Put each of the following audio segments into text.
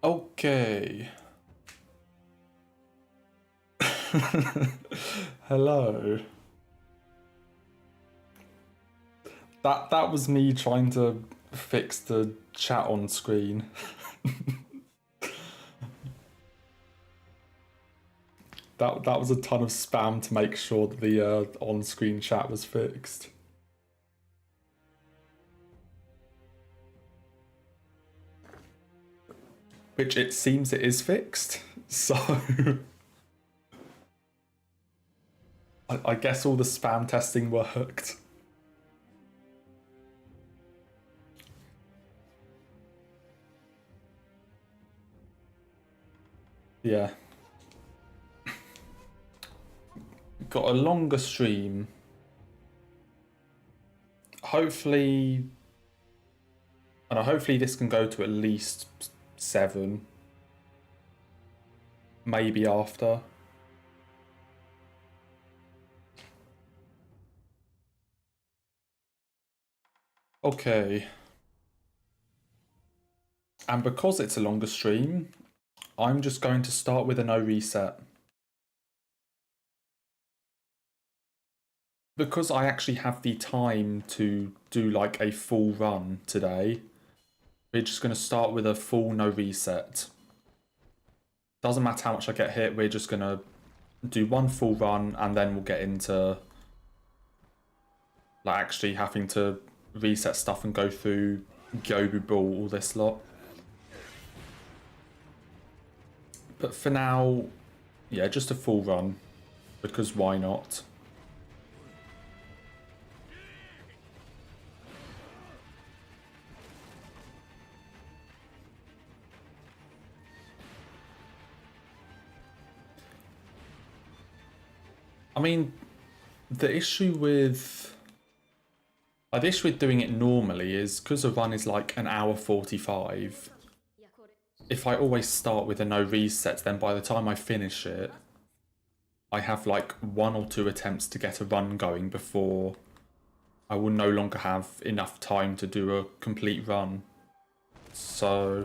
Okay. Hello. That was me trying to fix the chat on screen. That was a ton of spam to make sure that the on-screen chat was fixed. Which it seems it is fixed, so I guess all the spam testing worked. Yeah. Got a longer stream. Hopefully, and hopefully this can go to at least 7. Maybe after. Okay. And because it's a longer stream, I'm just going to start with a no reset. Because I actually have the time to do like a full run today, we're just going to start with a full no reset. Doesn't matter how much I get hit, we're just going to do one full run and then we'll get into like actually having to reset stuff and go through Gyobu Ball, all this lot. But for now, yeah, just a full run, because why not? I mean, the issue with doing it normally is because a run is like an hour 45. If I always start with a no reset, then by the time I finish it, I have like 1 or 2 attempts to get a run going before I will no longer have enough time to do a complete run. So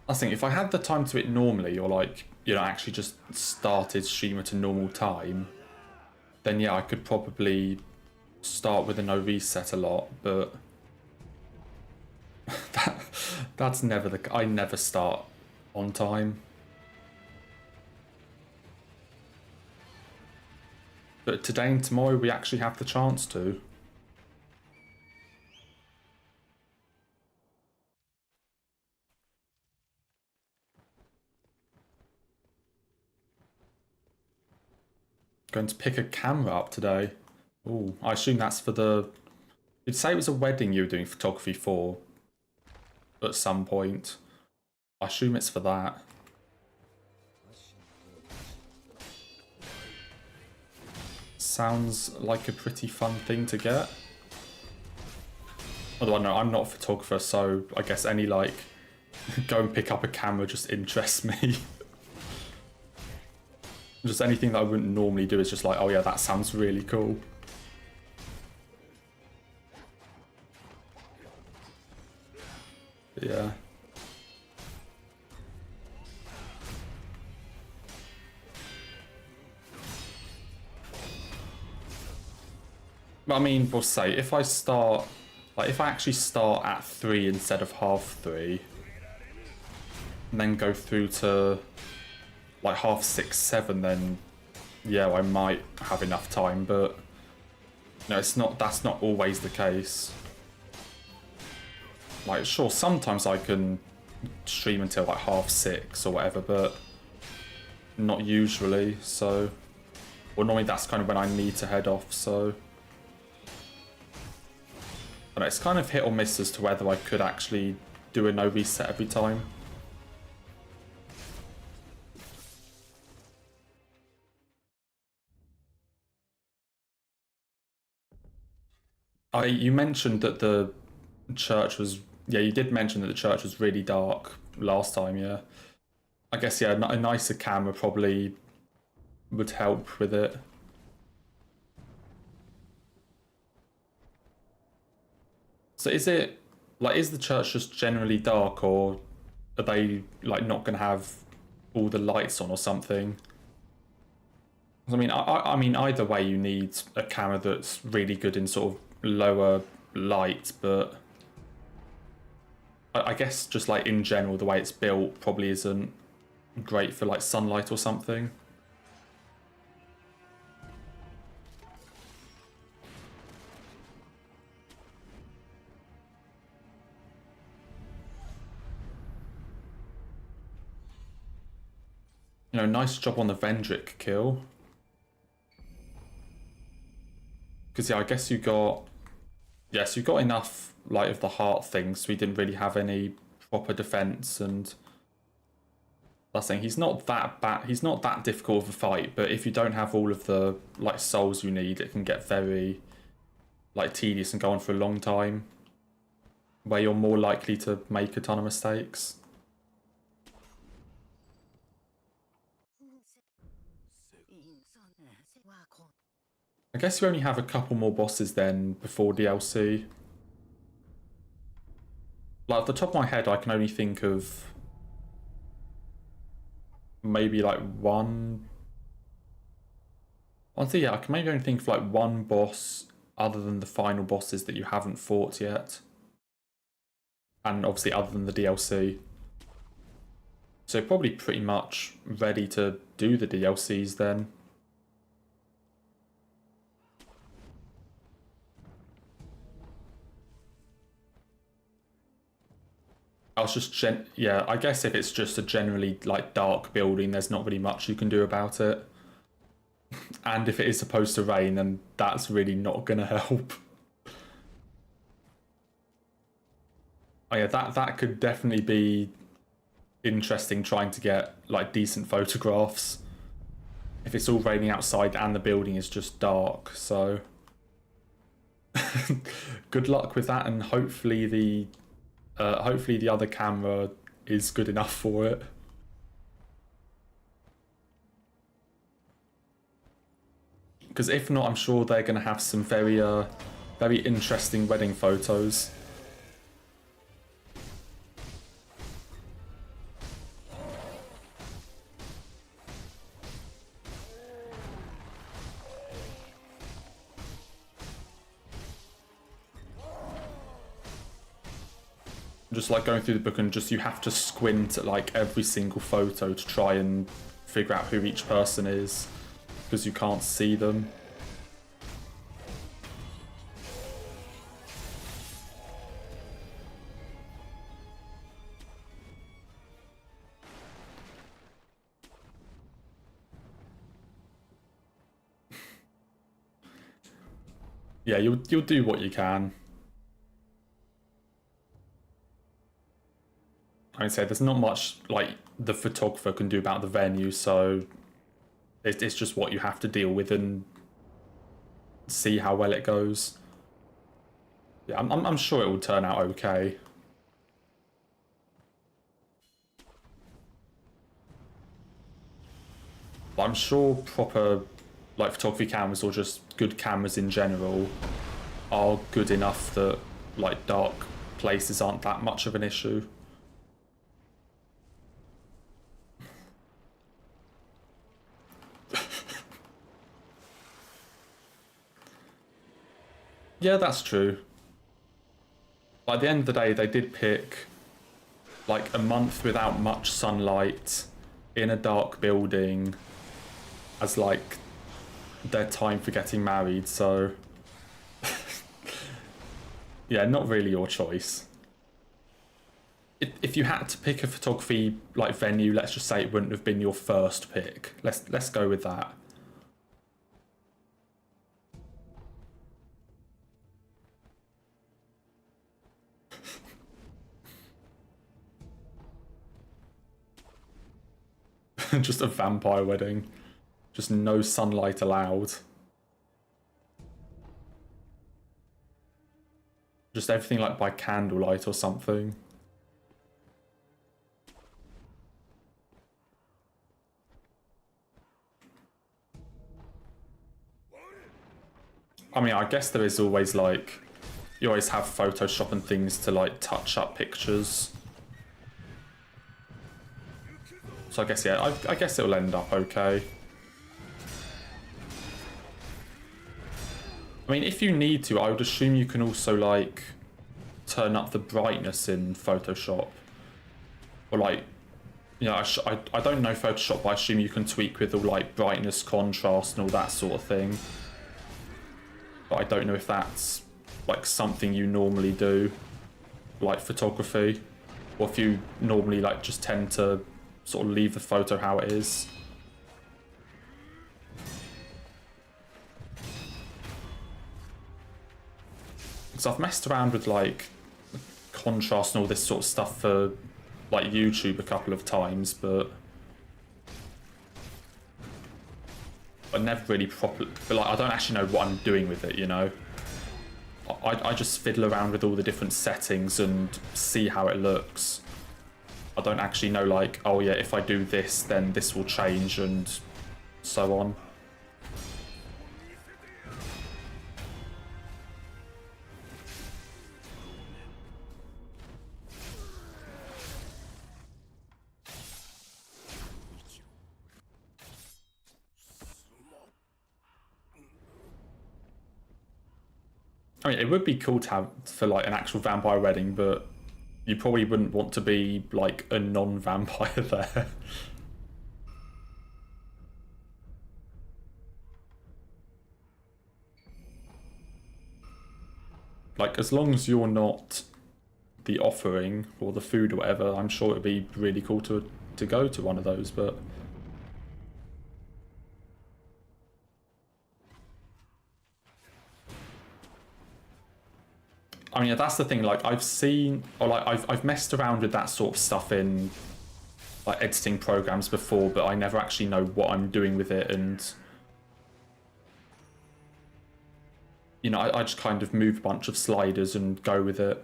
I think if I had the time to it normally, or like, you know, actually just started stream at a normal time, then yeah, I could probably start with a no reset a lot, but that's never I never start on time. But today and tomorrow we actually have the chance to. Going to pick a camera up today. Ooh, I assume that's for the... You'd say it was a wedding you were doing photography for at some point. I assume it's for that. Sounds like a pretty fun thing to get. Although I know I'm not a photographer, so I guess any like go and pick up a camera just interests me. Just anything that I wouldn't normally do is just like, oh yeah, that sounds really cool. But yeah. But I mean, we'll say, if I start... Like, if I actually start at 3 instead of half 3, and then go through to, like, half 6, 7, then, yeah, I might have enough time, but... No, it's not... That's not always the case. Like, sure, sometimes I can stream until, like, half 6 or whatever, but... Not usually, so... Well, normally that's kind of when I need to head off, so... But it's kind of hit or miss as to whether I could actually do a no reset every time. You mentioned that the church was... Yeah, you did mention that the church was really dark last time, yeah. I guess, yeah, a nicer camera probably would help with it. So is it, like, is the church just generally dark, or are they, like, not going to have all the lights on or something? I mean, I mean, either way, you need a camera that's really good in sort of lower light, but I guess just, like, in general, the way it's built probably isn't great for, like, sunlight or something. You know, nice job on the Vendrick kill. Because, yeah, I guess you got... Yes, you got enough, like, of the heart things, so he didn't really have any proper defense, and... That's saying he's not that bad, he's not that difficult of a fight, but if you don't have all of the, like, souls you need, it can get very, like, tedious and go on for a long time, where you're more likely to make a ton of mistakes. I guess you only have a couple more bosses then before DLC. Like, off the top of my head, I can only think of maybe, like, one... Honestly, yeah, I can maybe only think of, like, one boss other than the final bosses that you haven't fought yet. And obviously other than the DLC. So probably pretty much ready to do the DLCs then. I was just yeah, I guess if it's just a generally, like, dark building, there's not really much you can do about it. And if it is supposed to rain, then that's really not gonna help. Oh yeah, that could definitely be interesting, trying to get, like, decent photographs if it's all raining outside and the building is just dark. So good luck with that, and hopefully the other camera is good enough for it. Because if not, I'm sure they're going to have some very interesting wedding photos. Just, like, going through the book, and just you have to squint at, like, every single photo to try and figure out who each person is, because you can't see them. Yeah, you'll do what you can. Like I said, there's not much, like, the photographer can do about the venue, so it's just what you have to deal with and see how well it goes. Yeah, I'm sure it will turn out okay. But I'm sure proper, like, photography cameras, or just good cameras in general, are good enough that, like, dark places aren't that much of an issue. Yeah, that's true. By the end of the day, they did pick, like, a month without much sunlight in a dark building as, like, their time for getting married, so yeah, not really your choice. If you had to pick a photography, like, venue, let's just say it wouldn't have been your first pick. Let's go with that. Just a vampire wedding. Just no sunlight allowed. Just everything, like, by candlelight or something. I mean, I guess there is always, like, you always have Photoshop and things to like touch up pictures. So I guess, yeah, I guess it'll end up okay. I mean, if you need to, I would assume you can also like turn up the brightness in Photoshop. Or like, you know, I don't know Photoshop, but I assume you can tweak with all like brightness, contrast and all that sort of thing. But I don't know if that's like something you normally do, like photography. Or if you normally like just tend to sort of leave the photo how it is. Because I've messed around with like contrast and all this sort of stuff for like YouTube a couple of times, but I never really properly, but like I don't actually know what I'm doing with it, you know. I just fiddle around with all the different settings and see how it looks. I don't actually know like, oh yeah, if I do this then this will change and so on. I mean, it would be cool to have for like an actual vampire wedding, but you probably wouldn't want to be like a non-vampire there. Like, as long as you're not the offering or the food or whatever, I'm sure it'd be really cool to go to one of those, but I mean, yeah, that's the thing, like, I've seen, or like, I've messed around with that sort of stuff in, like, editing programs before, but I never actually know what I'm doing with it, and, you know, I just kind of move a bunch of sliders and go with it.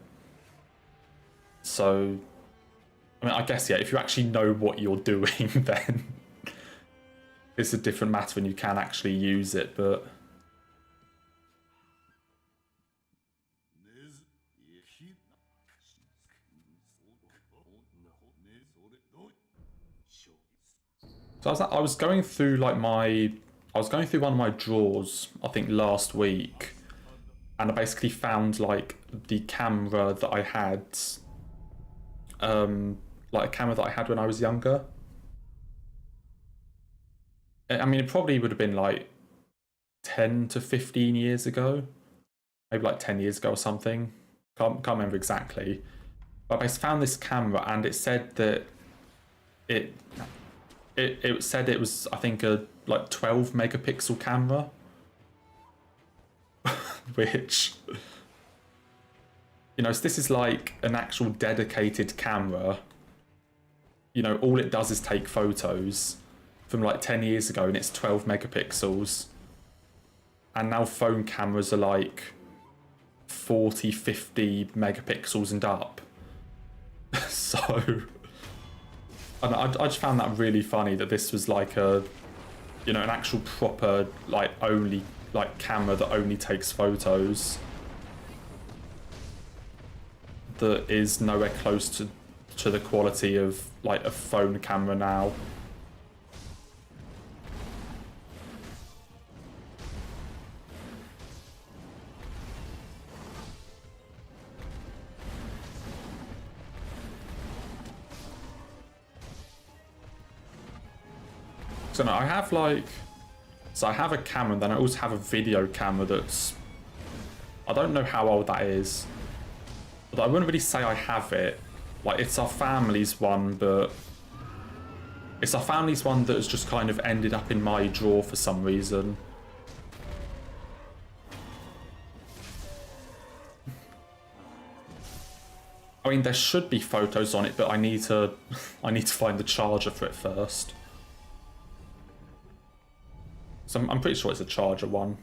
So, I mean, I guess, yeah, if you actually know what you're doing, then it's a different matter and you can actually use it, but so I was going through like I was going through one of my drawers, I think last week, and I basically found like the camera that I had, like a camera that I had when I was younger. I mean, it probably would have been like 10 to 15 years ago, maybe like 10 years ago or something. Can't remember exactly. But I found this camera and it said that it said it was, I think, a like 12 megapixel camera, which, you know, so this is like an actual dedicated camera. You know, all it does is take photos from like 10 years ago and it's 12 megapixels. And now phone cameras are like 40, 50 megapixels and up. So, and I just found that really funny that this was like a, you know, an actual proper, like, only, like, camera that only takes photos that is nowhere close to the quality of, like, a phone camera now. So no, I have like, so I have a camera and then I also have a video camera that's, I don't know how old that is, but I wouldn't really say I have it. Like, it's our family's one, but it's our family's one that has just kind of ended up in my drawer for some reason. I mean, there should be photos on it, but I need to find the charger for it first. So I'm pretty sure it's a charger one.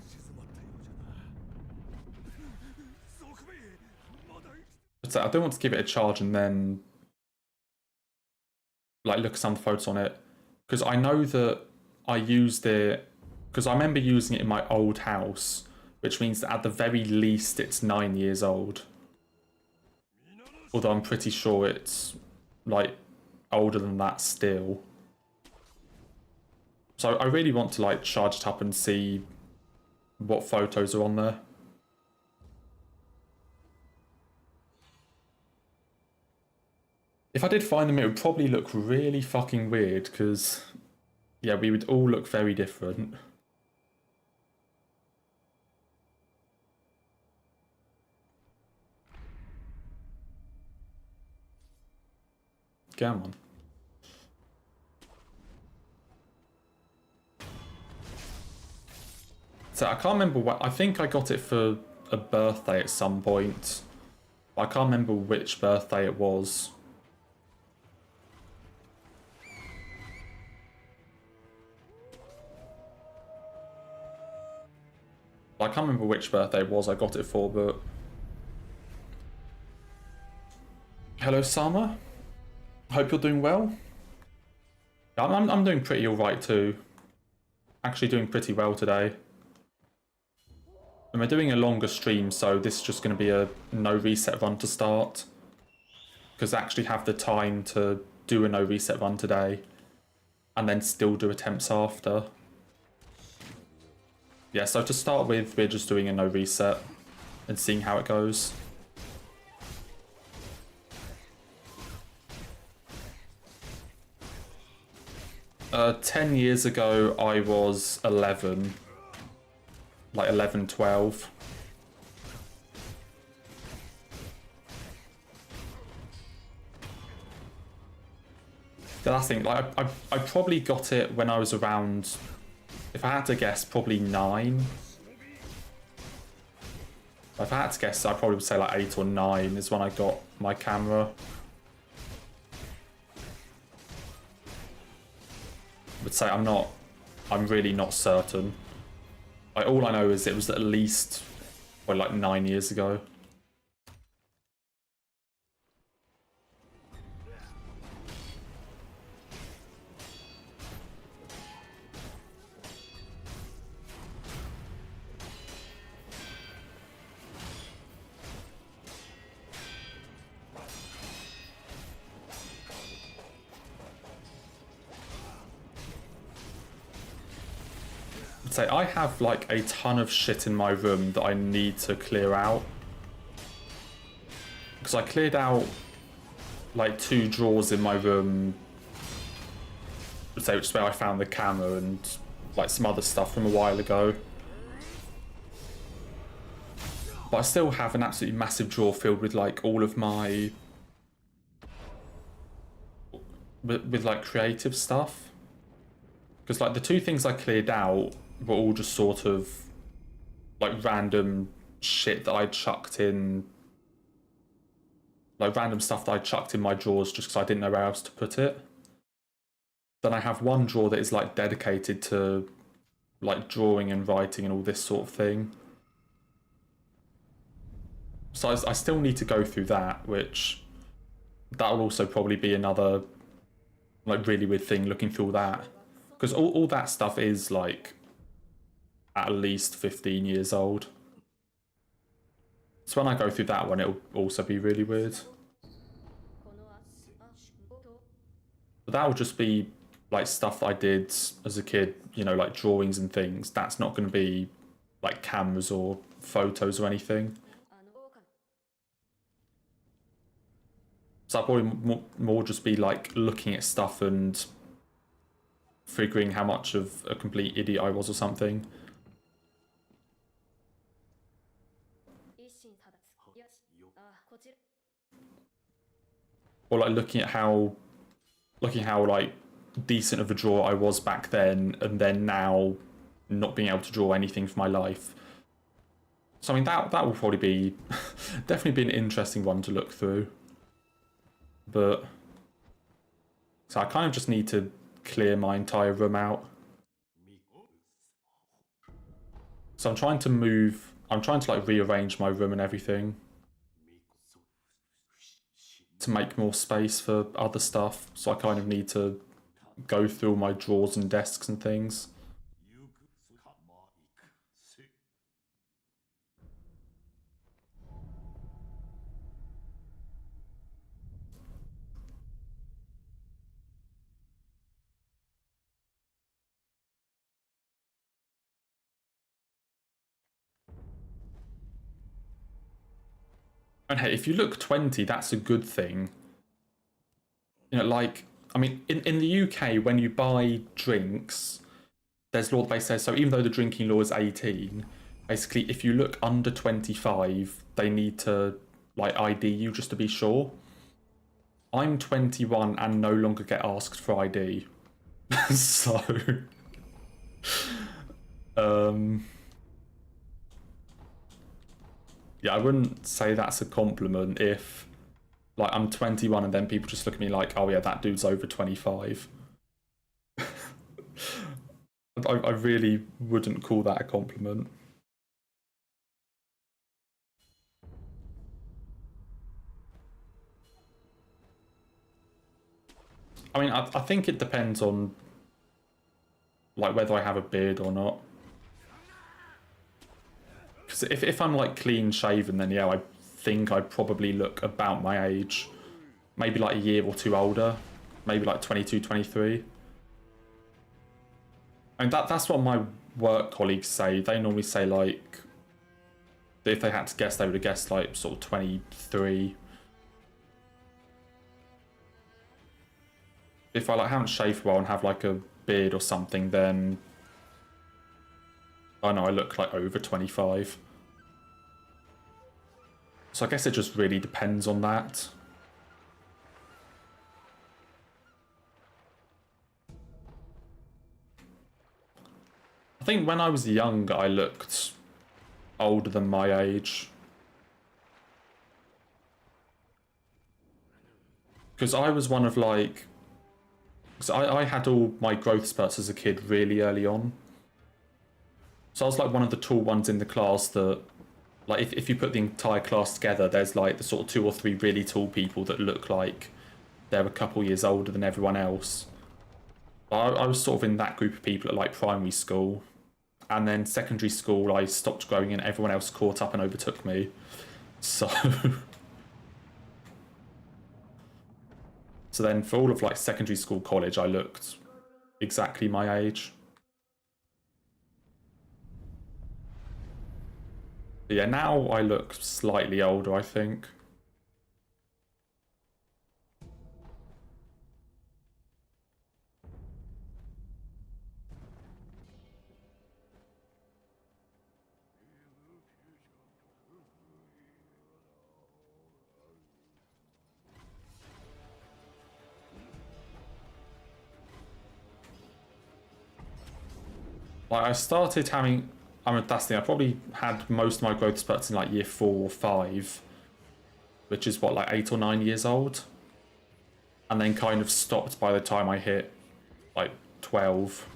But I don't want to give it a charge and then like look at some photos on it, because I know that I used it, because I remember using it in my old house which means that at the very least it's 9 years old. Although I'm pretty sure it's, like, older than that still. So I really want to, like, charge it up and see what photos are on there. If I did find them, it would probably look really fucking weird, because, yeah, we would all look very different. Come on. So I can't remember what, I think I got it for a birthday at some point. I can't remember which birthday it was. I can't remember which birthday it was I got it for, but... Hello, Sama. Hope you're doing well. I'm doing pretty alright too. Actually doing pretty well today. And we're doing a longer stream, so this is just going to be a no reset run to start. Because I actually have the time to do a no reset run today. And then still do attempts after. Yeah, so to start with, we're just doing a no reset. And seeing how it goes. Uh, 10 years ago, I was 11. Like 11, 12. The last thing, like, I probably got it when I was around, if I had to guess, probably 9. If I had to guess, I probably would say like 8 or 9 is when I got my camera. I would say I'm really not certain. Like, all I know is it was at least, well, like 9 years ago. Say I have like a ton of shit in my room that I need to clear out, because I cleared out like 2 drawers in my room, say, which is where I found the camera and like some other stuff from a while ago. But I still have an absolutely massive drawer filled with like all of my with like creative stuff, because like the 2 things I cleared out were all just sort of like random shit that I chucked in, like random stuff that I chucked in my drawers just because I didn't know where else to put it. Then I have one drawer that is like dedicated to like drawing and writing and all this sort of thing. So I still need to go through that, which that will also probably be another like really weird thing, looking through all that, because all that stuff is like at least 15 years old. So when I go through that one, it'll also be really weird. But that will just be like stuff that I did as a kid, you know, like drawings and things. That's not going to be like cameras or photos or anything. So I'll probably more just be like looking at stuff and figuring how much of a complete idiot I was or something. Or like looking how like decent of a drawer I was back then, and then now not being able to draw anything for my life. So I mean that will probably be definitely be an interesting one to look through. But so I kind of just need to clear my entire room out. So I'm trying to like rearrange my room and everything to make more space for other stuff. So I kind of need to go through all my drawers and desks and things. And hey, if you look 20, that's a good thing. You know, like, I mean, in the UK, when you buy drinks, there's law they say, so even though the drinking law is 18, basically, if you look under 25, they need to, like, ID you just to be sure. I'm 21 and no longer get asked for ID. So, yeah, I wouldn't say that's a compliment if, like, I'm 21 and then people just look at me like, oh yeah, that dude's over 25. I really wouldn't call that a compliment. I mean, I think it depends on, like, whether I have a beard or not. Because if I'm, like, clean shaven, then yeah, I think I probably look about my age. Maybe, like, a year or two older. Maybe, like, 22, 23. And that's what my work colleagues say. They normally say, like, if they had to guess, they would have guessed, like, sort of 23. If I, like, haven't shaved for a while and have, like, a beard or something, then I know I look, like, over 25. So I guess it just really depends on that. I think when I was young, I looked older than my age. Because I was one of, like... Because I had all my growth spurts as a kid really early on. So I was, like, one of the tall ones in the class that... Like, if you put the entire class together, there's, like, the sort of 2 or 3 really tall people that look like they're a couple years older than everyone else. I was sort of in that group of people at, like, primary school. And then secondary school, I stopped growing and everyone else caught up and overtook me. So... So then for all of, like, secondary school, college, I looked exactly my age. But yeah, now I look slightly older, I think. Like, I started having... I mean, that's the thing. I probably had most of my growth spurts in, like, year 4 or 5. Which is, what, like, 8 or 9 years old? And then kind of stopped by the time I hit, like, 12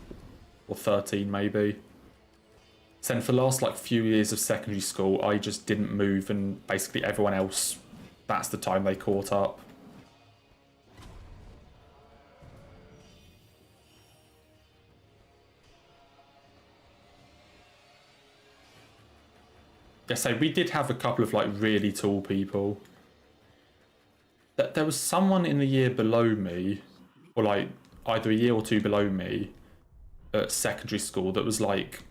or 13, maybe. So then for the last, like, few years of secondary school, I just didn't move, and basically everyone else, that's the time they caught up. Yeah, so we did have a couple of, like, really tall people. There was someone in the year below me, or, like, either a year or two below me at secondary school that was, like,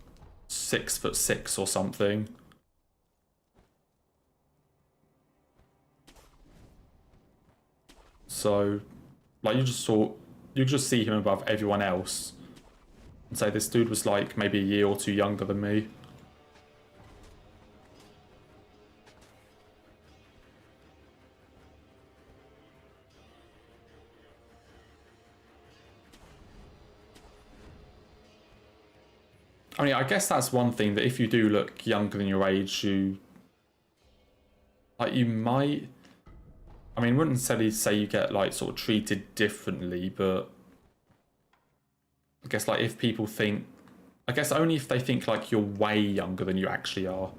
6'6" or something. So, like, you just see him above everyone else and say this dude was, like, maybe a year or two younger than me. I mean, I guess that's one thing, that if you do look younger than your age, you might... I mean, I wouldn't necessarily say you get, like, sort of treated differently, but I guess, like, if people think... I guess only if they think, like, you're way younger than you actually are.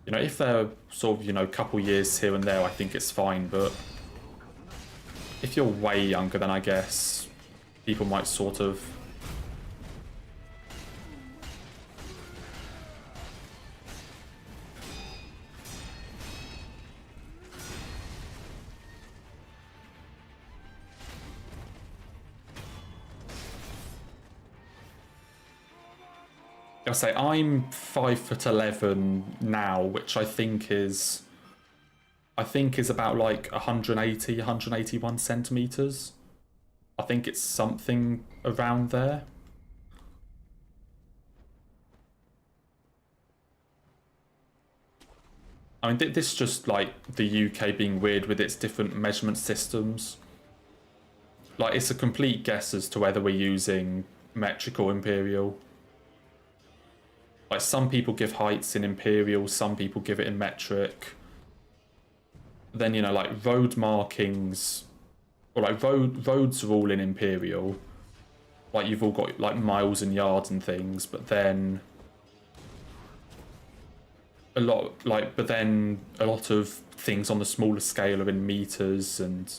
You know, if they're sort of, you know, a couple years here and there, I think it's fine, but if you're way younger, then I guess people might sort of... I'll say I'm 5'11" now, which I think I think is about like 180, 181 centimeters. I think it's something around there. I mean, this is just like the UK being weird with its different measurement systems. Like, it's a complete guess as to whether we're using metric or imperial. Like, some people give heights in imperial, some people give it in metric. Then, you know, like road markings, or like roads are all in imperial. Like, you've all got like miles and yards and things, but then a lot of things on the smaller scale are in meters. And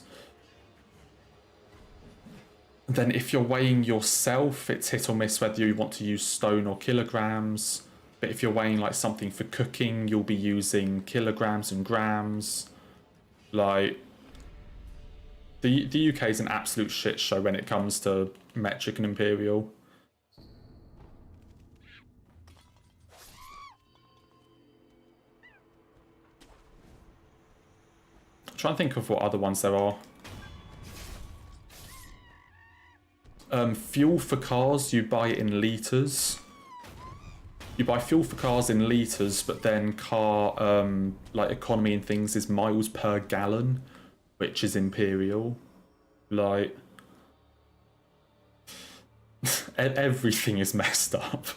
then if you're weighing yourself, it's hit or miss whether you want to use stone or kilograms. But if you're weighing like something for cooking, you'll be using kilograms and grams. Like, the UK is an absolute shit show when it comes to metric and imperial. I'm trying to think of what other ones there are. Fuel for cars, you buy it in litres. You buy fuel for cars in litres, but then car, like economy and things is miles per gallon, which is imperial. Like, everything is messed up.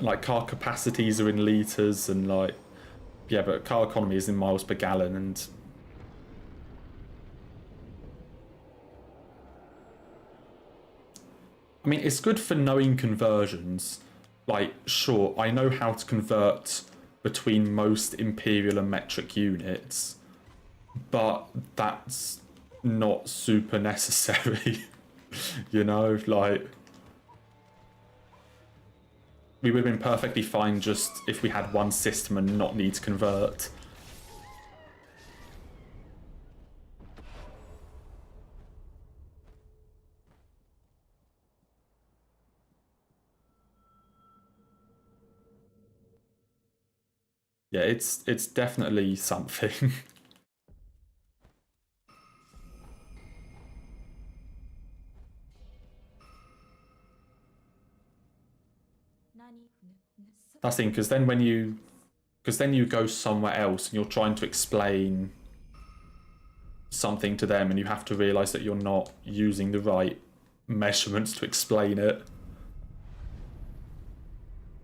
Like, car capacities are in litres and like, yeah, but car economy is in miles per gallon. And I mean, it's good for knowing conversions. Like, sure, I know how to convert between most imperial and metric units, but that's not super necessary. You know, like, we would have been perfectly fine just if we had one system and not need to convert. Yeah, it's definitely something. That's the thing, because then you go somewhere else and you're trying to explain something to them, and you have to realise that you're not using the right measurements to explain it.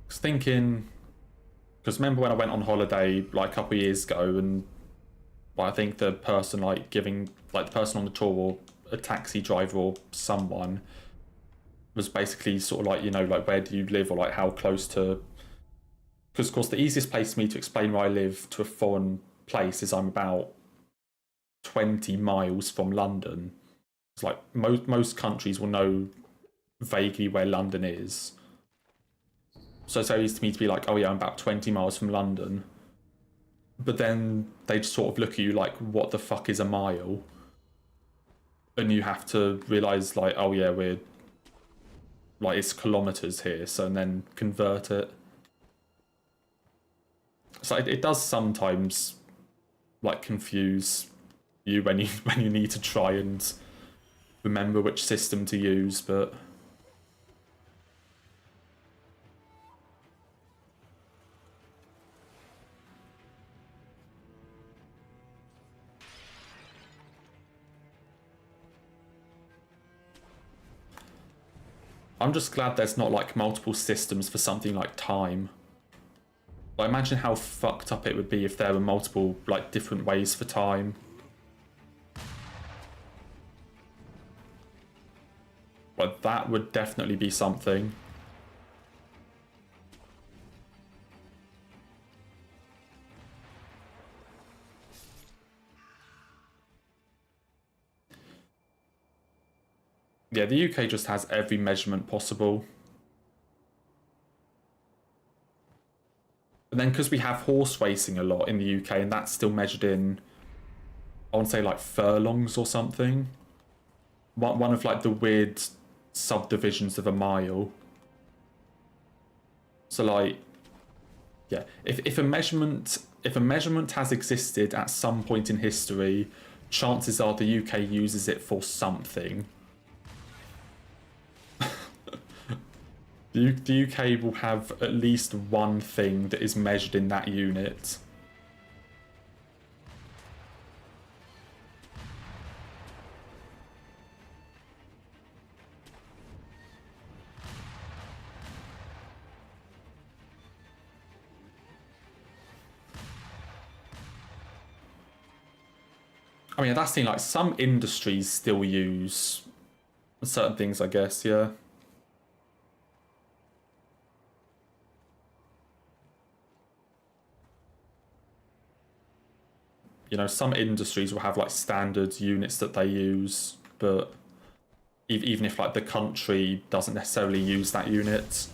Because remember when I went on holiday like a couple of years ago, and I think the person the person on the tour, or a taxi driver or someone, was basically sort of like, you know, like, where do you live, or like how close to... Because of course the easiest place for me to explain where I live to a foreign place is I'm about 20 miles from London. It's like most countries will know vaguely where London is. So it's very easy to me to be like, oh yeah, I'm about 20 miles from London. But then they just sort of look at you like, what the fuck is a mile? And you have to realise like, oh yeah, we're... like, it's kilometres here, so, and then convert it. So it does sometimes like confuse you when you need to try and remember which system to use, but I'm just glad there's not like multiple systems for something like time. Like, imagine how fucked up it would be if there were multiple like different ways for time. But that would definitely be something. Yeah, the UK just has every measurement possible. And then because we have horse racing a lot in the UK, and that's still measured in, I want to say like furlongs or something. One of like the weird subdivisions of a mile. So like, Yeah. If a measurement has existed at some point in history, chances are the UK uses it for something. The UK will have at least one thing that is measured in that unit. I mean, that's the thing, like, some industries still use certain things, I guess, yeah. You know, some industries will have, like, standard units that they use, but even if, like, the country doesn't necessarily use that unit.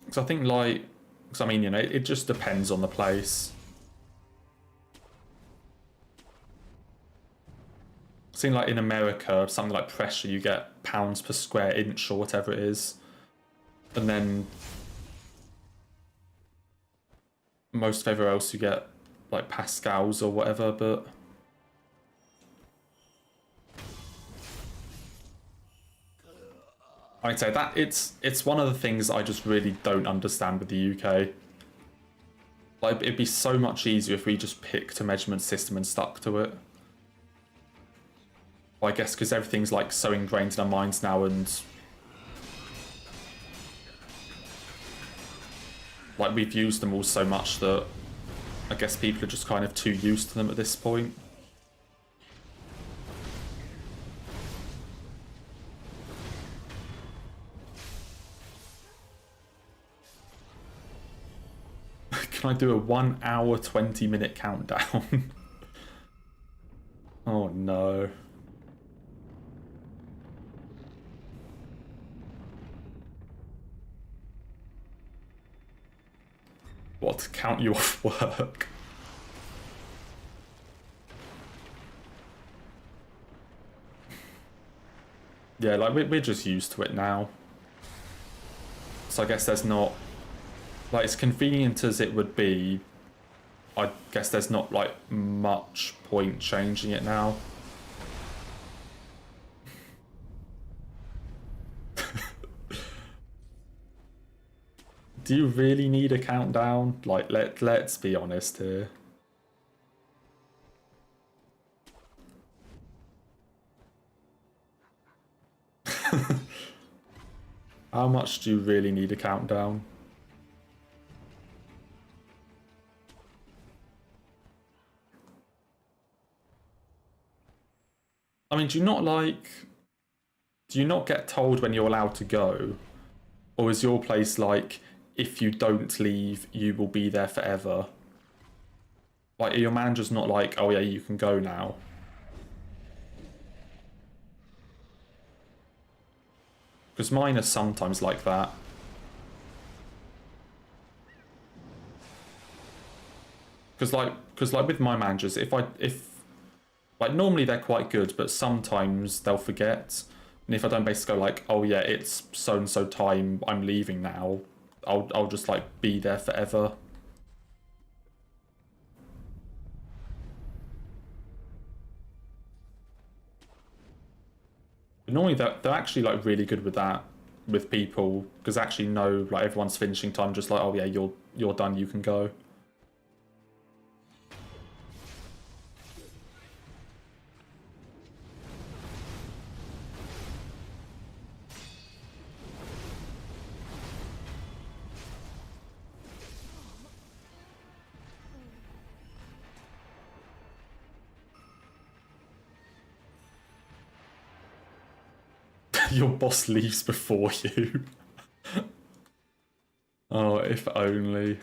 Because I think, like, because I mean, you know, it just depends on the place. Seeing like in America, something like pressure, you get pounds per square inch or whatever it is. And then most of everywhere else you get like pascals or whatever, but I'd say that it's one of the things I just really don't understand with the UK. Like, it'd be so much easier if we just picked a measurement system and stuck to it. Well, I guess because everything's like so ingrained in our minds now, and like we've used them all so much that I guess people are just kind of too used to them at this point. Can I do a 1 hour 20-minute countdown? Oh no. What, to count you off work? Yeah, like we're just used to it now. So I guess there's not, like, as convenient as it would be, I guess there's not like much point changing it now. Do you really need a countdown? Like, let's be honest here. How much do you really need a countdown? I mean, do you not get told when you're allowed to go? Or is your place like, if you don't leave, you will be there forever? Like, are your managers not like, oh yeah, you can go now? Because mine are sometimes like that. Because like with my managers, if like normally they're quite good, but sometimes they'll forget. And if I don't basically go like, oh yeah, it's so and so time, I'm leaving now, I'll just like be there forever. But normally they're actually like really good with that with people, because actually no, like everyone's finishing time, just like, oh yeah, you're done, you can go. Your boss leaves before you. Oh, if only.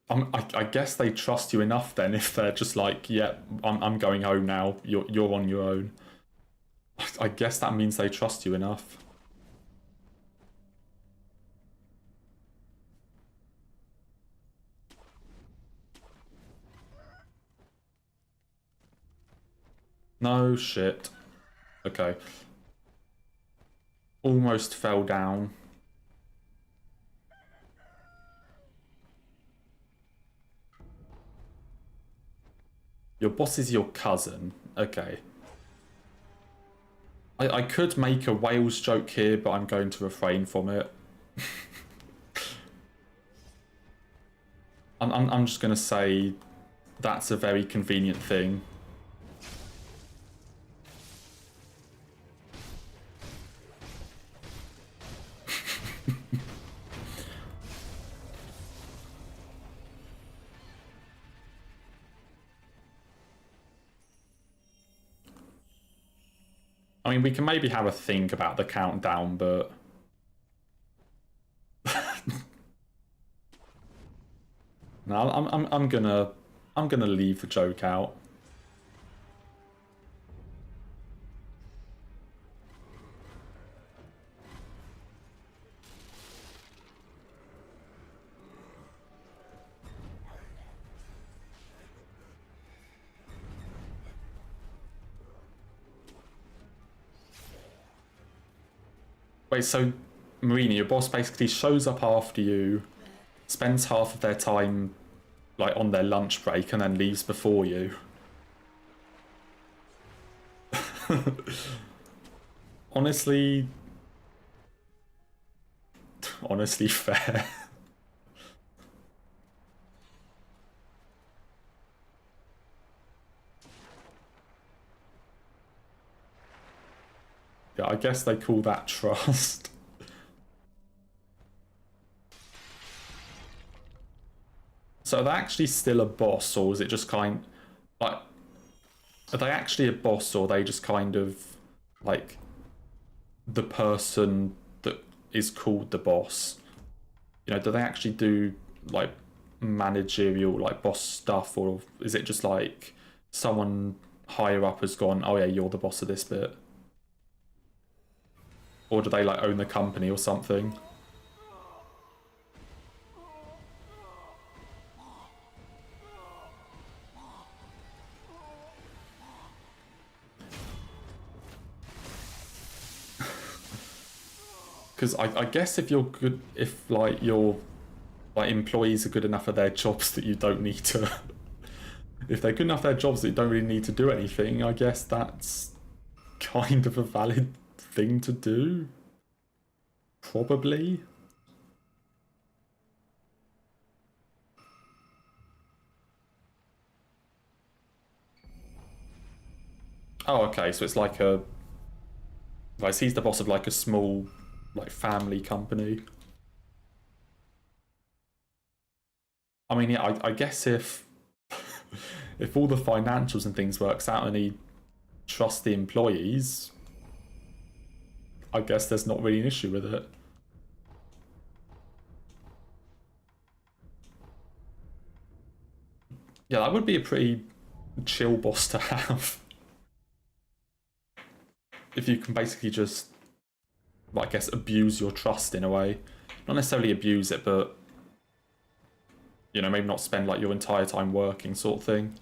I guess they trust you enough then if they're just like, yeah, I'm going home now. You're on your own. I guess that means they trust you enough. No shit. Okay. Almost fell down. Your boss is your cousin. Okay. I could make a Wales joke here, but I'm going to refrain from it. I'm just going to say that's a very convenient thing. I mean, we can maybe have a think about the countdown, but... no, I'm gonna leave the joke out. Wait, so Marina, your boss basically shows up after you, spends half of their time like on their lunch break, and then leaves before you. Honestly fair. Yeah, I guess they call that trust. So are they actually still a boss, or is it just kind like, are they actually a boss, or are they just kind of like the person that is called the boss? You know, do they actually do like managerial like boss stuff, or is it just like someone higher up has gone, oh yeah, you're the boss of this bit? Or do they like own the company or something? Because I guess if you're good, if like your like employees are good enough at their jobs that you don't need to, if they're good enough at their jobs that you don't really need to do anything, I guess that's kind of a valid thing to do. Probably. Oh, okay, so it's like a... Like, he's the boss of like a small, like, family company. I mean, yeah, I guess if... if all the financials and things works out and he trusts the employees, I guess there's not really an issue with it. Yeah, that would be a pretty chill boss to have. If you can basically just, well, I guess, abuse your trust in a way. Not necessarily abuse it, but, you know, maybe not spend like your entire time working sort of thing.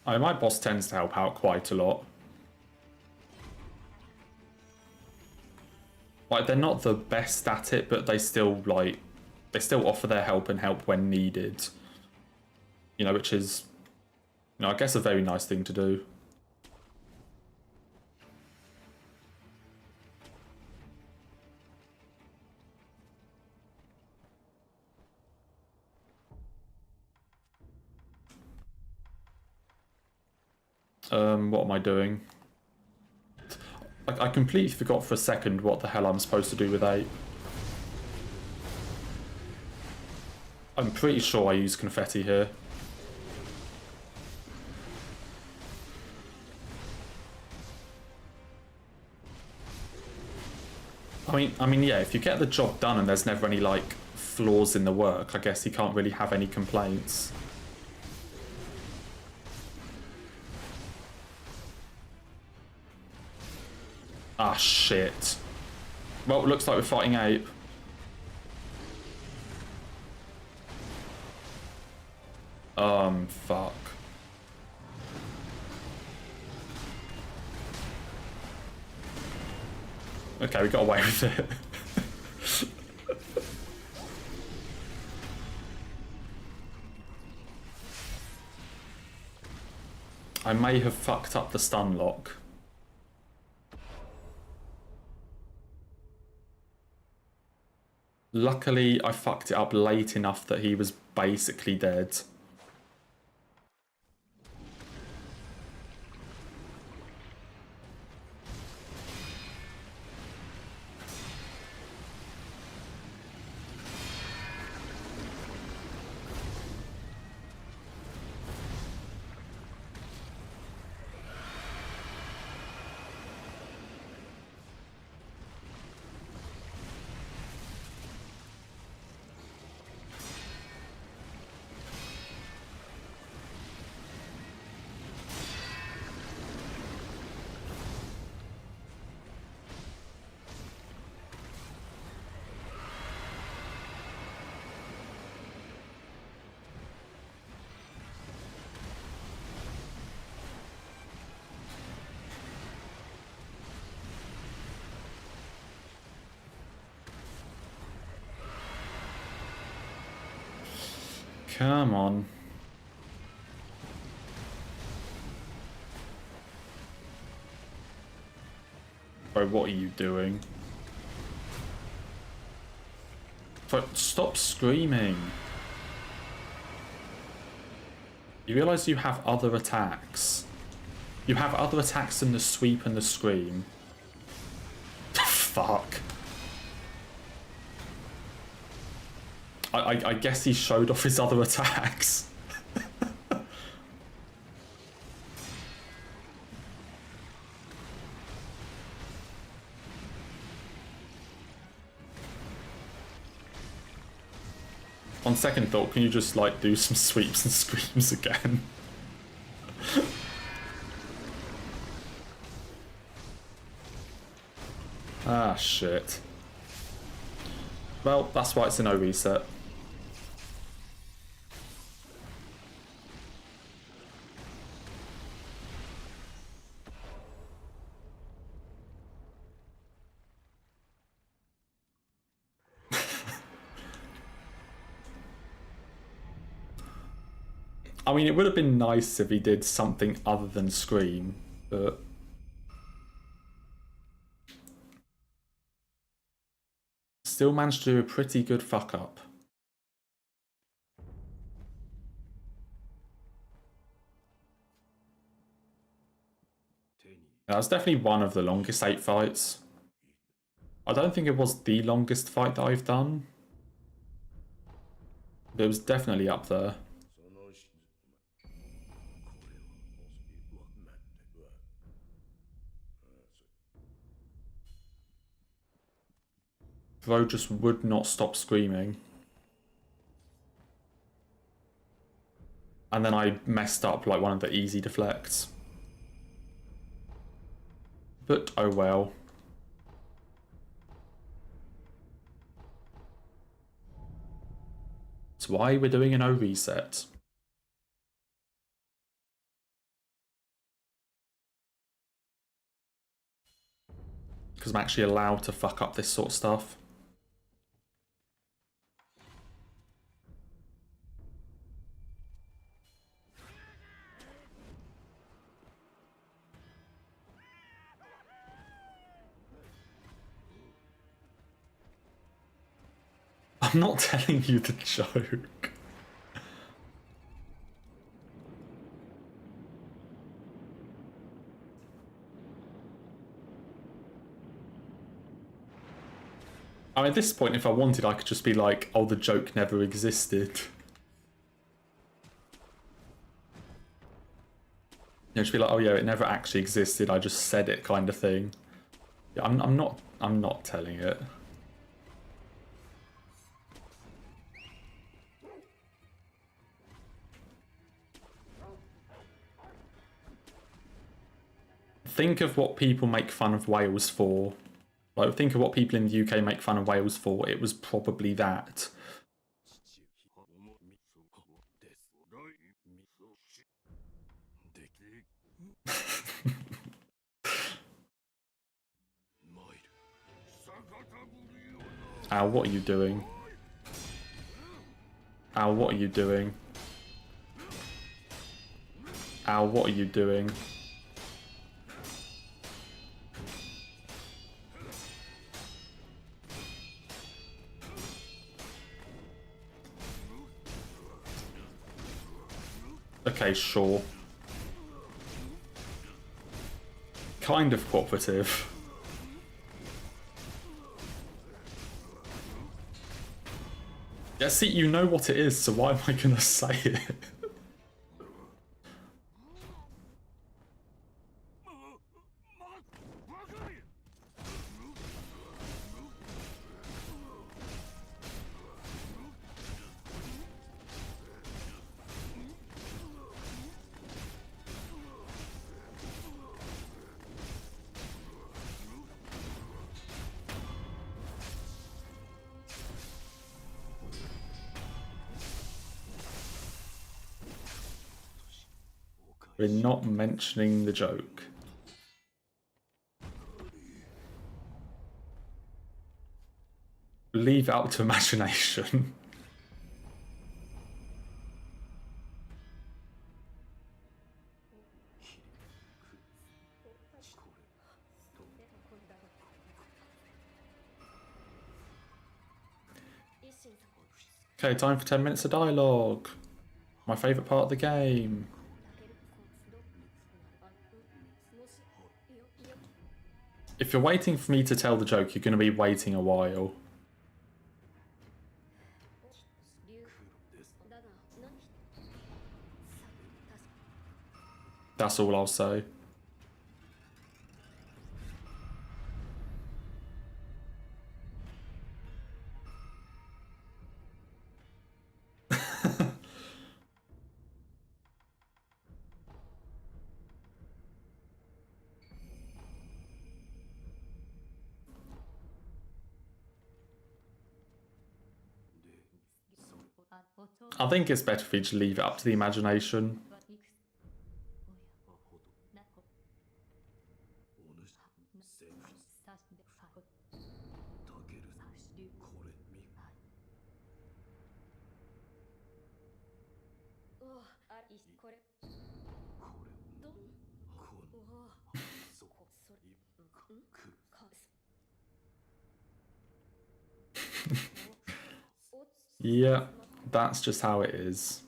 My boss tends to help out quite a lot. Like, they're not the best at it, but they still, like, they still offer their help and help when needed. You know, which is, you know, I guess a very nice thing to do. What am I doing? I completely forgot for a second what the hell I'm supposed to do with 8. I'm pretty sure I use confetti here. I mean, yeah, if you get the job done and there's never any, like, flaws in the work, I guess you can't really have any complaints. Ah, shit. Well, it looks like we're fighting Ape. Fuck. Okay, we got away with it. I may have fucked up the stun lock. Luckily, I fucked it up late enough that he was basically dead. Come on. Bro, what are you doing? Bro, stop screaming. You realise you have other attacks? You have other attacks than the sweep and the scream. Fuck. I guess he showed off his other attacks. On second thought, can you just like do some sweeps and screams again? Ah, shit. Well, that's why it's a no reset. I mean, it would have been nice if he did something other than scream, but... Still managed to do a pretty good fuck up. That was definitely one of the longest 8 fights. I don't think it was the longest fight that I've done, but it was definitely up there. Bro just would not stop screaming. And then I messed up like one of the easy deflects. But oh well. That's why we're doing an O reset. Because I'm actually allowed to fuck up this sort of stuff. I'm not telling you the joke. I mean, at this point, if I wanted, I could just be like, oh, the joke never existed. You know, just be like, oh yeah, it never actually existed, I just said it kind of thing. Yeah, I'm not telling it. think of what people make fun of Wales for. Like, think of what people in the UK make fun of Wales for. It was probably that. Ow, what are you doing? Ow, what are you doing? Ow, what are you doing? Okay, sure. Kind of cooperative. Yeah, see, you know what it is, so why am I gonna say it? We're not mentioning the joke. Leave it up to imagination. Okay, time for 10 minutes of dialogue. My favourite part of the game. If you're waiting for me to tell the joke, you're going to be waiting a while. That's all I'll say. I think it's better for you to leave it up to the imagination. Yeah, that's just how it is.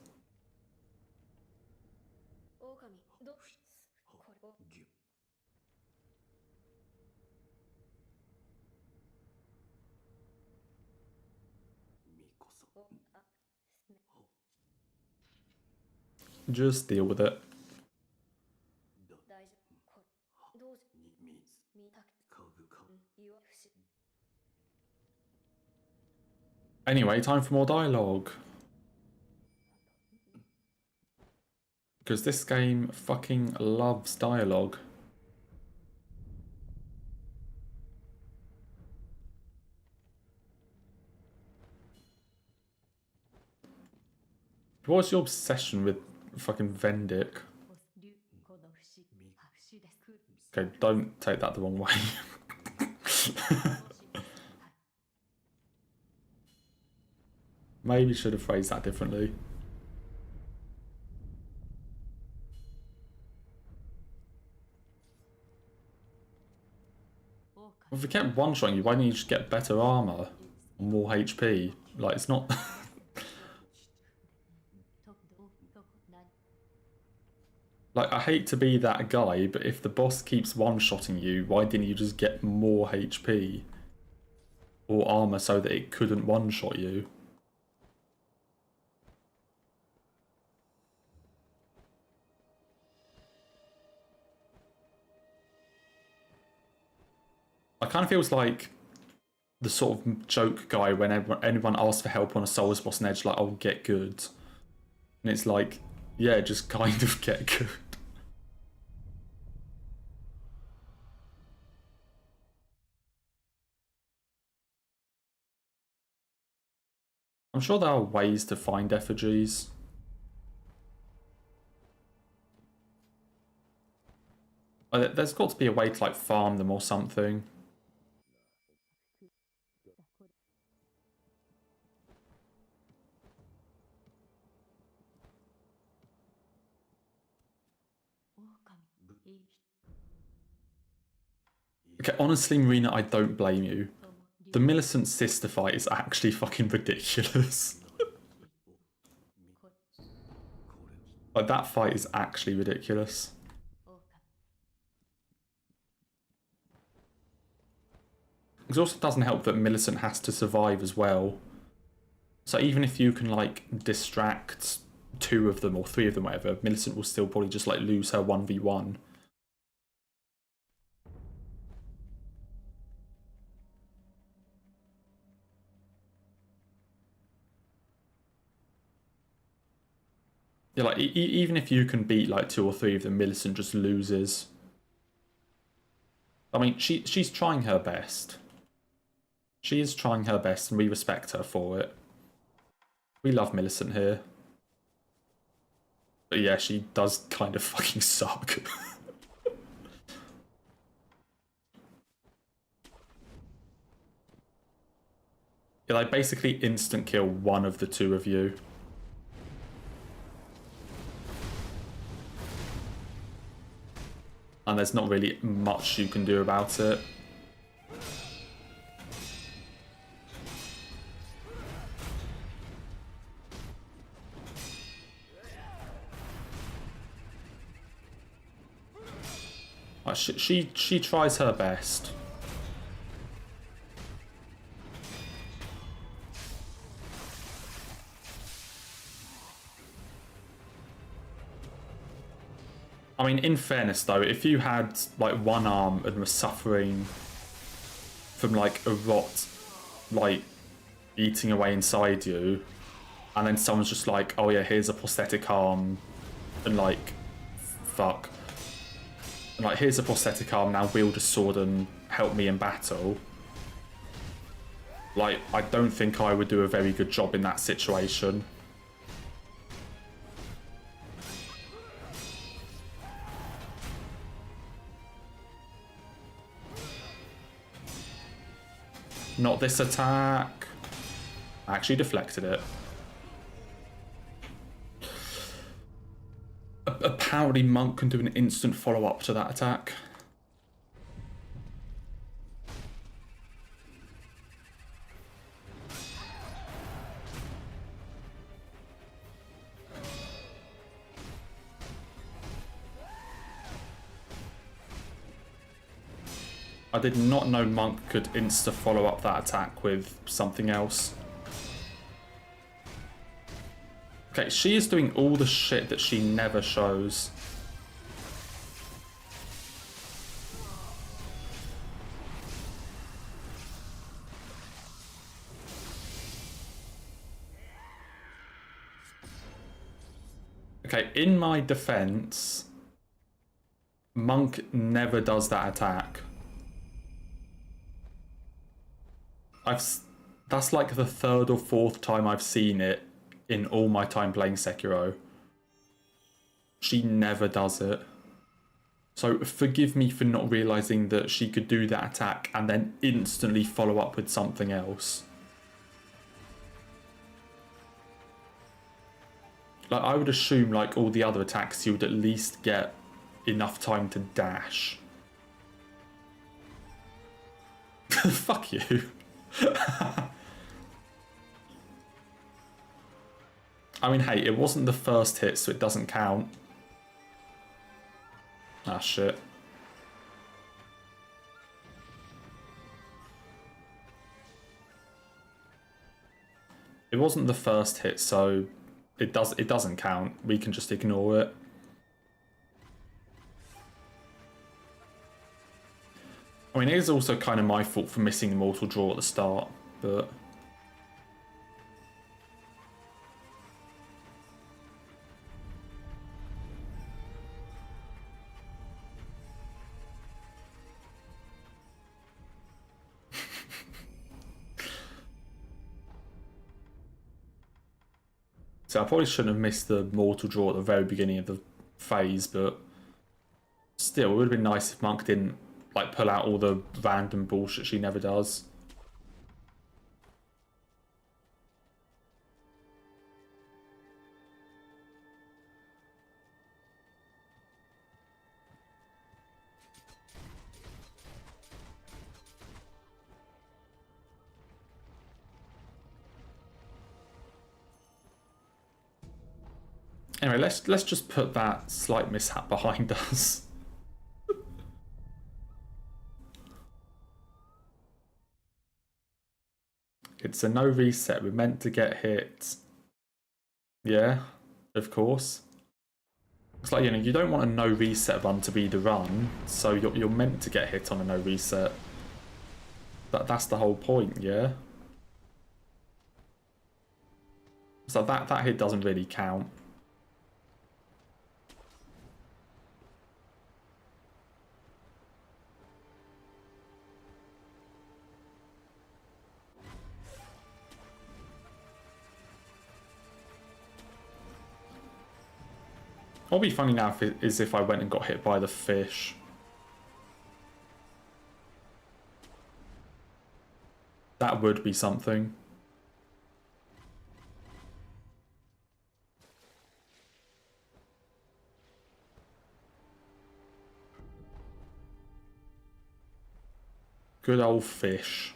Just deal with it. Anyway, time for more dialogue. Because this game fucking loves dialogue. What's your obsession with fucking Vendic? Okay, don't take that the wrong way. Maybe should have phrased that differently. If we kept one-shotting you, why didn't you just get better armor? Or more HP? Like, it's not... Like, I hate to be that guy, but if the boss keeps one-shotting you, why didn't you just get more HP? Or armor so that it couldn't one-shot you? I kind of feels like the sort of joke guy when anyone asks for help on a Souls boss and Edge, like, oh, get good. And it's like, yeah, just kind of get good. I'm sure there are ways to find effigies. There's got to be a way to like farm them or something. Okay, honestly, Marina, I don't blame you. The Millicent sister fight is actually fucking ridiculous. Like, that fight is actually ridiculous. It also doesn't help that Millicent has to survive as well. So even if you can, like, distract 2 of them or 3 of them, whatever, Millicent will still probably just, like, lose her 1v1. Yeah, like, even if you can beat, like, 2 or 3 of them, Millicent just loses. I mean, she's trying her best. She is trying her best, and we respect her for it. We love Millicent here. But yeah, she does kind of fucking suck. Yeah, like, basically instant kill one of the 2 of you. And there's not really much you can do about it. Like, she tries her best. I mean, in fairness though, if you had like one arm and were suffering from like a rot, like eating away inside you, and then someone's just like, oh yeah, here's a prosthetic arm, and like, fuck. And like, here's a prosthetic arm, now wield a sword and help me in battle. Like, I don't think I would do a very good job in that situation. Not this attack. I actually deflected it. Apparently Monk can do an instant follow-up to that attack. I did not know Monk could insta follow up that attack with something else. Okay, she is doing all the shit that she never shows. Okay, in my defense, Monk never does that attack. That's like the 3rd or 4th time I've seen it in all my time playing Sekiro. She never does it. So forgive me for not realising that she could do that attack and then instantly follow up with something else. Like, I would assume, like all the other attacks, you would at least get enough time to dash. Fuck you. I mean, hey, it wasn't the first hit, so it doesn't count. Ah, shit. It wasn't the first hit, so it doesn't count. We can just ignore it. I mean, it is also kind of my fault for missing the mortal draw at the start, but... So I probably shouldn't have missed the mortal draw at the very beginning of the phase, but still, it would have been nice if Monk didn't like pull out all the random bullshit she never does. Anyway, let's just put that slight mishap behind us. It's a no reset. We're meant to get hit. Yeah, of course. It's like, you know, you don't want a no reset run to be the run, so you're meant to get hit on a no reset. That's the whole point, yeah? So that hit doesn't really count. What would be funny now is if I went and got hit by the fish. That would be something. Good old fish.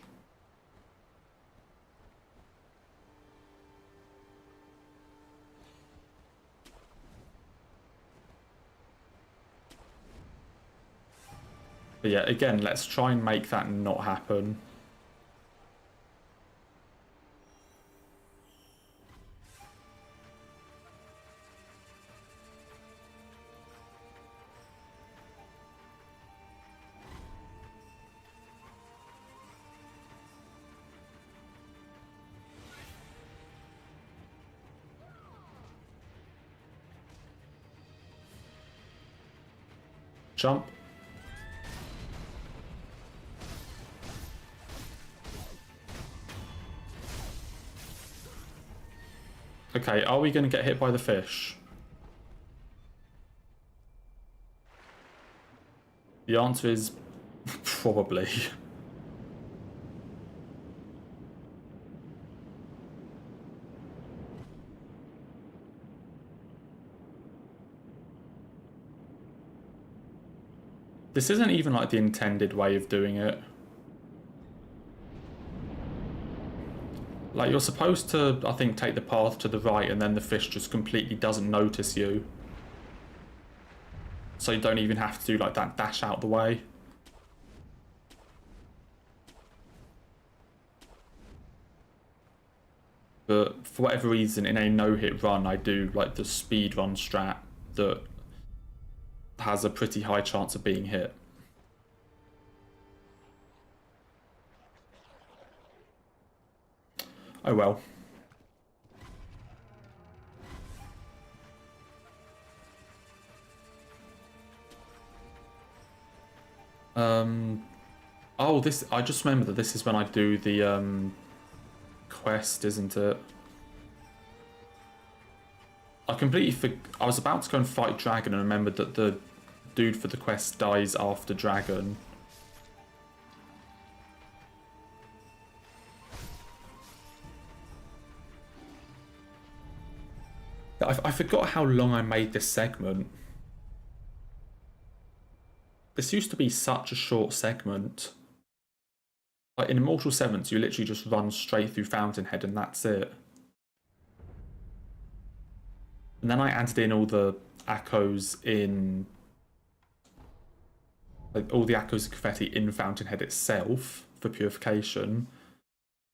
But yeah, again, let's try and make that not happen. Jump. Okay, are we going to get hit by the fish? The answer is probably. This isn't even like the intended way of doing it. Like, you're supposed to, I think, take the path to the right and then the fish just completely doesn't notice you. So you don't even have to do like that dash out the way. But for whatever reason, in a no-hit run, I do like the speed run strat that has a pretty high chance of being hit. Oh well. Oh, this, I just remember that this is when I do the quest, isn't it? I completely I was about to go and fight Dragon and remembered that the dude for the quest dies after Dragon. I forgot how long I made this segment. This used to be such a short segment. Like in Immortal Sevens, you literally just run straight through Fountainhead and that's it. And then I added in all the echoes in... like all the echoes of confetti in Fountainhead itself for purification.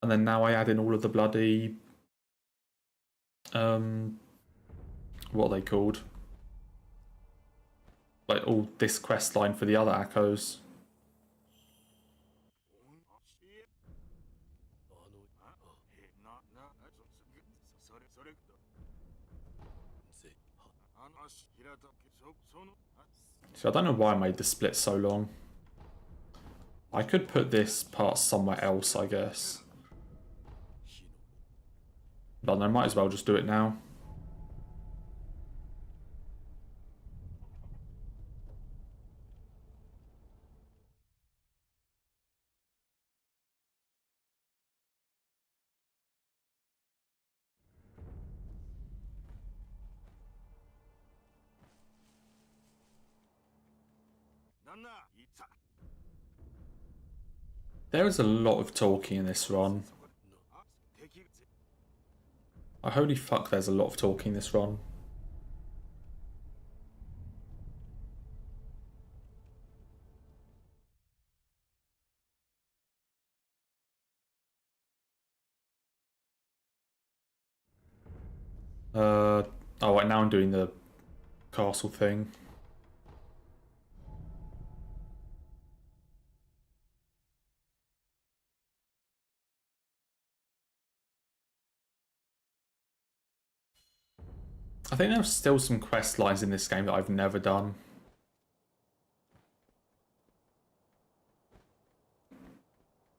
And then now I add in all of the bloody... what are they called? Like all this quest line for the other echoes. So I don't know why I made the split so long. I could put this part somewhere else, I guess. But I might as well just do it now. There is a lot of talking in this run. Oh, holy fuck, there's a lot of talking in this run. Oh wait, now I'm doing the castle thing. I think there's still some quest lines in this game that I've never done.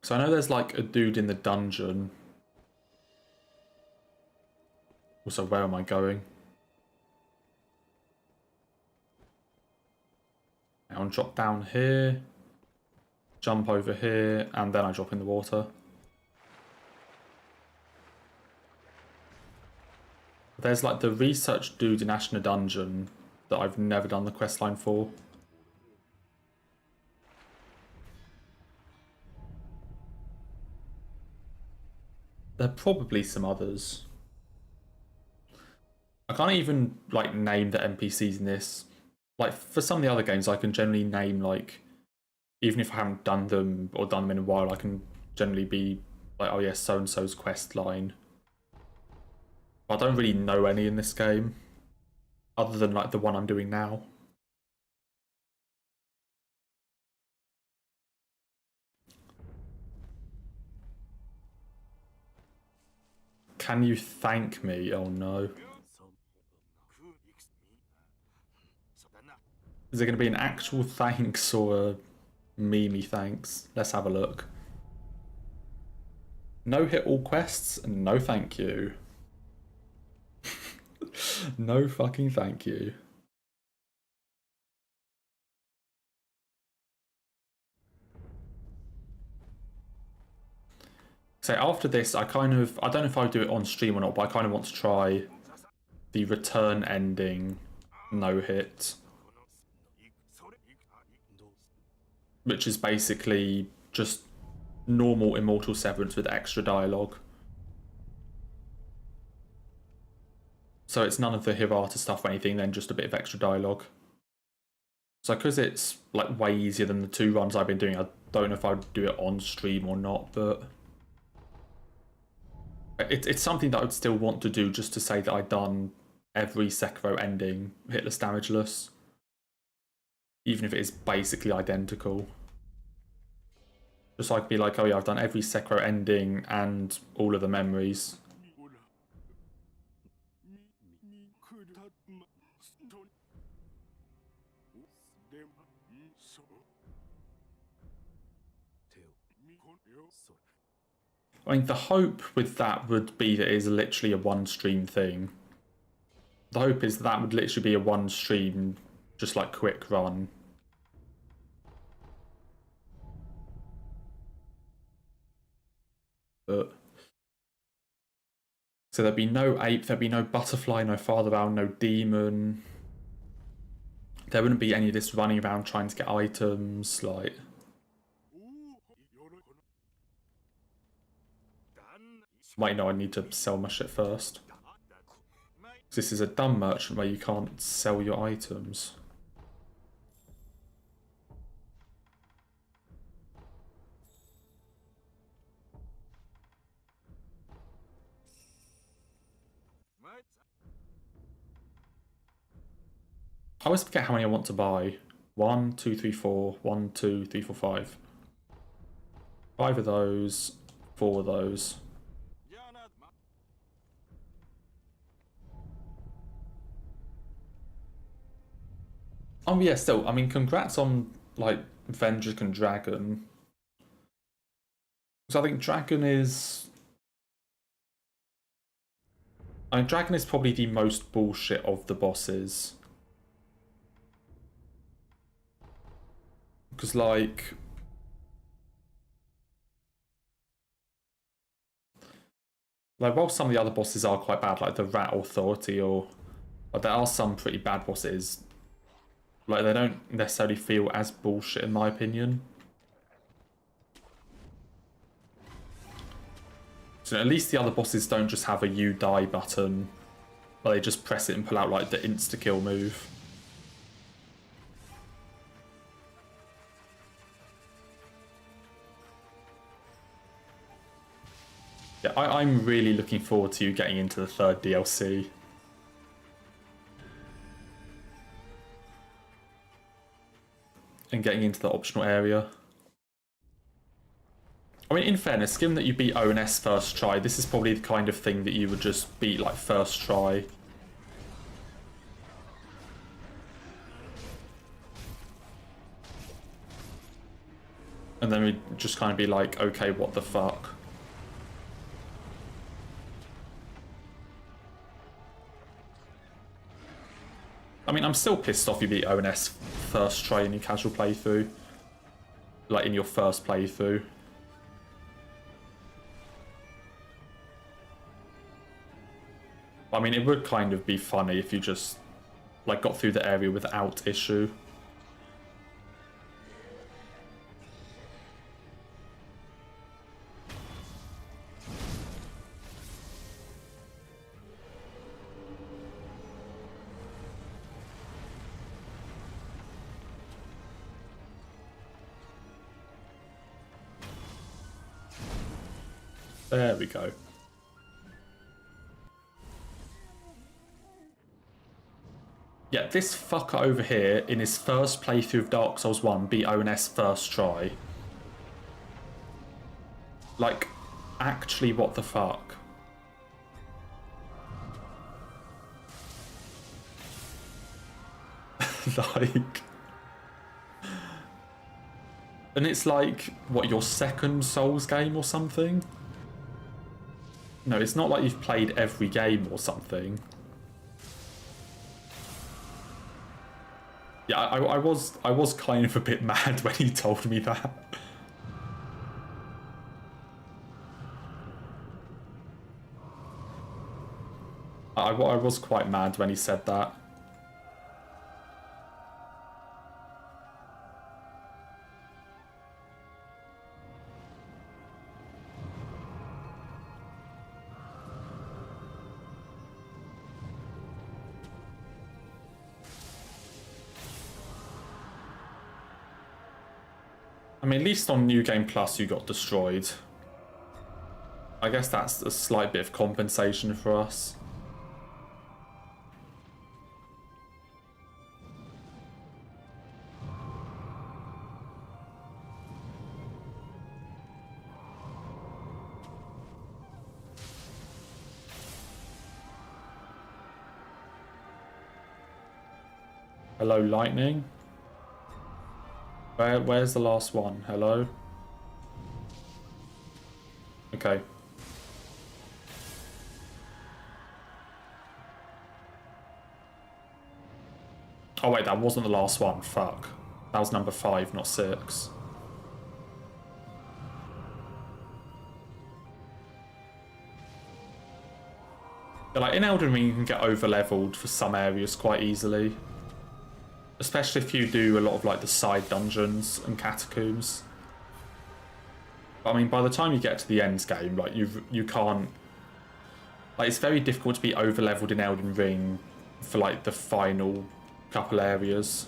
So I know there's like a dude in the dungeon. Also, where am I going? I'll drop down here, jump over here, and then I drop in the water. There's like the research dude in Ashna Dungeon that I've never done the questline for. There are probably some others. I can't even like name the NPCs in this. Like for some of the other games I can generally name, like, even if I haven't done them or done them in a while, I can generally be like, oh yes, so-and-so's quest line. I don't really know any in this game, other than like the one I'm doing now. Can you thank me? Oh no. Is there going to be an actual thanks or a meme thanks? Let's have a look. No hit all quests? No thank you. No fucking thank you. So after this, I don't know if I do it on stream or not, but I kind of want to try the return ending no hit, which is basically just normal Immortal Severance with extra dialogue. So it's none of the Hirata stuff or anything, then just a bit of extra dialogue. So because it's like way easier than the 2 runs I've been doing, I don't know if I'd do it on stream or not, but it's something that I would still want to do, just to say that I've done every Sekiro ending hitless damageless, even if it is basically identical. Just so I could be like, oh yeah, I've done every Sekiro ending and all of the memories. I mean, the hope with that would be that it is literally a 1 stream thing. The hope is that would literally be a 1 stream, just like quick run. But so there'd be no ape, there'd be no butterfly, no father owl, no demon. There wouldn't be any of this running around trying to get items, like. Might know I need to sell my shit first. This is a dumb merchant where you can't sell your items. I always forget how many I want to buy. 1, 2, 3, 4. 1, 2, 3, 4, 5. 5 of those. 4 of those. Oh yeah, still, I mean, congrats on, like, Vendrick and Dragon. So I think Dragon is... I mean, Dragon is probably the most bullshit of the bosses. Because, like... while some of the other bosses are quite bad, like the Rat Authority, or... Like, there are some pretty bad bosses. Like, they don't necessarily feel as bullshit, in my opinion. So at least the other bosses don't just have a you die button, but they just press it and pull out, like, the insta-kill move. Yeah, I'm really looking forward to you getting into the third DLC. And getting into the optional area. I mean, in fairness, given that you beat ONS first try, this is probably the kind of thing that you would just beat, like, first try. And then we'd just kind of be like, okay, what the fuck? I mean, I'm still pissed off you beat ONS first try in your casual playthrough. Like, in your first playthrough. I mean, it would kind of be funny if you just, like, got through the area without issue. There we go. Yeah, this fucker over here, in his first playthrough of Dark Souls 1, beat ONS first try. Like, actually, what the fuck? Like... And it's like, what, your second Souls game or something? No, it's not like you've played every game or something. Yeah, I was kind of a bit mad when he told me that. I was quite mad when he said that. I mean, at least on New Game Plus you got destroyed. I guess that's a slight bit of compensation for us. Hello, lightning. Where's the last one? Hello? Okay. Oh wait, that wasn't the last one. Fuck. That was number 5, not 6. But like in Elden Ring, you can get over-leveled for some areas quite easily. Especially if you do a lot of like the side dungeons and catacombs. But, I mean, by the time you get to the end game, like you can't. Like, it's very difficult to be over-leveled in Elden Ring for like the final couple areas.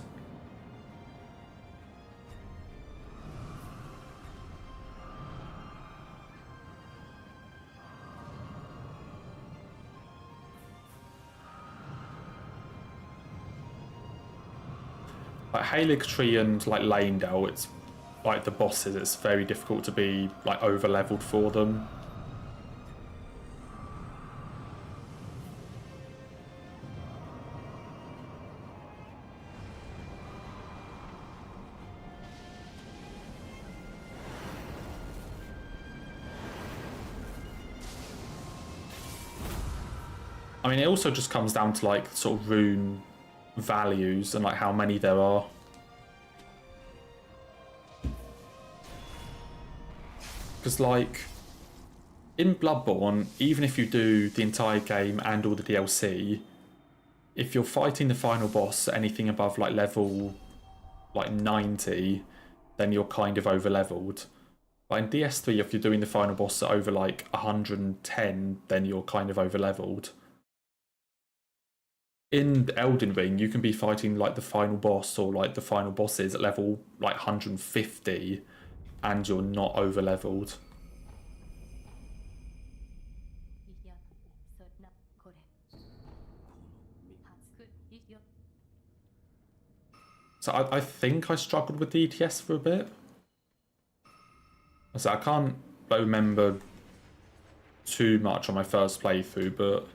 Like Haligtree and like Lanedale, it's like the bosses, it's very difficult to be like over-leveled for them. I mean, it also just comes down to like sort of rune values and like how many there are. Because like in Bloodborne, even if you do the entire game and all the DLC, if you're fighting the final boss anything above like level like 90, then you're kind of over leveled. But in DS3, if you're doing the final boss at over like 110, then you're kind of over leveled. In Elden Ring, you can be fighting like the final boss or like the final bosses at level like 150, and you're not over leveled. So I think I struggled with the ETS for a bit. So I can't remember too much on my first playthrough, but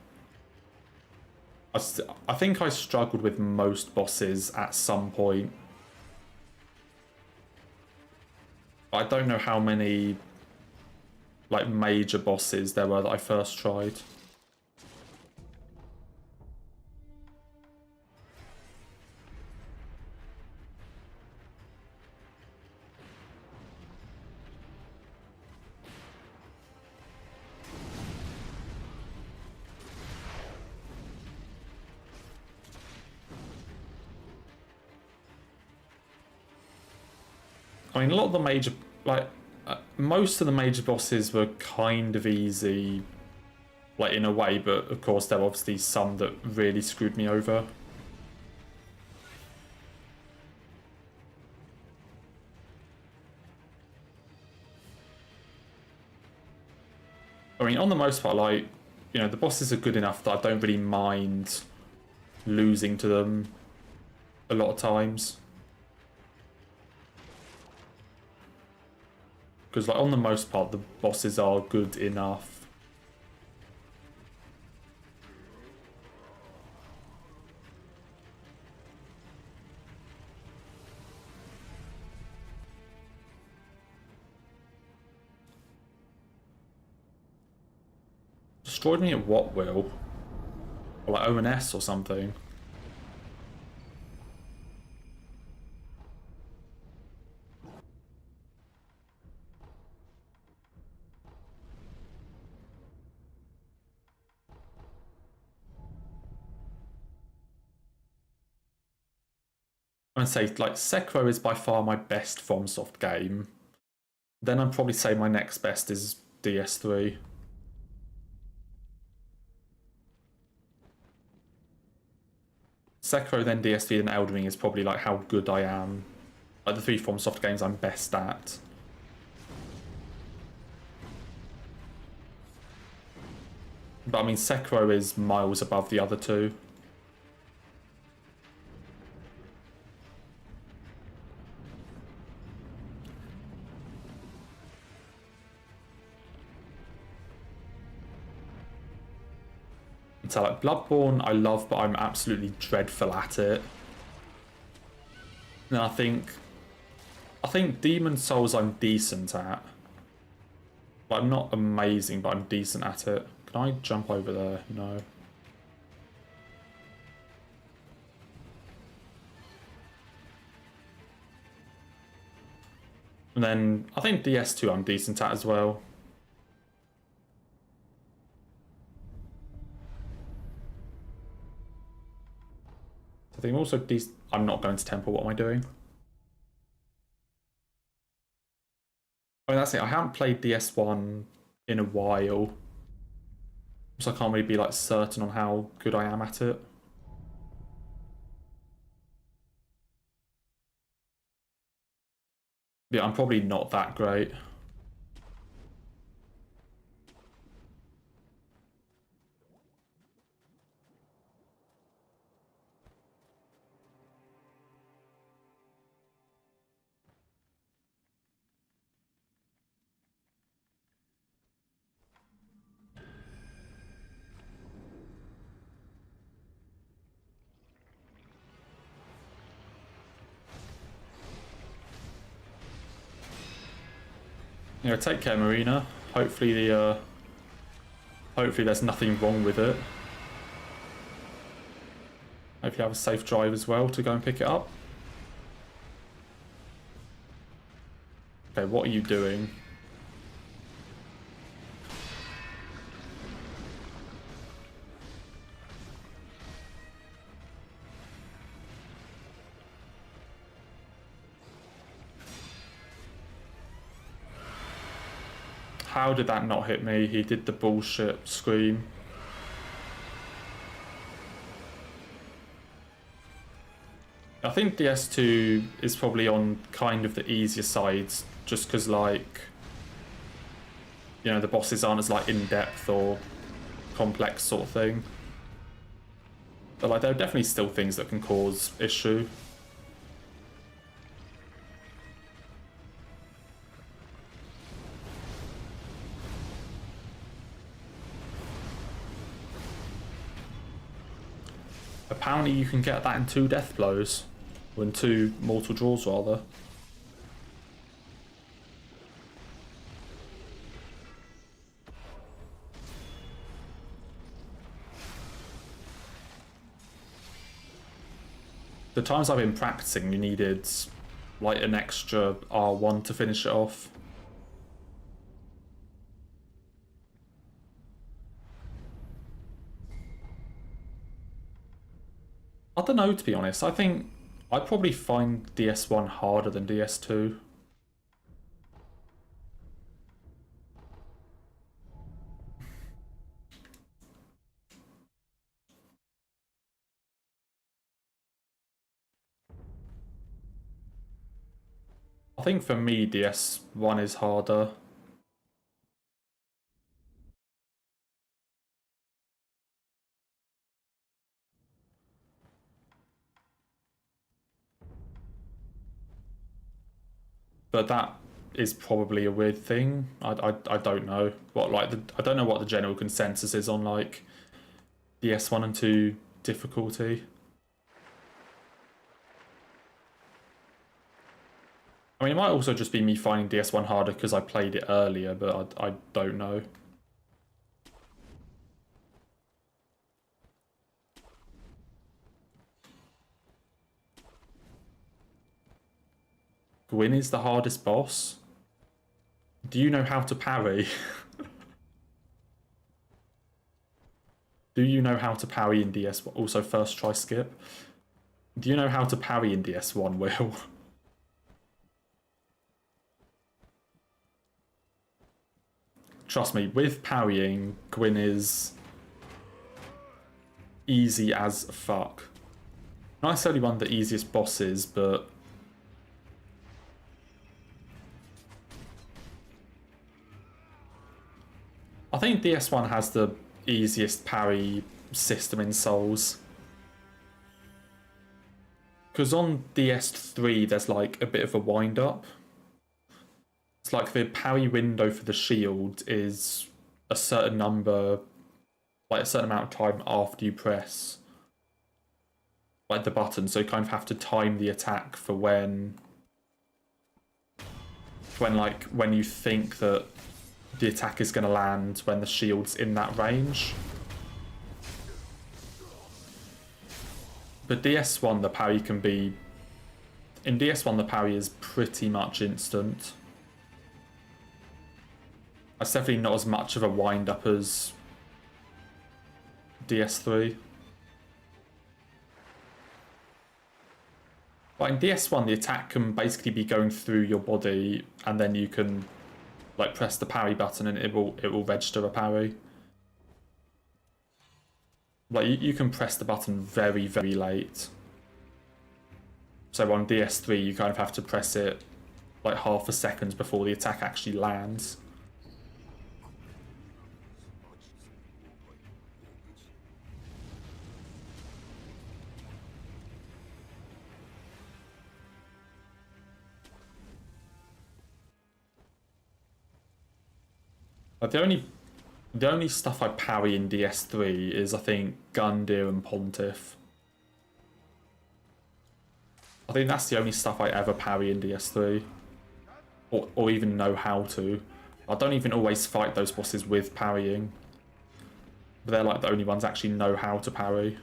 I think I struggled with most bosses at some point. I don't know how many like major bosses there were that I first tried. I mean, a lot of the major, like, most of the major bosses were kind of easy, like, in a way, but of course there were obviously some that really screwed me over. I mean, on the most part, like, you know, the bosses are good enough that I don't really mind losing to them a lot of times. Because, like, on the most part, the bosses are good enough. Destroyed me at what will? Or like ONS or something. I'm gonna say, like, Sekiro is by far my best FromSoft game. Then I'd probably say my next best is DS3. Sekiro, then DS3, then Elden Ring is probably like how good I am. Like the three FromSoft games I'm best at. But I mean, Sekiro is miles above the other two. So like Bloodborne I love, but I'm absolutely dreadful at it. And I think Demon Souls I'm decent at. But I'm not amazing, but I'm decent at it. Can I jump over there? No. And then I think DS2 I'm decent at as well. I think also I'm not going to Temple. What am I doing? I mean, that's it. I haven't played DS1 in a while, so I can't really be like certain on how good I am at it. Yeah, I'm probably not that great. You know, take care, Marina. Hopefully hopefully there's nothing wrong with it. Hope you have a safe drive as well to go and pick it up. Okay, what are you doing? How did that not hit me? He did the bullshit scream. I think DS2 is probably on kind of the easier side, just because, like, you know, the bosses aren't as, like, in-depth or complex sort of thing. But, like, there are definitely still things that can cause issue. Apparently you can get that in 2 death blows. Or in 2 mortal draws, rather. The times I've been practicing, you needed like an extra R1 to finish it off. I don't know, to be honest. I think I'd probably find DS1 harder than DS2. I think for me, DS1 is harder. But that is probably a weird thing. I don't know what, like, I don't know what the general consensus is on, like, DS1 and 2 difficulty. I mean, it might also just be me finding DS1 harder because I played it earlier, but I don't know. Gwyn is the hardest boss? Do you know how to parry? Do you know how to parry in DS1? Also, first try skip. Do you know how to parry in DS1, Will? Trust me, with parrying, Gwyn is easy as fuck. Not necessarily one of the easiest bosses, but I think DS1 has the easiest parry system in Souls. Because on DS3, there's like a bit of a wind-up. It's like the parry window for the shield is a certain number, like a certain amount of time after you press like the button, so you kind of have to time the attack for when you think that the attack is going to land when the shield's in that range. But DS1, the parry can be... In DS1, the parry is pretty much instant. It's definitely not as much of a wind-up as DS3. But in DS1, the attack can basically be going through your body, and then you can like press the parry button and it will register a parry. Like you can press the button very, very late. So on DS3, you kind of have to press it like half a second before the attack actually lands. Like the only stuff I parry in DS3 is, I think, Gundyr and Pontiff. I think that's the only stuff I ever parry in DS3. Or even know how to. I don't even always fight those bosses with parrying. But they're like the only ones I actually know how to parry.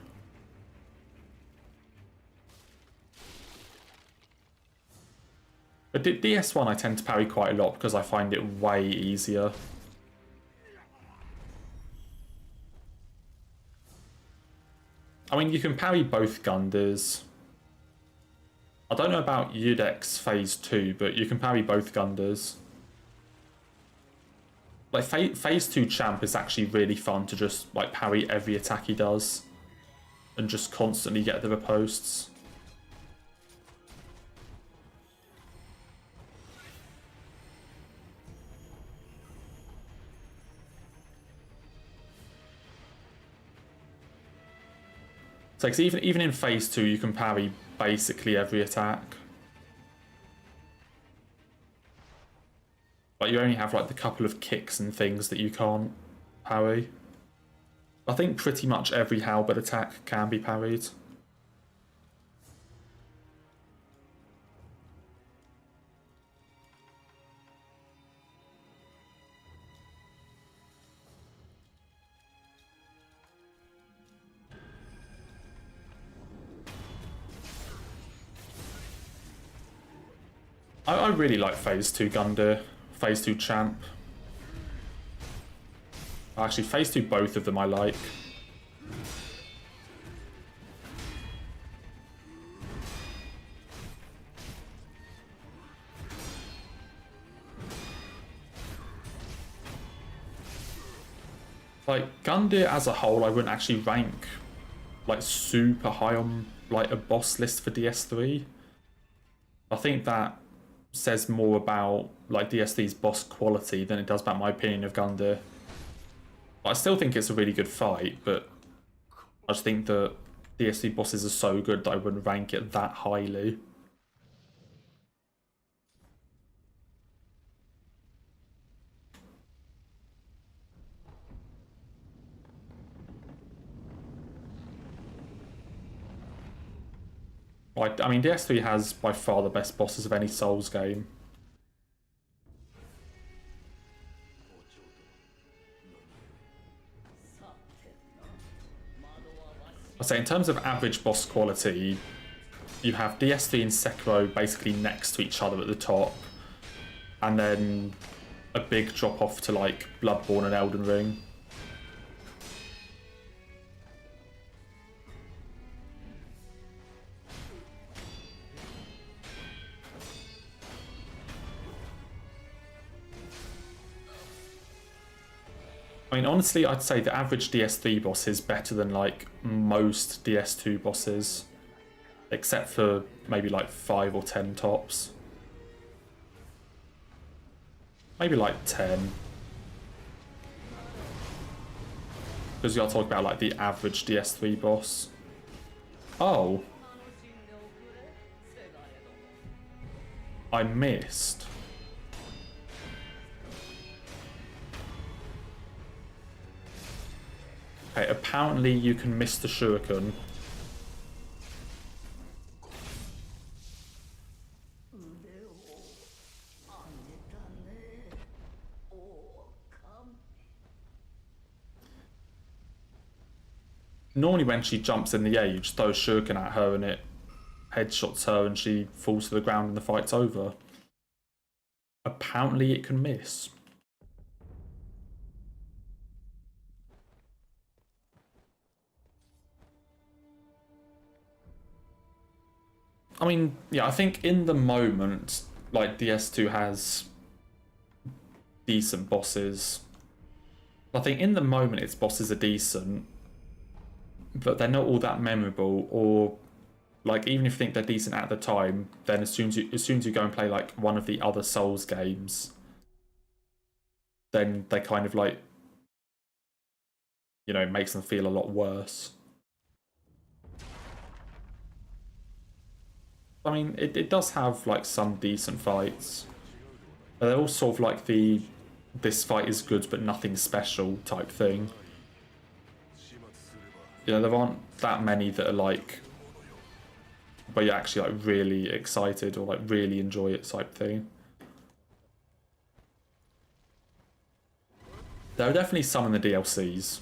But DS1 I tend to parry quite a lot because I find it way easier. I mean, you can parry both Gundyrs. I don't know about Yudex Phase 2, but you can parry both Gundyrs. Like, phase 2 champ is actually really fun to just, like, parry every attack he does. And just constantly get the riposts. So, 'cause even in phase 2, you can parry basically every attack. But you only have like the couple of kicks and things that you can't parry. I think pretty much every halberd attack can be parried. I really like phase 2 Gundyr, phase 2 champ. Actually, phase 2 both of them I like. Like, Gundyr as a whole I wouldn't actually rank like super high on like a boss list for DS3. I think that says more about like DS3's boss quality than it does about my opinion of Gundyr. I still think it's a really good fight, but I just think that DS3 bosses are so good that I wouldn't rank it that highly. I mean, DS3 has by far the best bosses of any Souls game. I'd say in terms of average boss quality, you have DS3 and Sekiro basically next to each other at the top, and then a big drop off to like Bloodborne and Elden Ring. I mean, honestly, I'd say the average DS3 boss is better than like most DS2 bosses, except for maybe like 5 or 10 tops. Maybe like 10. Because you're talking about like the average DS3 boss. Oh. I missed. Okay, apparently you can miss the shuriken. Normally when she jumps in the air, you just throw a shuriken at her and it headshots her and she falls to the ground and the fight's over. Apparently it can miss. I mean, yeah, I think in the moment, like, DS2 has decent bosses. I think in the moment its bosses are decent, but they're not all that memorable, or like even if you think they're decent at the time, then as soon as you go and play like one of the other Souls games, then they kind of like, you know, makes them feel a lot worse. I mean, it does have like some decent fights. They're all sort of like the this fight is good but nothing special type thing. You know, there aren't that many that are like where you're actually like really excited or like really enjoy it type thing. There are definitely some in the DLCs.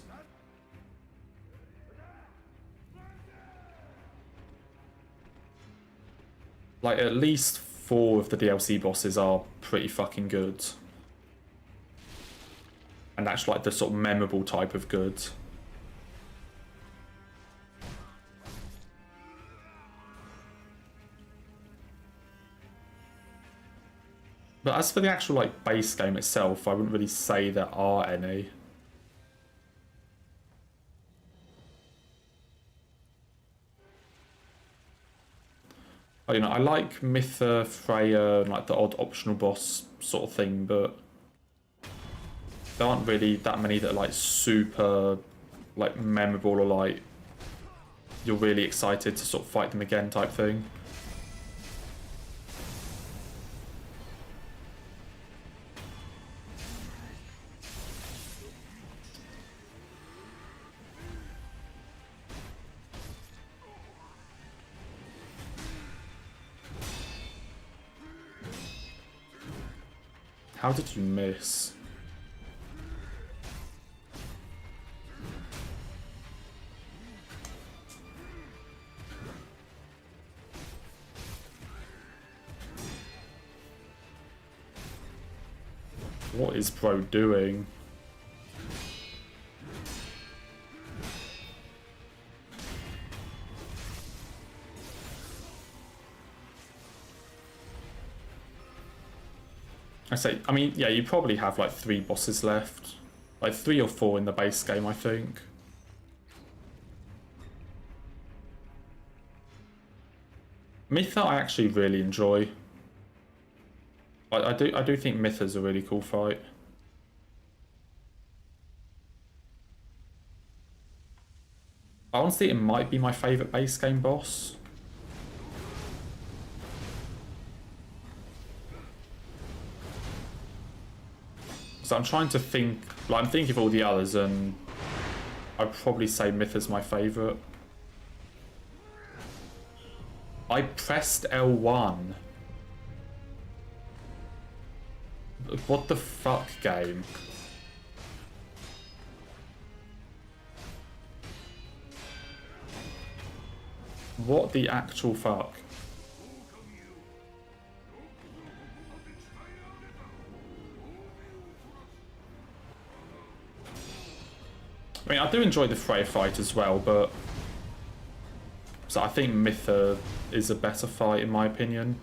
Like, at least 4 of the DLC bosses are pretty fucking good. And that's like the sort of memorable type of good. But as for the actual like base game itself, I wouldn't really say there are any. You know, I like Mytha, Freya, and like the odd optional boss sort of thing, but there aren't really that many that are like super like memorable or like you're really excited to sort of fight them again type thing. How did you miss? What is bro doing? I mean, yeah, you probably have like 3 bosses left. Like 3 or 4 in the base game, I think. Mytha I actually really enjoy. I do think Mytha's a really cool fight. Honestly, it might be my favourite base game boss. So I'm trying to think, like I'm thinking of all the others and I'd probably say Mytha's my favourite. I pressed L1. What the fuck, game? What the actual fuck? I mean, I do enjoy the Freya fight as well, but... So I think Mytha is a better fight, in my opinion.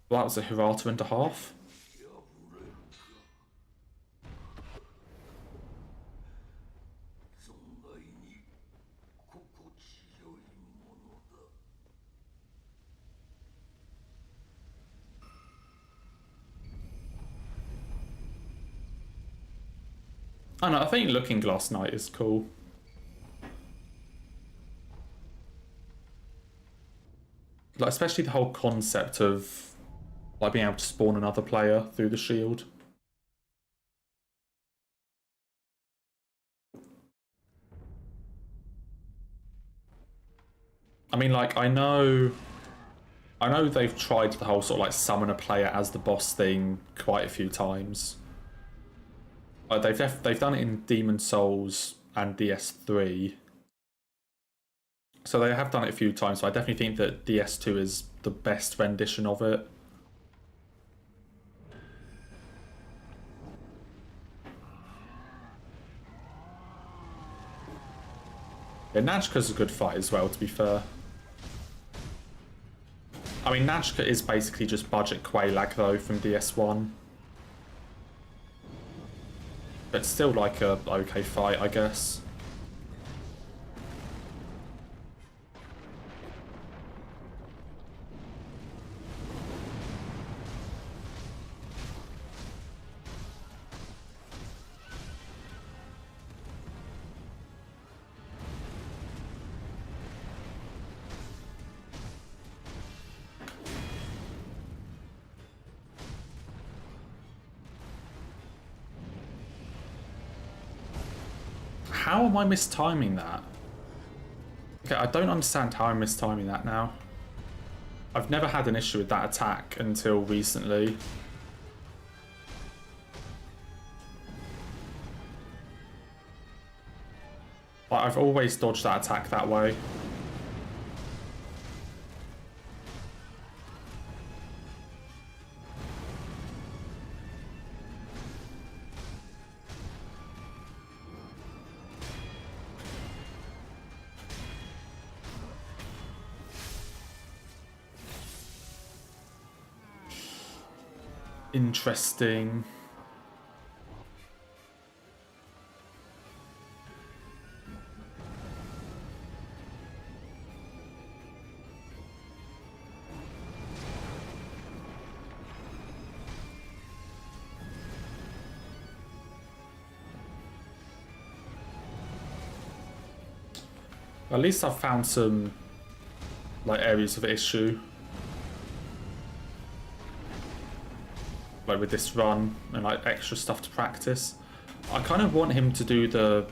Well, that was a Hirata and a half. I don't know, I think Looking Glass Knight is cool. Like, especially the whole concept of like being able to spawn another player through the shield. I mean, like, I know they've tried the whole sort of like summon a player as the boss thing quite a few times. They've done it in Demon Souls and DS3. So they have done it a few times, so I definitely think that DS2 is the best rendition of it. Yeah, Najka's a good fight as well, to be fair. I mean, Najka is basically just budget Quelaag, though, from DS1. But still like a okay fight, I guess. How am I mistiming that? Okay, I don't understand how I'm mistiming that now. I've never had an issue with that attack until recently. Like, I've always dodged that attack that way. Interesting. At least I've found some like areas of issue. Like with this run and like extra stuff to practice. I kind of want him to do the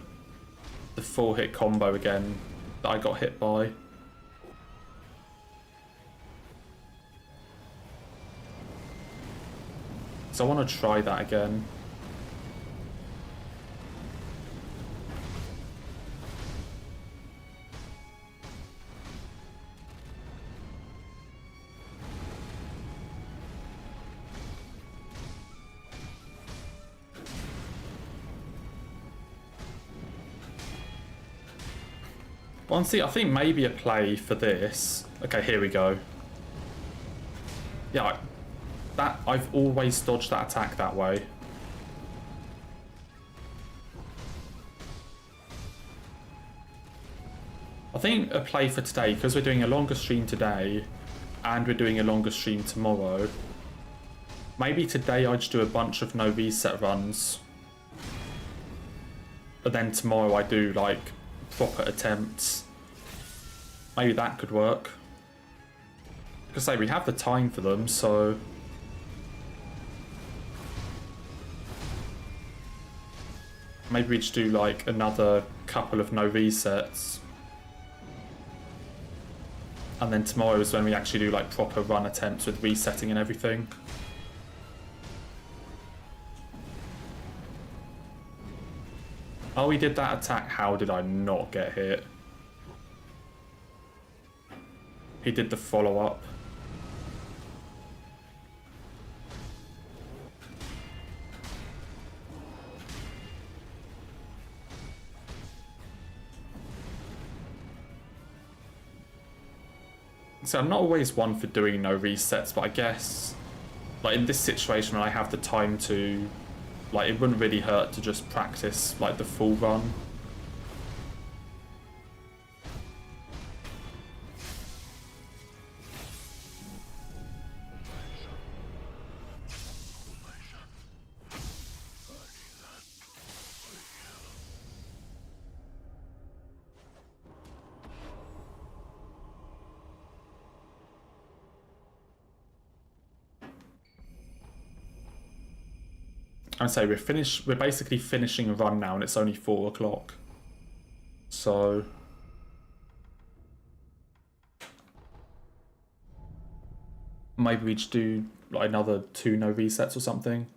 4-hit combo again that I got hit by. So I want to try that again. Honestly, I think maybe a play for this. Okay, here we go. Yeah, that I've always dodged that attack that way. I think a play for today, because we're doing a longer stream today and we're doing a longer stream tomorrow, maybe today I just do a bunch of no reset runs. But then tomorrow I do like proper attempts. Maybe that could work. Because say we have the time for them, so maybe we just do like another couple of no resets. And then tomorrow is when we actually do like proper run attempts with resetting and everything. Oh, we did that attack. How did I not get hit? He did the follow-up. So I'm not always one for doing no resets, but I guess like in this situation when I have the time to, like, it wouldn't really hurt to just practice like the full run. I'd say we're basically finishing a run now and it's only 4 o'clock. So maybe we just do like another 2 no resets or something.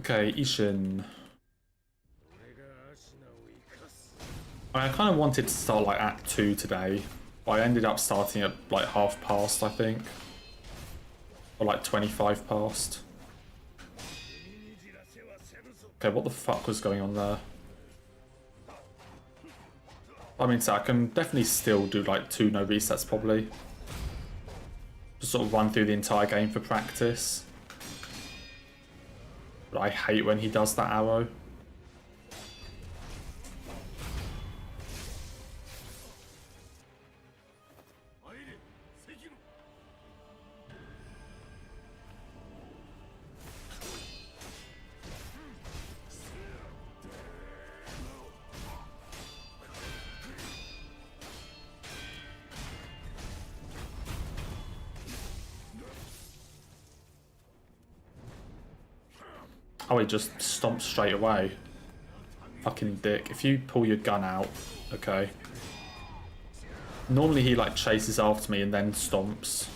Okay, Ishin. I kind of wanted to start like at 2 today, but I ended up starting at like 1/2 past, I think. Or like 25 past. Okay, what the fuck was going on there? I mean, so I can definitely still do like 2 no resets probably. Just sort of run through the entire game for practice. But I hate when he does that arrow. Oh, he just stomps straight away. Fucking dick. If you pull your gun out, okay. Normally he like chases after me and then stomps.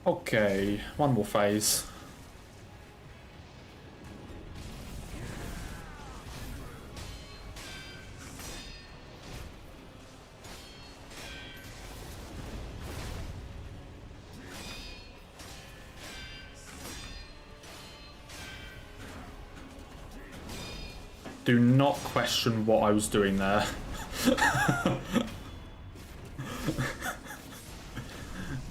Okay, one more phase. Do not question what I was doing there.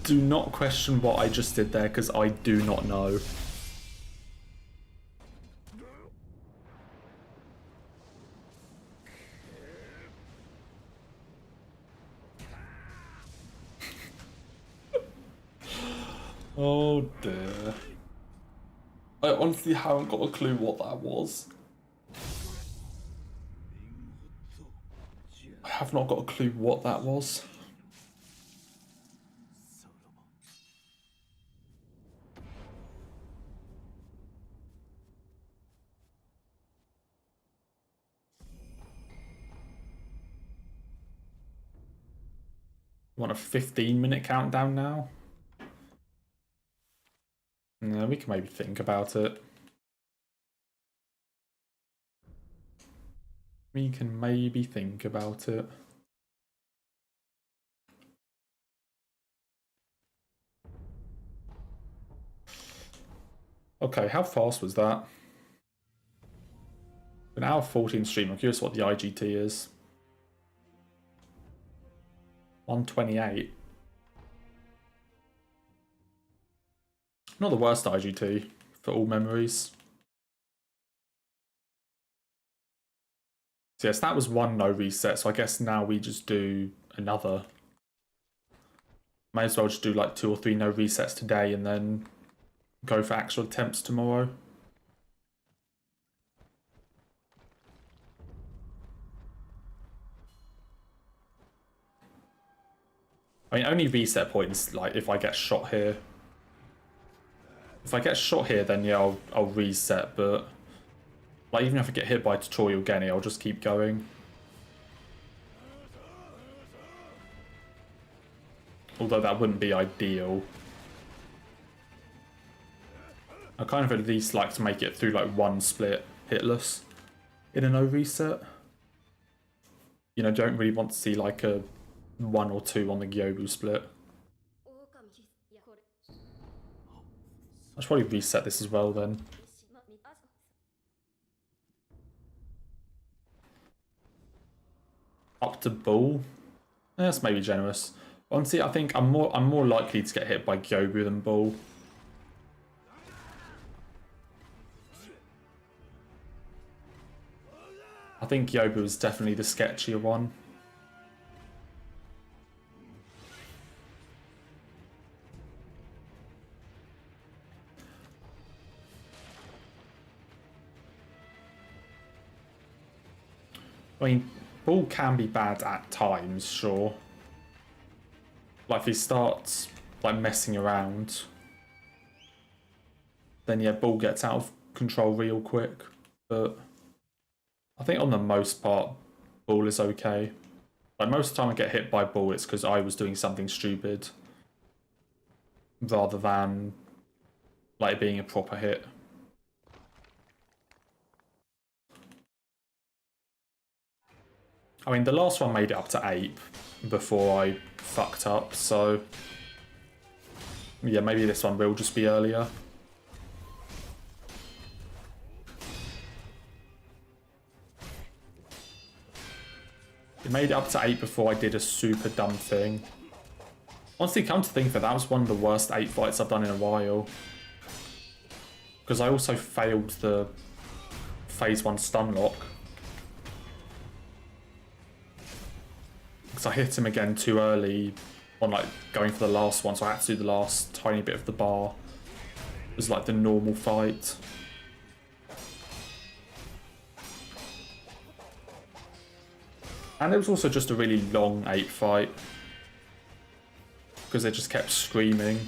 Do not question what I just did there, because I do not know. Oh dear. I honestly haven't got a clue what that was. I have not got a clue what that was. Want a 15-minute countdown now? No, we can maybe think about it. We can maybe think about it. Okay, how fast was that? An hour 14 stream. I'm curious what the IGT is. 128. Not the worst IGT for all memories. So yes, that was one no reset, so I guess now we just do another. May as well just do like 2 or 3 no resets today and then go for actual attempts tomorrow. I mean, only reset points like if I get shot here. If I get shot here, then yeah, I'll reset, but like even if I get hit by tutorial Genny, I'll just keep going. Although that wouldn't be ideal. I kind of at least like to make it through like one split hitless in a no reset. You know, don't really want to see like a 1 or 2 on the Gyobu split. I should probably reset this as well then. Up to Bull? That's maybe generous. Honestly, I think I'm more likely to get hit by Gyobu than Bull. I think Gyobu is definitely the sketchier one. I mean, Bull can be bad at times, sure. Like if he starts like messing around, then yeah, Bull gets out of control real quick. But I think on the most part, Bull is okay. Like most of the time I get hit by Bull, it's because I was doing something stupid rather than like being a proper hit. I mean, the last one made it up to 8 before I fucked up, so yeah, maybe this one will just be earlier. It made it up to 8 before I did a super dumb thing. Honestly, come to think of it, that was one of the worst 8 fights I've done in a while. Because I also failed the phase 1 stun lock. Because I hit him again too early on like going for the last one, so I had to do the last tiny bit of the bar. It was like the normal fight. And it was also just a really long 8 fight. Because they just kept screaming.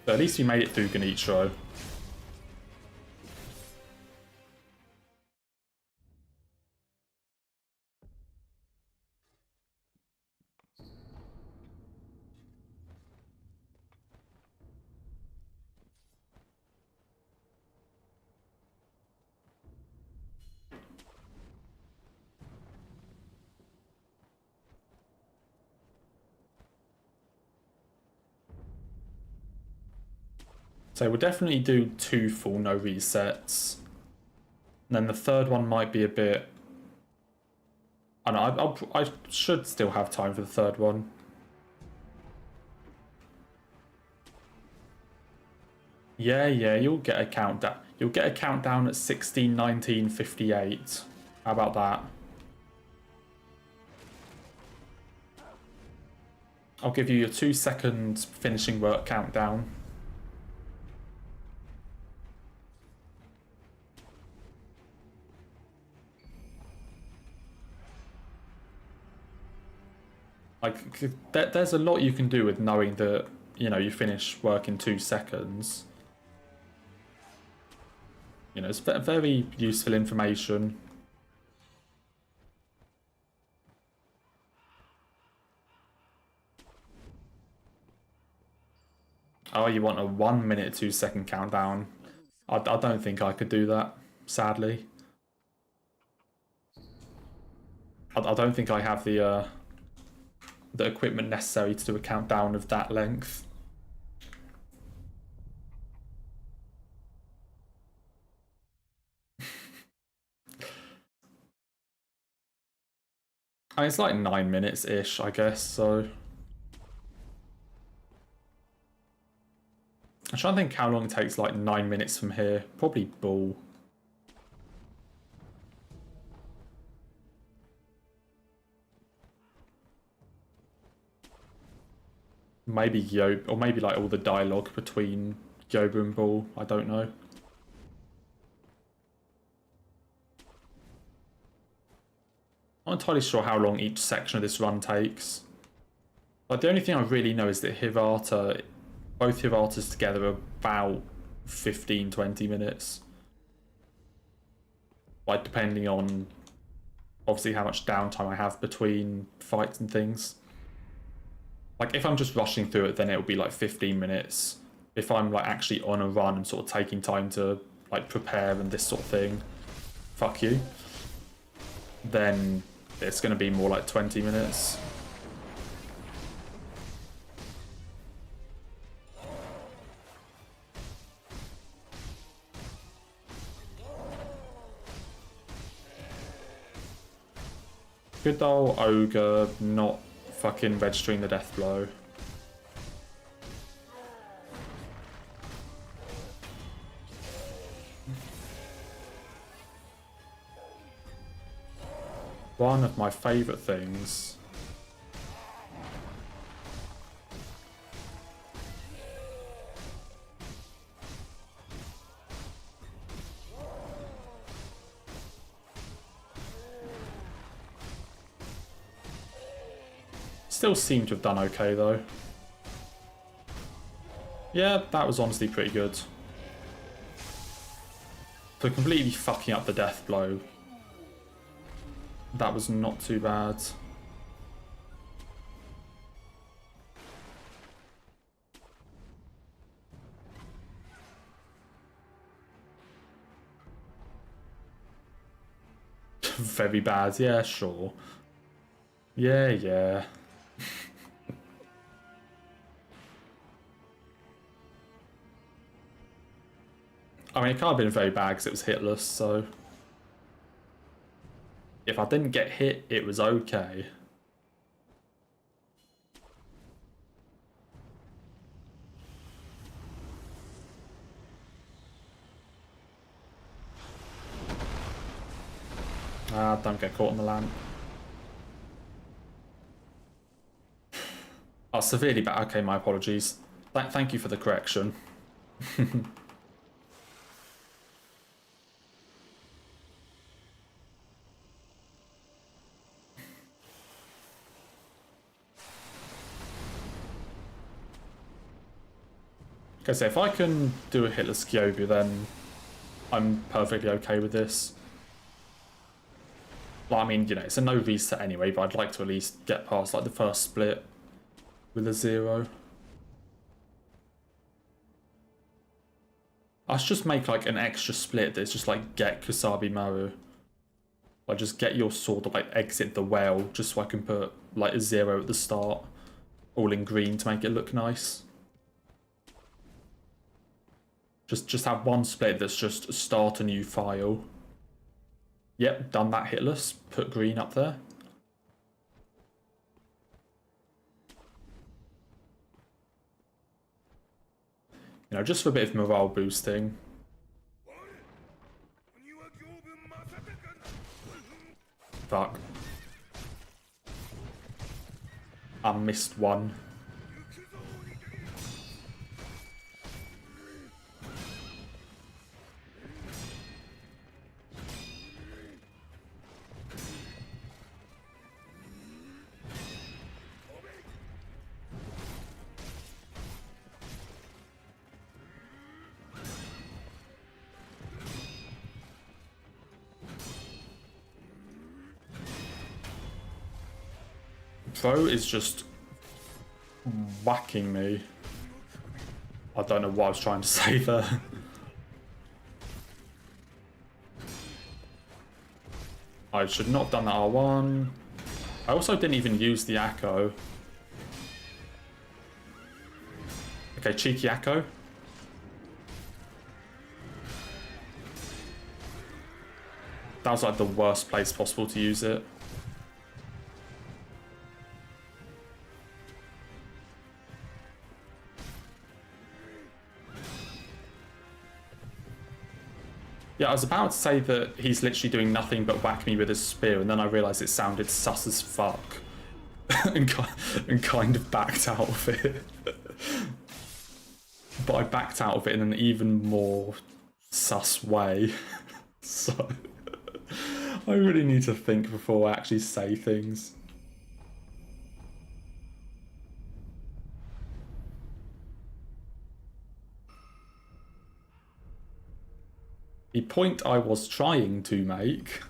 But at least we made it through Genichiro. So we'll definitely do 2 full no resets. And then the third one might be a bit... I don't know, I should still have time for the third one. Yeah, you'll get a countdown. You'll get a countdown at 16, 19, 58. How about that? I'll give you your 2-second finishing work countdown. Like, there's a lot you can do with knowing that, you know, you finish work in 2 seconds. You know, it's very useful information. Oh, you want a 1 minute, 2-second countdown? I don't think I could do that, sadly. I don't think I have the equipment necessary to do a countdown of that length. I mean, it's like 9 minutes-ish, I guess, so... I'm trying to think how long it takes, like 9 minutes from here. Probably Bull. Maybe Yoba, or maybe like all the dialogue between Yoba and Bull. I don't know. I'm not entirely sure how long each section of this run takes. But the only thing I really know is that Hirata, both Hiratas together are about 15-20 minutes. Like, depending on obviously how much downtime I have between fights and things. Like, if I'm just rushing through it, then it'll be like 15 minutes. If I'm like actually on a run and sort of taking time to like prepare and this sort of thing, fuck you, then it's going to be more like 20 minutes. Good old ogre not fucking registering the death blow. One of my favourite things. Still seem to have done okay though. Yeah, that was honestly pretty good. For completely fucking up the death blow, that was not too bad. Very bad, yeah, sure. Yeah. I mean, it can't have been very bad because it was hitless, so... If I didn't get hit, it was okay. Ah, don't get caught in the lamp. Oh, severely bad. Okay, my apologies. Thank you for the correction. Okay, so if I can do a hitless Kyobu, then I'm perfectly okay with this. Well, I mean, you know, it's a no reset anyway, but I'd like to at least get past like the first split with a 0. I should just make like an extra split that's just like get Kusabi Maru. Like just get your sword to like exit the well, just so I can put like a 0 at the start, all in green to make it look nice. Just have one split that's just start a new file. Yep, done that hitless. Put green up there. You know, just for a bit of morale boosting. Fuck. I missed one. Throw is just whacking me. I don't know what I was trying to say there. I should not have done that R1. I also didn't even use the Akko. Okay, cheeky Akko. That was like the worst place possible to use it. Yeah, I was about to say that he's literally doing nothing but whack me with his spear, and then I realised it sounded sus as fuck. and kind of backed out of it. But I backed out of it in an even more sus way. So I really need to think before I actually say things. The point I was trying to make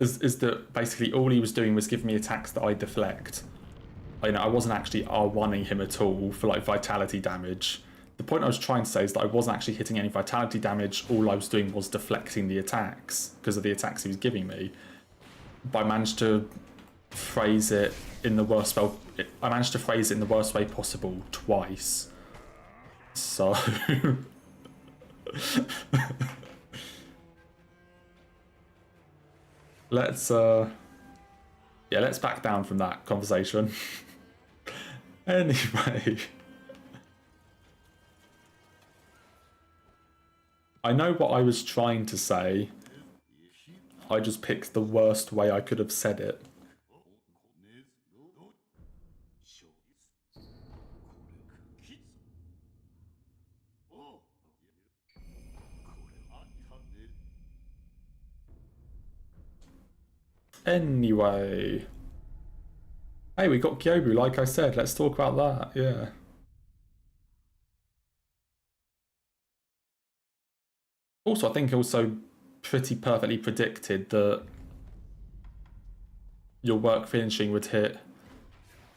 is that basically all he was doing was giving me attacks that I deflect. You know, I wasn't actually R1ing him at all for like vitality damage. The point I was trying to say is that I wasn't actually hitting any vitality damage. All I was doing was deflecting the attacks because of the attacks he was giving me. But I managed to phrase it in the worst way possible twice. So let's back down from that conversation. Anyway, I know what I was trying to say. I just picked the worst way I could have said it. Anyway. Hey, we got Kyobu, like I said. Let's talk about that, yeah. Also, I think also pretty perfectly predicted that your work finishing would hit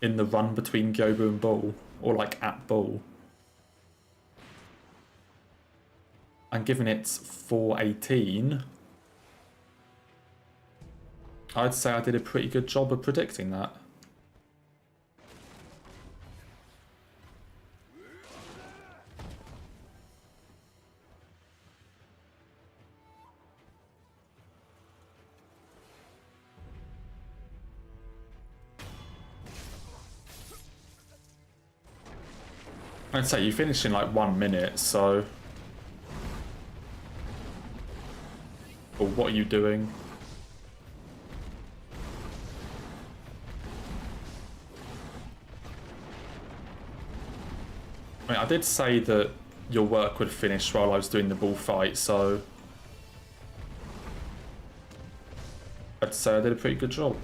in the run between Kyobu and Bull, or like at Bull. And given it's 418, I'd say I did a pretty good job of predicting that. I'd say you finished in like 1 minute, so... Or what are you doing? I mean, I did say that your work would finish while I was doing the bullfight, so I'd say I did a pretty good job.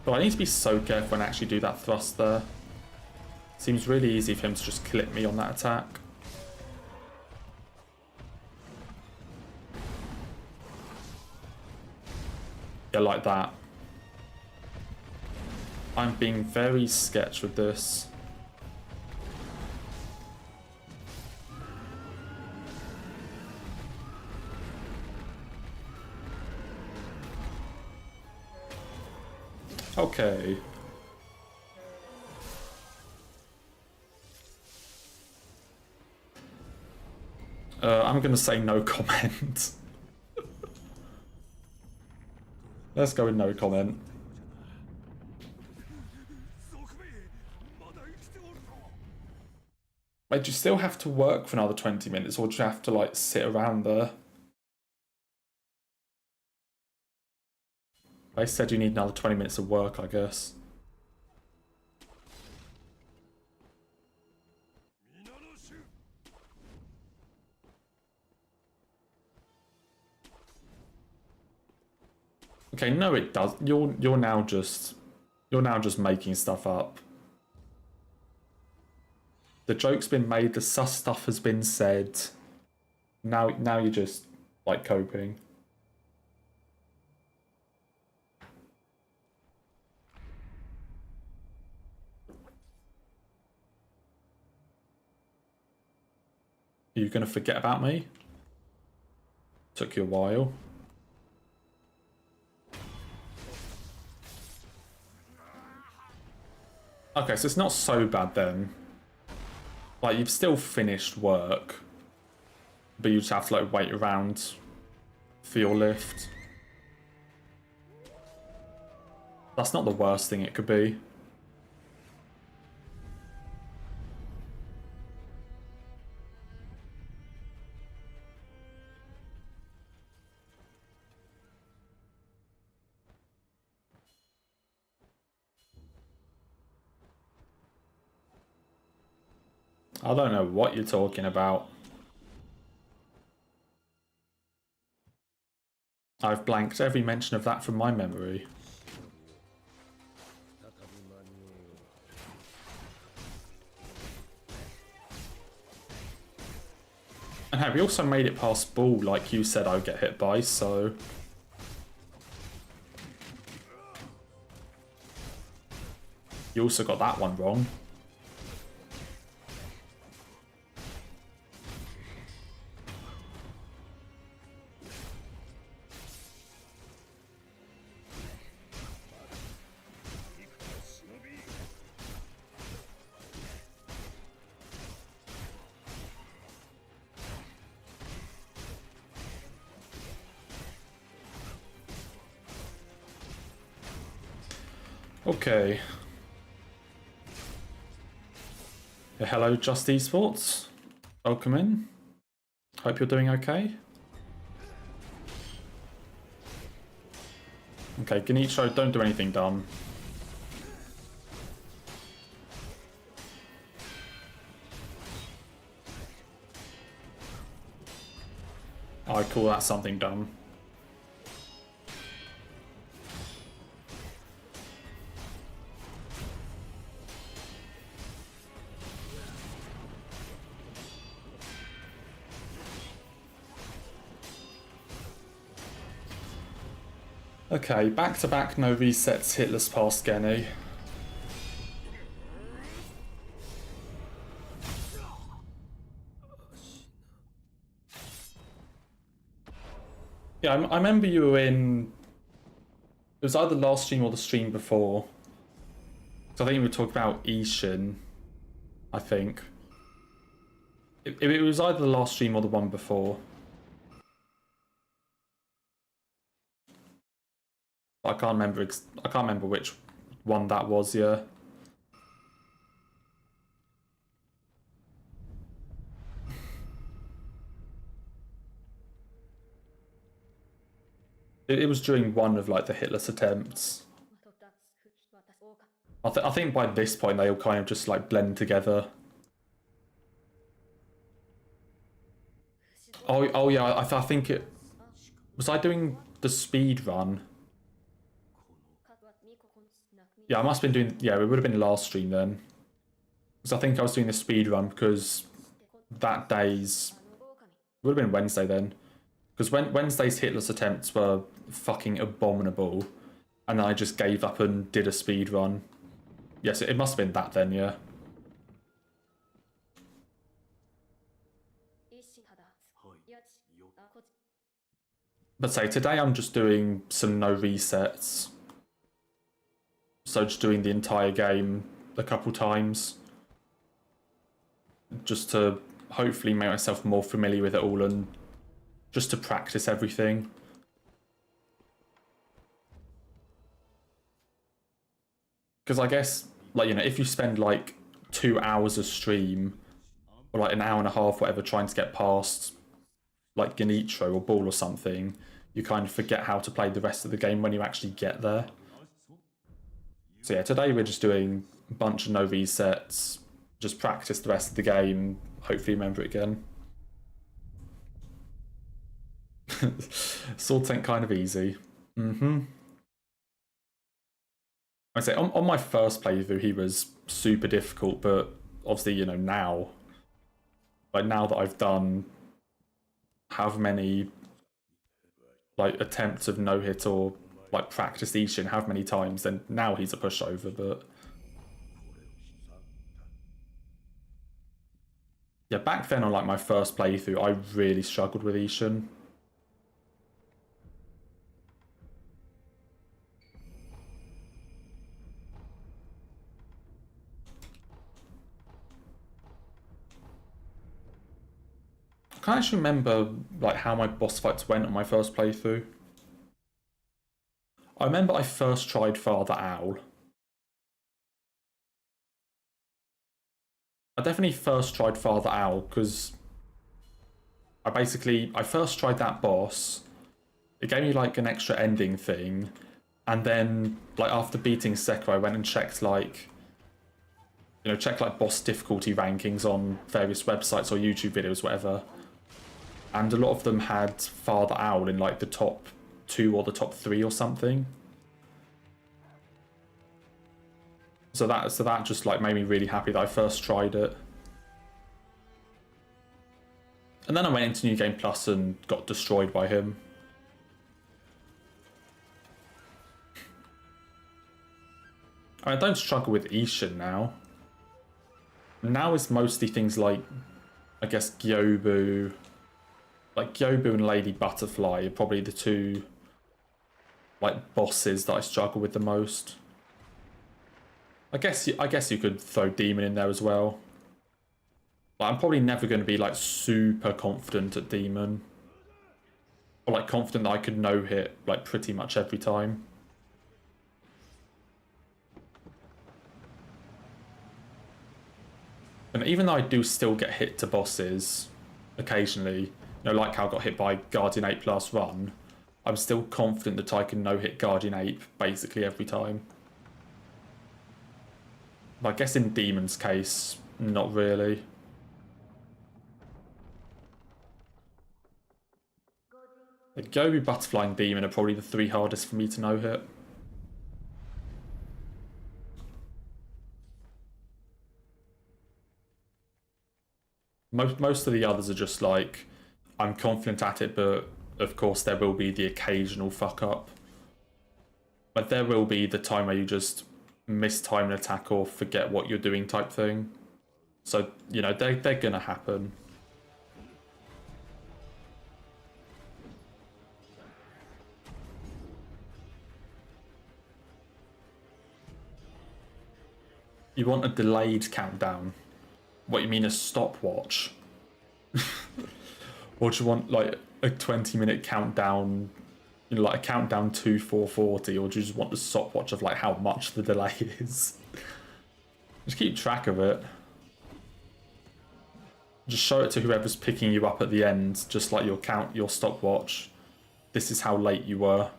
But I need to be so careful and actually do that thrust there. Seems really easy for him to just clip me on that attack. Yeah, like that. I'm being very sketch with this. Okay. I'm gonna say no comment. Let's go with no comment. Wait, do you still have to work for another 20 minutes, or do you have to, like, sit around there? They said you need another 20 minutes of work, I guess. Okay, no it does. You're now just making stuff up. The joke's been made, the sus stuff has been said. Now you're just, like, coping. Are you gonna forget about me? Took you a while. Okay, so it's not so bad then. Like, you've still finished work, but you just have to, like, wait around for your lift. That's not the worst thing it could be. I don't know what you're talking about. I've blanked every mention of that from my memory. And hey, we also made it past ball like you said I would get hit by, so... You also got that one wrong. Okay. Hello, Just Esports. Welcome in. Hope you're doing okay. Okay, Genicho, don't do anything dumb. I call that something dumb. Okay, back-to-back no resets hitless past Genny. Yeah, I remember you were in... It was either last stream or the stream before. So I think we were talking about Ishin, I think. It was either the last stream or the one before. I can't remember which one that was, yeah. It was during one of like the hitless attempts. I think by this point they all kind of just like blend together. Oh yeah, I think it... Was I doing the speed run? Yeah, I must have been doing... Yeah, it would have been last stream then. Because I think I was doing the speed run because that day's... It would have been Wednesday then. Because Wednesday's hitless attempts were fucking abominable. And then I just gave up and did a speed run. Yes, it must have been that then, yeah. But say, today I'm just doing some no resets. So just doing the entire game a couple times. Just to hopefully make myself more familiar with it all and just to practice everything. Because I guess, like, you know, if you spend like 2 hours a stream, or like an hour and a half, whatever, trying to get past like Ganitro or Ball or something, you kind of forget how to play the rest of the game when you actually get there. So yeah, today we're just doing a bunch of no resets, just practice the rest of the game, hopefully remember it again. Sword tank kind of easy. I say on my first playthrough he was super difficult, but obviously, you know, now, like now that I've done however many like attempts of no hit or like practice Ishin however many times, then now he's a pushover. But yeah, back then on like my first playthrough I really struggled with Ishin. I can't actually remember like how my boss fights went on my first playthrough. I remember I first tried Father Owl. I definitely first tried Father Owl because I first tried that boss. It gave me like an extra ending thing, and then like after beating Sekiro I went and checked like, you know, checked like boss difficulty rankings on various websites or YouTube videos, whatever. And a lot of them had Father Owl in like the top 2 or the top 3 or something. So that just like made me really happy that I first tried it. And then I went into New Game Plus and got destroyed by him. I don't struggle with Ishin now. Now it's mostly things like, I guess, Gyobu. Like Gyobu and Lady Butterfly are probably the 2 like bosses that I struggle with the most. I guess you could throw Demon in there as well. But I'm probably never going to be like super confident at Demon. Or like confident that I could no-hit like pretty much every time. And even though I do still get hit to bosses occasionally, you know, like how I got hit by Guardian Ape last run, I'm still confident that I can no-hit Guardian Ape basically every time. But I guess in Demon's case, not really. The Gobi, Butterfly and Demon are probably the 3 hardest for me to no-hit. Most of the others are just like, I'm confident at it, but of course there will be the occasional fuck up. But there will be the time where you just mistime an attack or forget what you're doing type thing. So, you know, they're gonna happen. You want a delayed countdown? What, you mean a stopwatch? Or do you want like a 20-minute countdown, you know, like a countdown to 440, or do you just want the stopwatch of like how much the delay is? Just keep track of it. Just show it to whoever's picking you up at the end, just like your stopwatch. This is how late you were.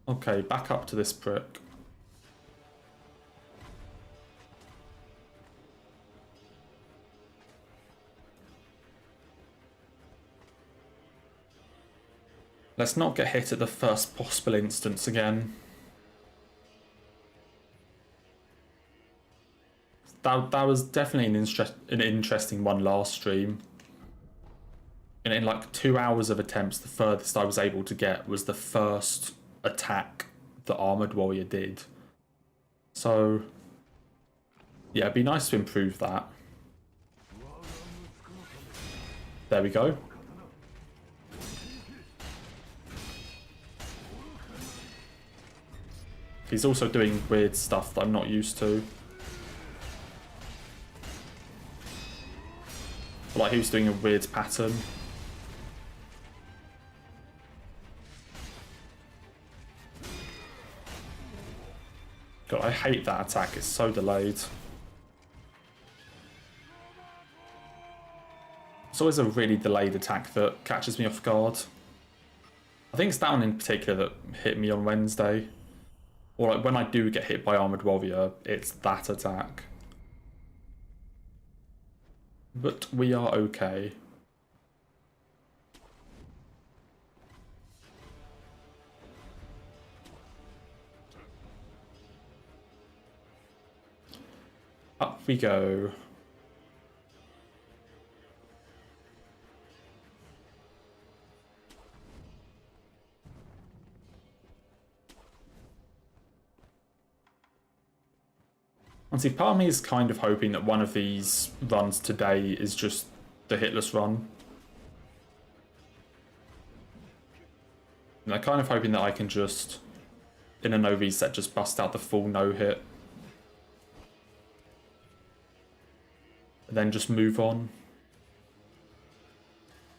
Okay, back up to this prick. Let's not get hit at the first possible instance again. That was definitely an interesting one last stream. And in like 2 hours of attempts, the furthest I was able to get was the first attack the Armoured Warrior did. So, yeah, it'd be nice to improve that. There we go. He's also doing weird stuff that I'm not used to. Like he was doing a weird pattern. God, I hate that attack. It's so delayed. It's always a really delayed attack that catches me off guard. I think it's that one in particular that hit me on Wednesday. Or like when I do get hit by Armoured Warrior, it's that attack. But we are okay. Up we go. And see, part of me is kind of hoping that one of these runs today is just the hitless run. And I'm kind of hoping that I can just, in a no reset, just bust out the full no hit. And then just move on.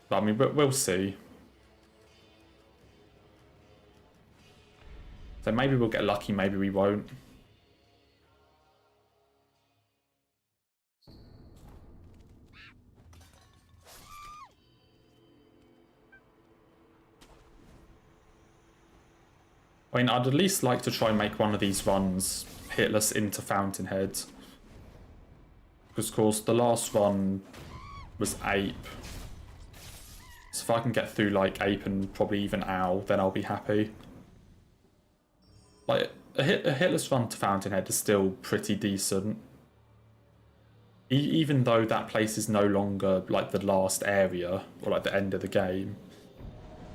But I mean, we'll see. So maybe we'll get lucky, maybe we won't. I mean, I'd at least like to try and make one of these runs hitless into Fountainhead. Because, of course, the last one was Ape. So if I can get through, like, Ape and probably even Owl, then I'll be happy. Like, a hitless run to Fountainhead is still pretty decent. Even though that place is no longer, like, the last area, or, like, the end of the game.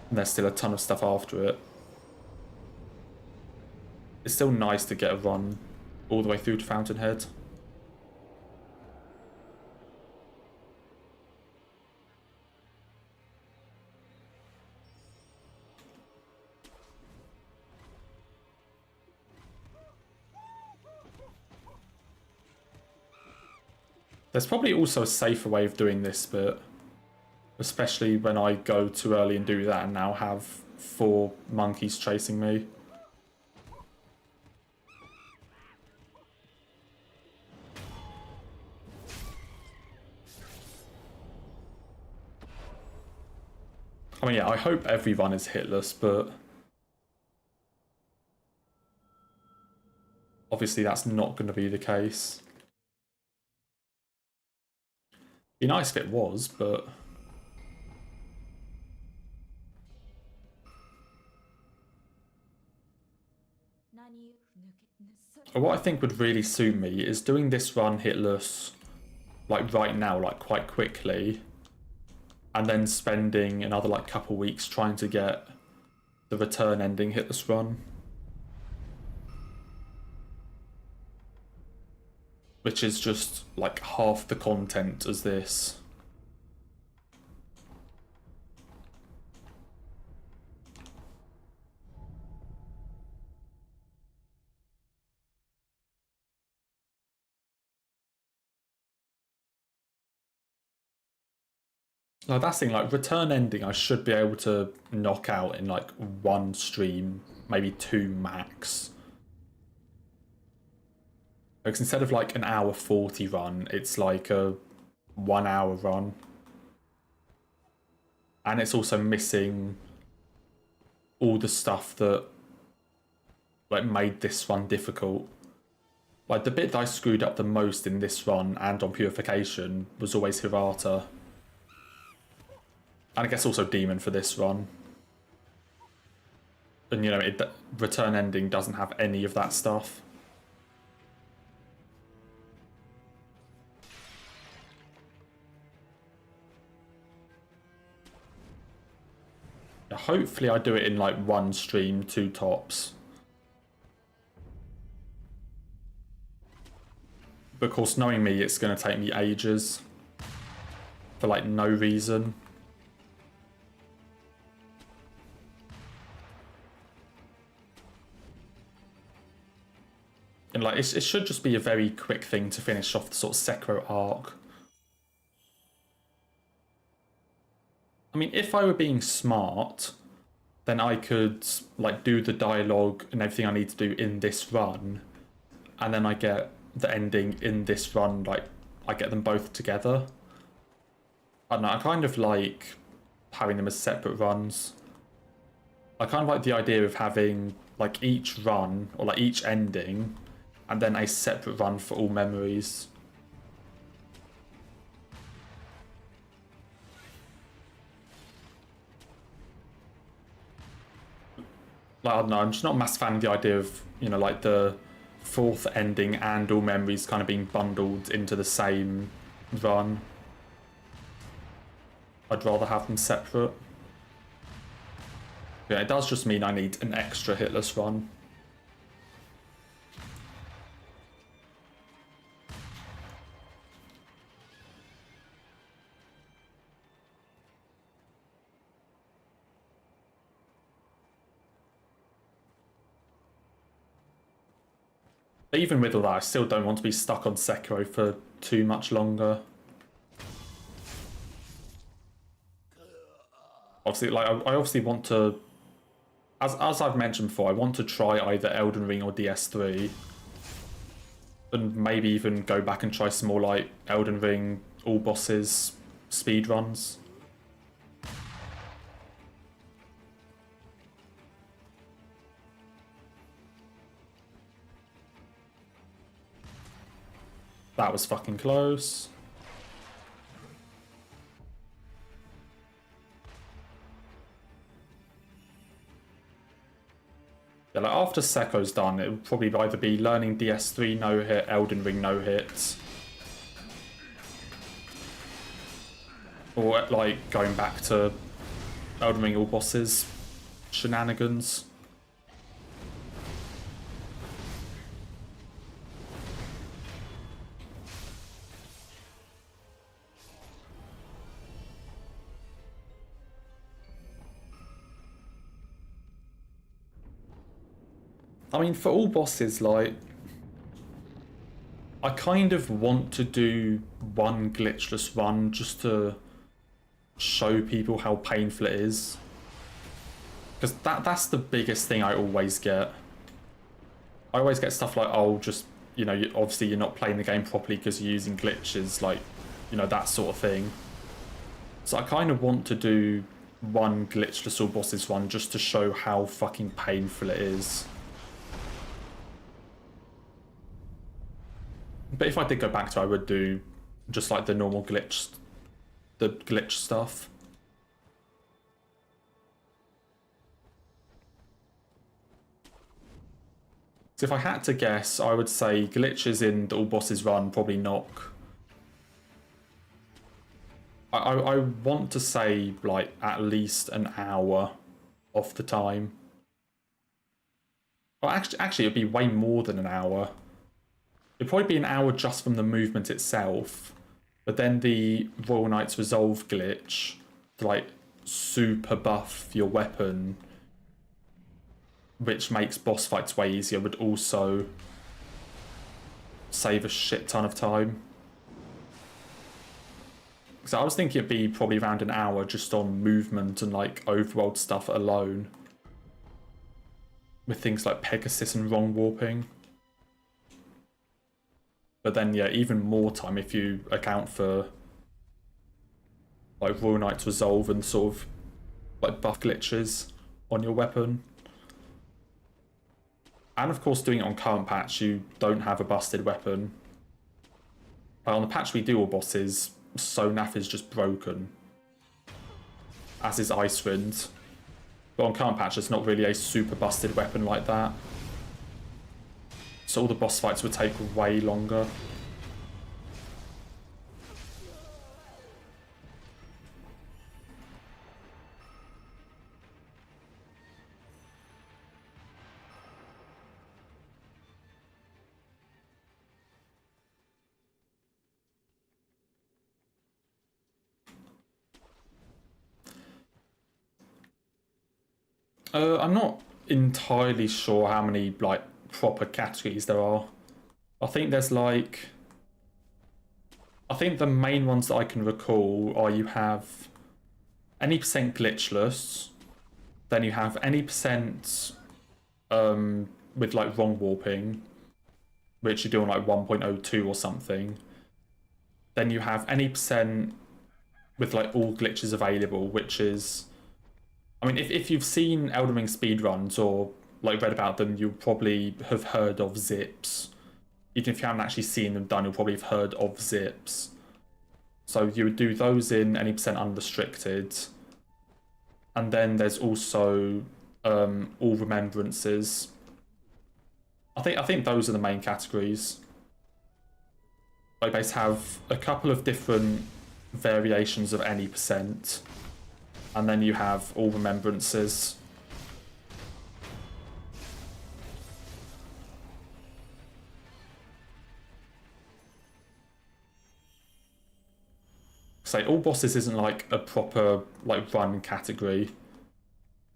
And there's still a ton of stuff after it. It's still nice to get a run all the way through to Fountainhead. There's probably also a safer way of doing this bit, especially when I go too early and do that and now have 4 monkeys chasing me. I mean, yeah, I hope everyone is hitless, but obviously that's not going to be the case. Be nice if it was, but what I think would really suit me is doing this run hitless, like right now, like quite quickly, and then spending another like couple weeks trying to get the return ending hitless run. Which is just like half the content as this. Like that's the thing, like return ending I should be able to knock out in like 1 stream, maybe 2 max. Because instead of like an hour 40 run, it's like a 1 hour run. And it's also missing all the stuff that like made this run difficult. Like the bit that I screwed up the most in this run and on Purification was always Hirata. And I guess also Demon for this run. And you know, Return Ending doesn't have any of that stuff. Hopefully I do it in like one stream, 2 tops. But of course, knowing me, it's going to take me ages. For like no reason. And like, it should just be a very quick thing to finish off the sort of Sekiro arc. I mean, if I were being smart, then I could like do the dialogue and everything I need to do in this run, and then I get the ending in this run, like I get them both together. I don't know, I kind of like having them as separate runs. I kind of like the idea of having like each run, or like each ending, and then a separate run for all memories. Like, I don't know, I'm just not a massive fan of the idea of, you know, like the 4th ending and all memories kind of being bundled into the same run. I'd rather have them separate. Yeah, it does just mean I need an extra hitless run. But even with all that, I still don't want to be stuck on Sekiro for too much longer. Obviously, like, I obviously want to, as I've mentioned before, I want to try either Elden Ring or DS3. And maybe even go back and try some more, like, Elden Ring all bosses speedruns. That was fucking close. Yeah, like after Sekko's done, it would probably either be learning DS3 no-hit, Elden Ring no-hit, or like going back to Elden Ring all bosses shenanigans. I mean, for all bosses, like, I kind of want to do one glitchless run just to show people how painful it is. Because that's the biggest thing I always get. I always get stuff like, oh, just, you know, obviously you're not playing the game properly because you're using glitches, like, you know, that sort of thing. So I kind of want to do one glitchless all bosses run just to show how fucking painful it is. But if I did go back to it, I would do just like the normal glitch stuff. So if I had to guess, I would say glitches in the all bosses run probably knock. I want to say like at least an hour off the time. Well, actually it'd be way more than an hour. It'd probably be an hour just from the movement itself, but then the Royal Knight's Resolve glitch to like super buff your weapon, which makes boss fights way easier, would also save a shit ton of time. So I was thinking it'd be probably around an hour just on movement and like overworld stuff alone, with things like Pegasus and wrong warping. But then, yeah, even more time if you account for like Royal Knight's Resolve and sort of like buff glitches on your weapon. And of course, doing it on current patch, you don't have a busted weapon. On the patch we do all bosses, Sonaf is just broken. As is Icewind. But on current patch, it's not really a super busted weapon like that. So all the boss fights would take way longer. I'm not entirely sure how many like proper categories there are. I think there's like... I think the main ones that I can recall are you have any percent glitchless, then you have any percent with like wrong warping, which you do on like 1.02 or something. Then you have any percent with like all glitches available, which is... I mean, if you've seen Elden Ring speedruns or like read about them, you'll probably have heard of zips. Even if you haven't actually seen them done, you'll probably have heard of zips. So you would do those in any percent unrestricted. And then there's also all remembrances. I think those are the main categories. They basically have a couple of different variations of any percent. And then you have all remembrances. Say all bosses isn't like a proper like run category.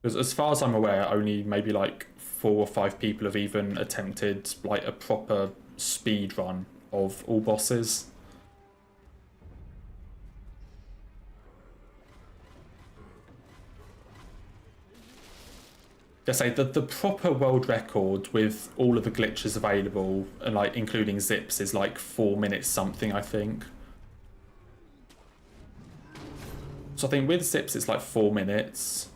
Because as far as I'm aware, only maybe like 4 or 5 people have even attempted like a proper speed run of all bosses. I say the proper world record with all of the glitches available and like including zips is like 4 minutes something, I think. So I think with zips it's like 4 minutes.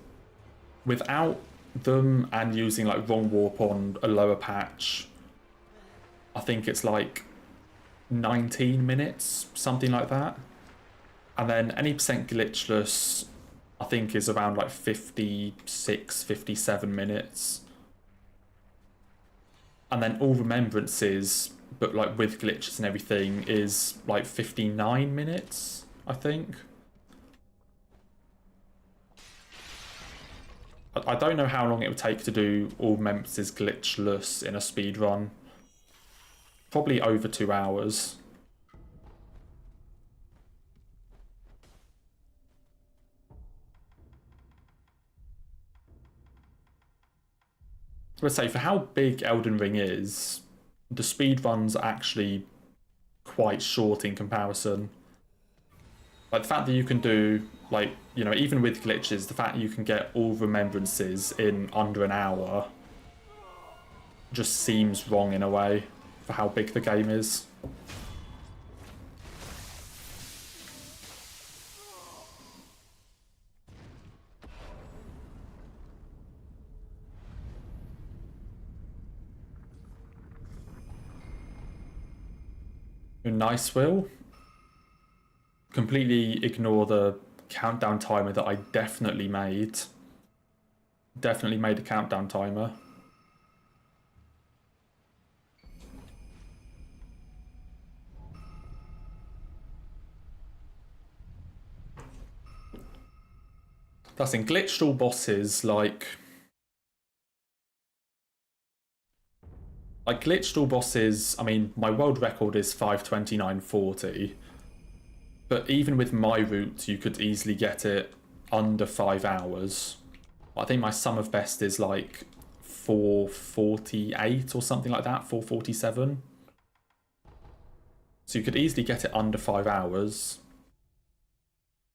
Without them and using like wrong warp on a lower patch, I think it's like 19 minutes, something like that. And then any percent glitchless, I think is around like 56, 57 minutes. And then all remembrances, but like with glitches and everything, is like 59 minutes, I think. I don't know how long it would take to do all remembrances glitchless in a speed run. Probably over 2 hours. I would say for how big Elden Ring is, the speed runs are actually quite short in comparison. Like the fact that you can do, like, you know, even with glitches, the fact that you can get all remembrances in under an hour just seems wrong in a way for how big the game is. Nice, Will. Completely ignore the countdown timer that I definitely made. Definitely made a countdown timer. That's in glitched all bosses, like glitched all bosses, I mean, my world record is 5:29:40. But even with my route, you could easily get it under 5 hours. I think my sum of best is like 4:48 or something like that, 4:47. So you could easily get it under 5 hours.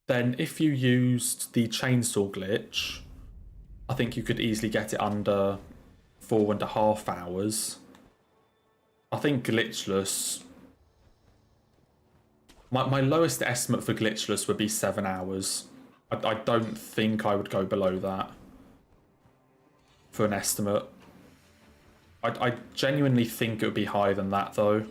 Then if you used the chainsaw glitch, I think you could easily get it under 4.5 hours. I think glitchless... My lowest estimate for glitchless would be 7 hours. I don't think I would go below that for an estimate. I genuinely think it would be higher than that, though.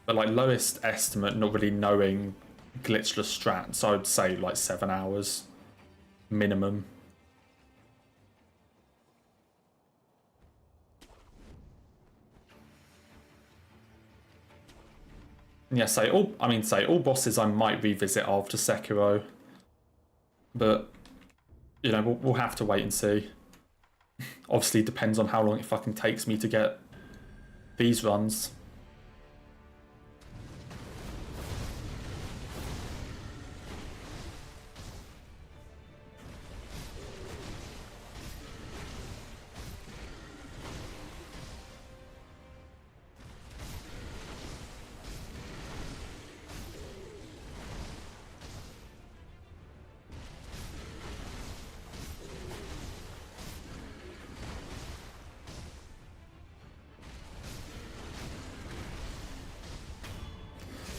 But, like, lowest estimate, not really knowing glitchless strats, I would say, like, 7 hours. Minimum. Yeah, say all bosses I might revisit after Sekiro. But, you know, we'll have to wait and see. Obviously, it depends on how long it fucking takes me to get these runs.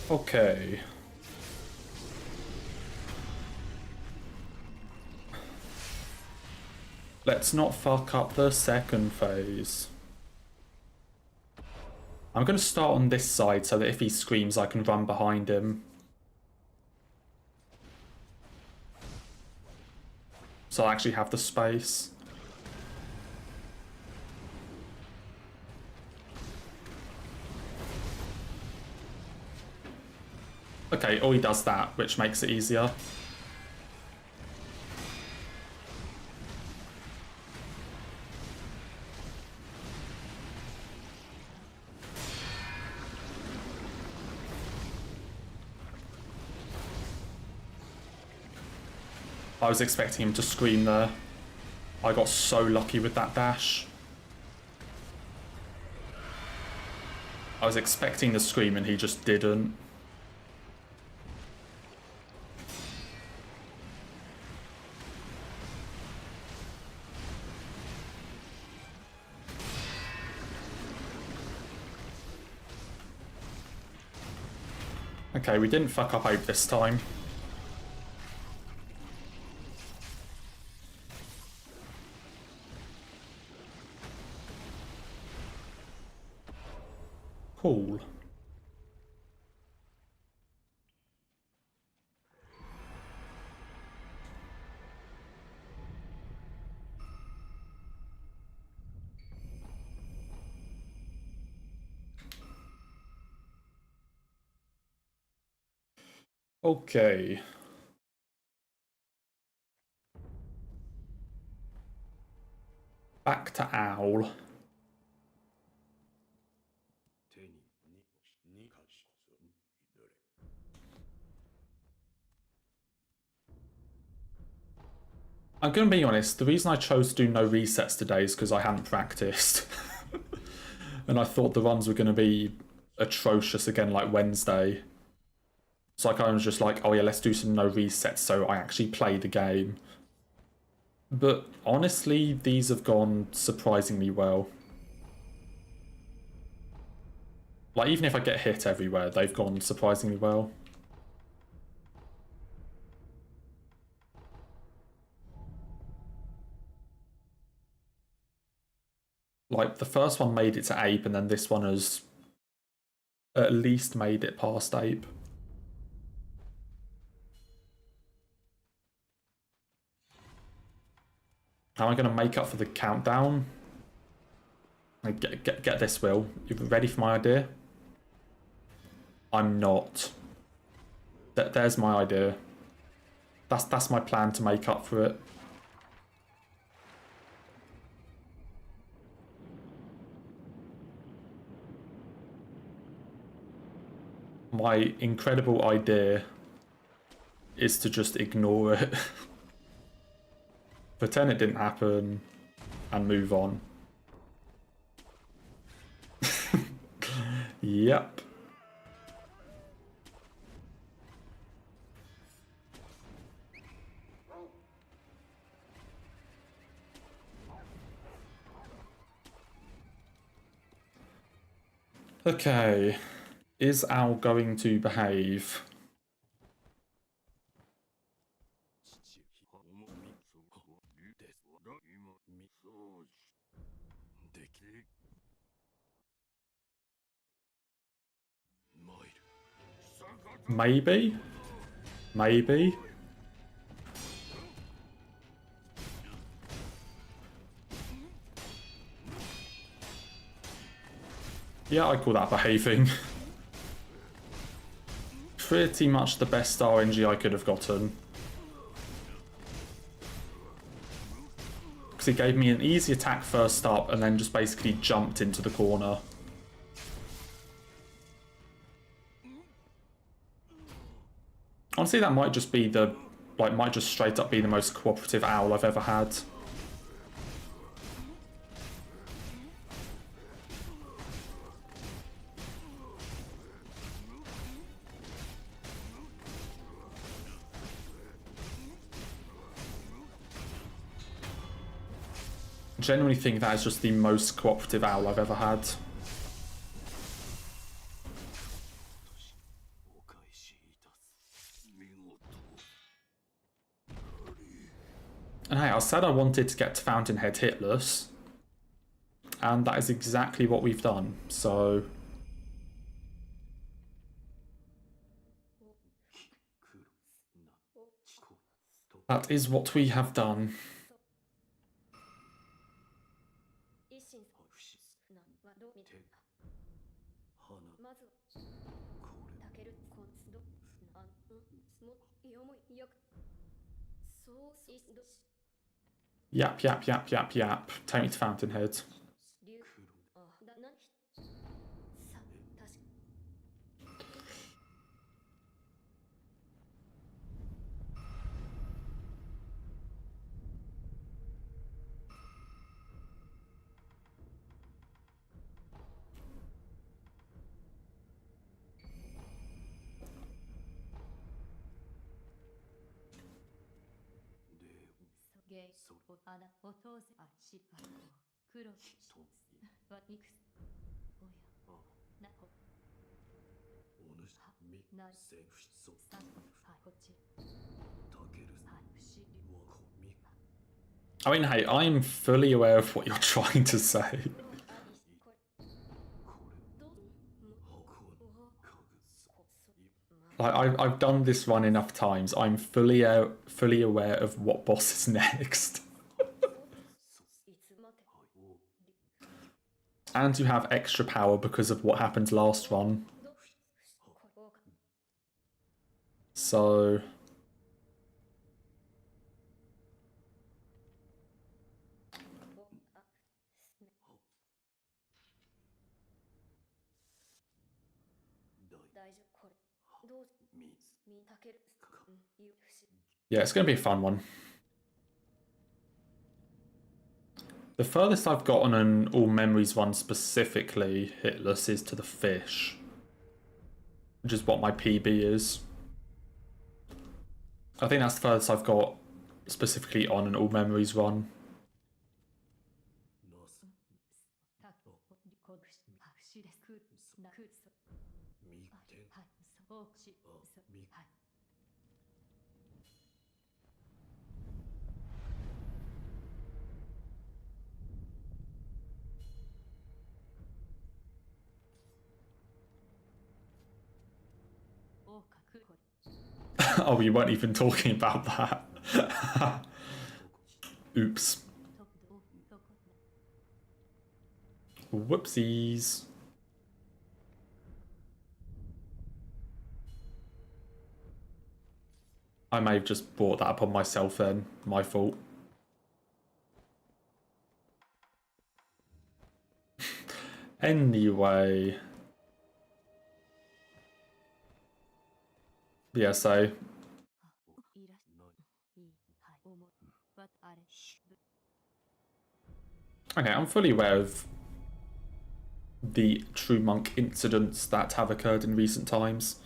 Okay. Let's not fuck up the second phase. I'm going to start on this side so that if he screams I can run behind him. So I actually have the space. Okay, or he does that, which makes it easier. I was expecting him to scream there. I got so lucky with that dash. I was expecting the scream and he just didn't. Okay, we didn't fuck up Abe this time. Cool. Okay. Back to Owl. I'm going to be honest, the reason I chose to do no resets today is because I hadn't practiced. And I thought the runs were going to be atrocious again like Wednesday. So I kind of was just like, oh yeah, let's do some no resets so I actually play the game. But honestly, these have gone surprisingly well. Like, even if I get hit everywhere, they've gone surprisingly well. Like, the first one made it to Ape, and then this one has at least made it past Ape. How am I going to make up for the countdown? Get this, Will. You ready for my idea? I'm not. There's my idea. That's my plan to make up for it. My incredible idea is to just ignore it. Pretend it didn't happen and move on. Yep. Okay. Is Al going to behave? Maybe? Maybe? Yeah, I call that behaving. Pretty much the best RNG I could have gotten. Because he gave me an easy attack first up and then just basically jumped into the corner. Honestly, that might just be the, like, might just straight up be the most cooperative owl I've ever had. Genuinely think that is just the most cooperative owl I've ever had. And hey, I said I wanted to get to Fountainhead hitless, and that is exactly what we've done, so... That is what we have done. Yap, yap, yap, yap, yap. Take me to Fountainhead. I mean, hey, I'm fully aware of what you're trying to say. Like, I've done this run enough times. I'm fully aware of what boss is next. And you have extra power because of what happened last run. So... yeah, it's going to be a fun one. The furthest I've gotten an All Memories one specifically hitless is to the fish, which is what my PB is. I think that's the furthest I've got specifically on an All Memories run. Oh, you weren't even talking about that. Oops. Whoopsies. I may have just brought that upon myself then. My fault. Anyway. Yeah, so... Okay, I'm fully aware of the True Monk incidents that have occurred in recent times.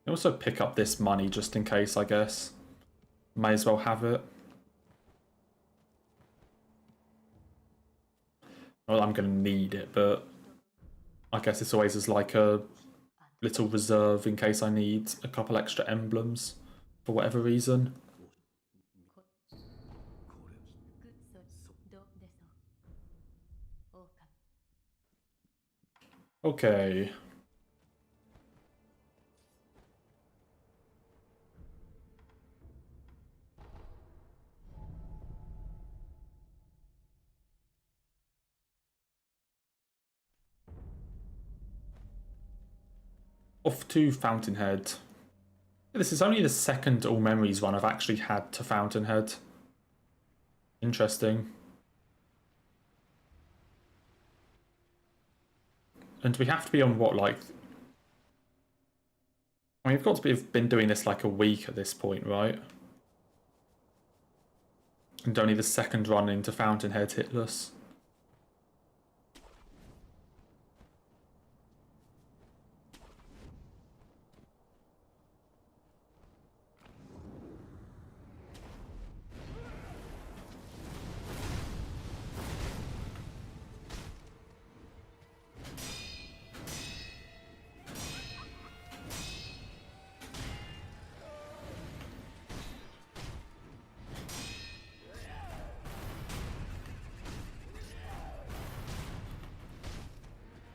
Also pick up this money just in case, I guess. May as well have it. Well, I'm gonna need it, but... I guess it's always as like a little reserve in case I need a couple extra emblems for whatever reason. Okay. Off to Fountainhead. This is only the second All Memories run I've actually had to Fountainhead. Interesting. And we have to be on what, like... I mean, we've got to have been doing this like a week at this point, right? And only the second run into Fountainhead hitless.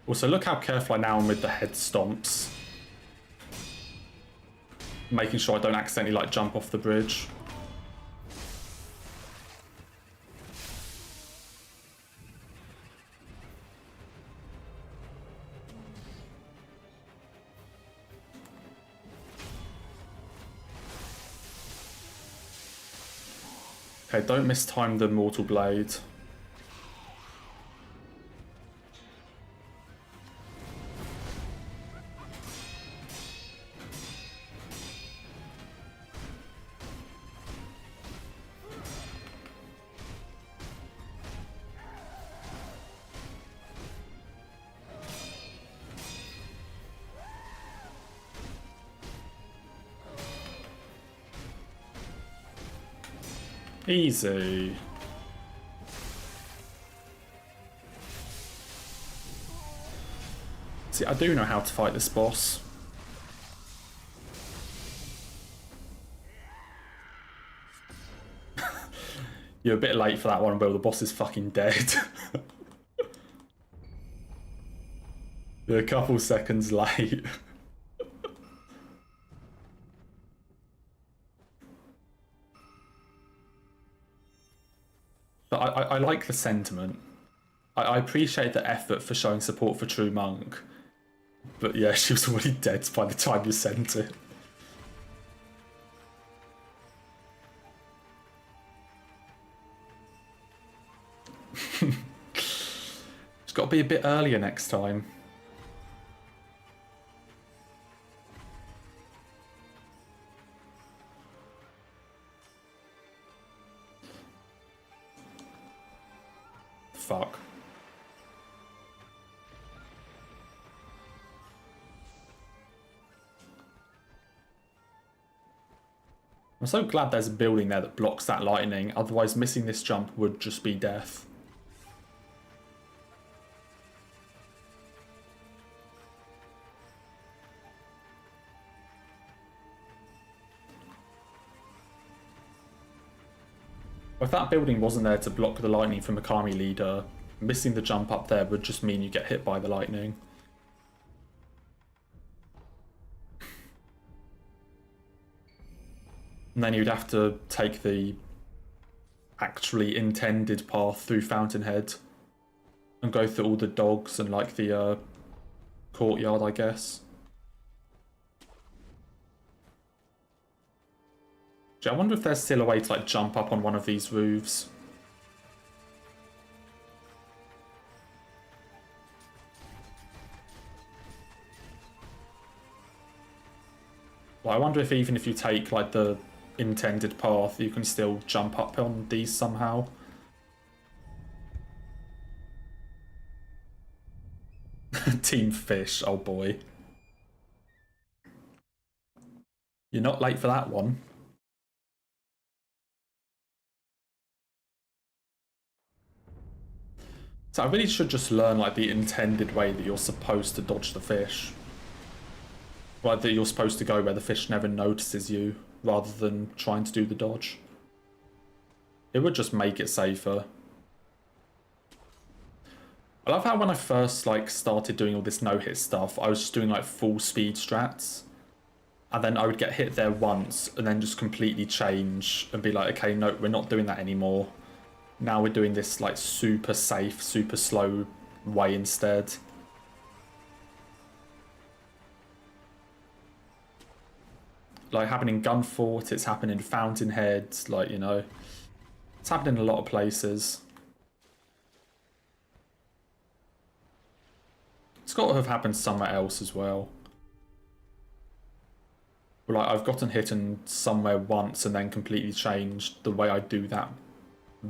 Also, look how careful I now am with the head stomps. Making sure I don't accidentally, like, jump off the bridge. Okay, don't mistime the Mortal Blade. Easy. See, I do know how to fight this boss. You're a bit late for that one, Will. The boss is fucking dead. You're a couple seconds late. But I like the sentiment. I appreciate the effort for showing support for True Monk. But yeah, she was already dead by the time you sent it. It's got to be a bit earlier next time. Fuck. I'm so glad there's a building there that blocks that lightning, otherwise missing this jump would just be death. If that building wasn't there to block the lightning from Mikami leader, missing the jump up there would just mean you get hit by the lightning. And then you'd have to take the actually intended path through Fountainhead and go through all the dogs and like the courtyard, I guess. I wonder if there's still a way to like jump up on one of these roofs. Well, I wonder if even if you take like the intended path, you can still jump up on these somehow. Team Fish, oh boy. You're not late for that one. So I really should just learn like the intended way that you're supposed to dodge the fish. Like that you're supposed to go where the fish never notices you, rather than trying to do the dodge. It would just make it safer. I love how when I first like started doing all this no-hit stuff, I was just doing like full speed strats. And then I would get hit there once and then just completely change and be like, okay, no, we're not doing that anymore. Now we're doing this like super safe, super slow way instead. Like happening in Gunfort, it's happening in Fountainhead, like, you know, it's happening in a lot of places. It's got to have happened somewhere else as well. Like I've gotten hit in somewhere once and then completely changed the way I do that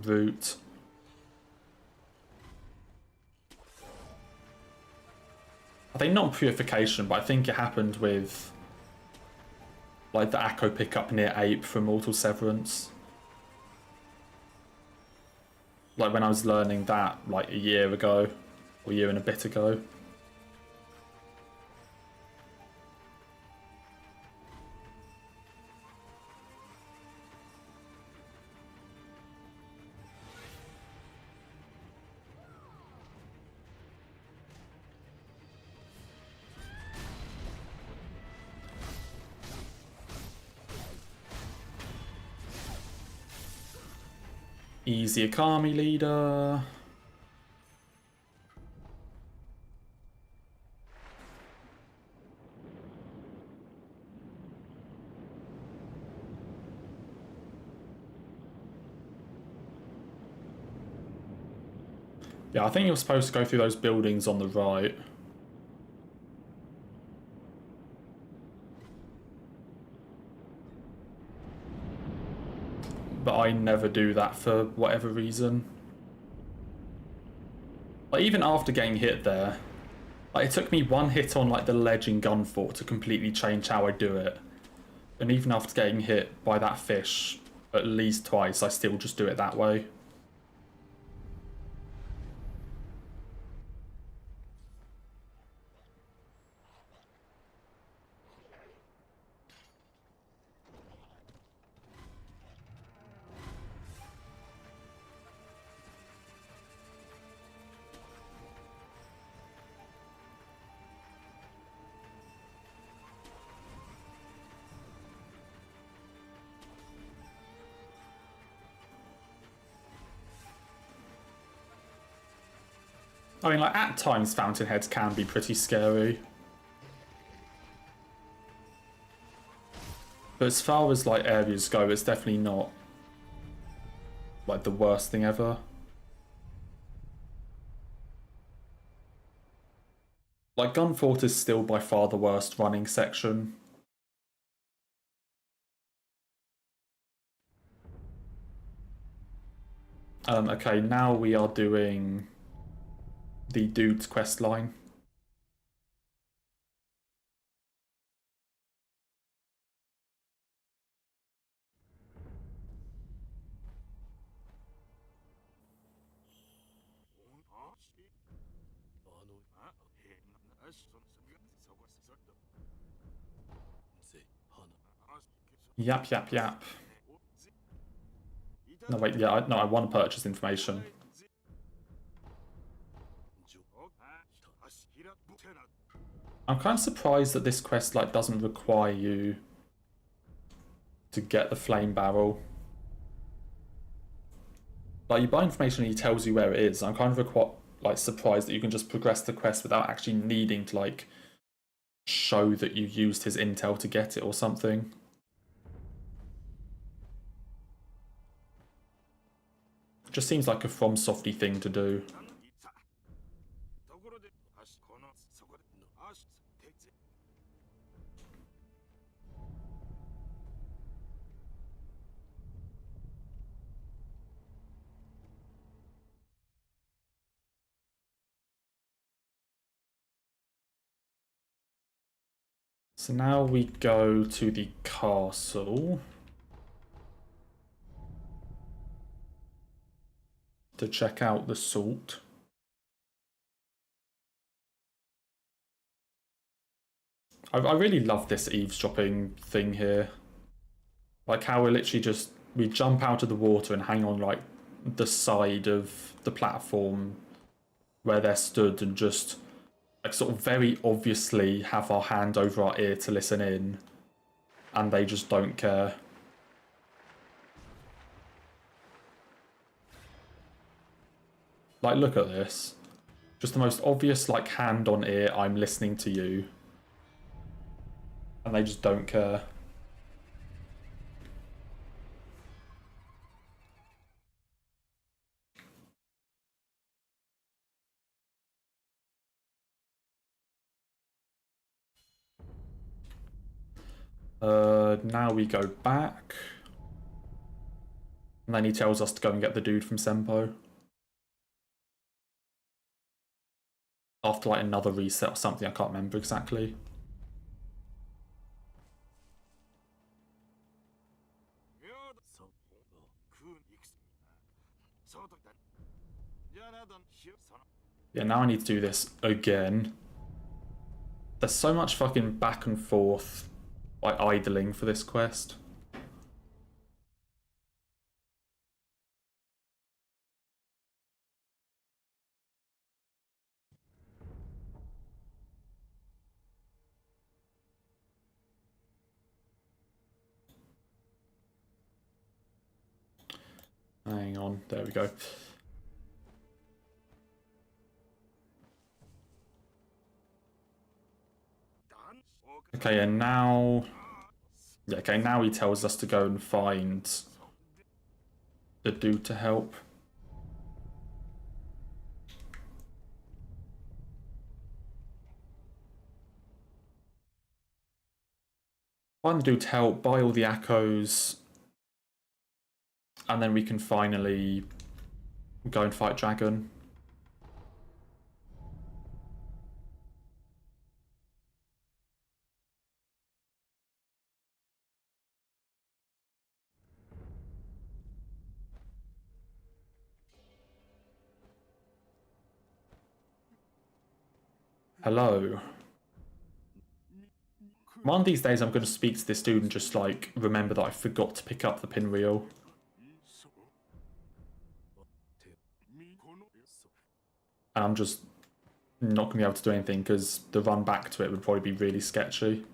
route. I think not Purification, but I think it happened with like the Akko pickup near Ape from Mortal Severance. Like when I was learning that like a year ago, or a year and a bit ago. Easy Akami leader. Yeah, I think you're supposed to go through those buildings on the right. But I never do that for whatever reason. Like even after getting hit there, like it took me one hit on like the ledge in Gunfort to completely change how I do it. And even after getting hit by that fish at least twice, I still just do it that way. I mean, like, at times Fountainheads can be pretty scary. But as far as, like, areas go, it's definitely not, like, the worst thing ever. Like, Gunfort is still by far the worst running section. Okay, now we are doing the Dude's quest line. Yap, yap, yap. No, wait, yeah, no, I want to purchase information. I'm kind of surprised that this quest like doesn't require you to get the flame barrel. Like you buy information and he tells you where it is. I'm kind of like surprised that you can just progress the quest without actually needing to like show that you used his intel to get it or something. Just seems like a FromSofty thing to do. So now we go to the castle to check out the salt. I really love this eavesdropping thing here. Like how we literally just, we jump out of the water and hang on like the side of the platform where they're stood and just like sort of very obviously have our hand over our ear to listen in, and they just don't care. Like, look at this. Just the most obvious, like, hand on ear, I'm listening to you. And they just don't care. Now we go back. And then he tells us to go and get the dude from Senpo. After, like, another reset or something, I can't remember exactly. Yeah, now I need to do this again. There's so much fucking back and forth, like, idling for this quest. Hang on, there we go. Okay, and now... Yeah, okay, now he tells us to go and find the dude to help. Find the dude to help, buy all the echoes, and then we can finally go and fight Dragon. Hello. One of these days I'm going to speak to this dude and just, like, remember that I forgot to pick up the pinwheel. And I'm just not going to be able to do anything because the run back to it would probably be really sketchy.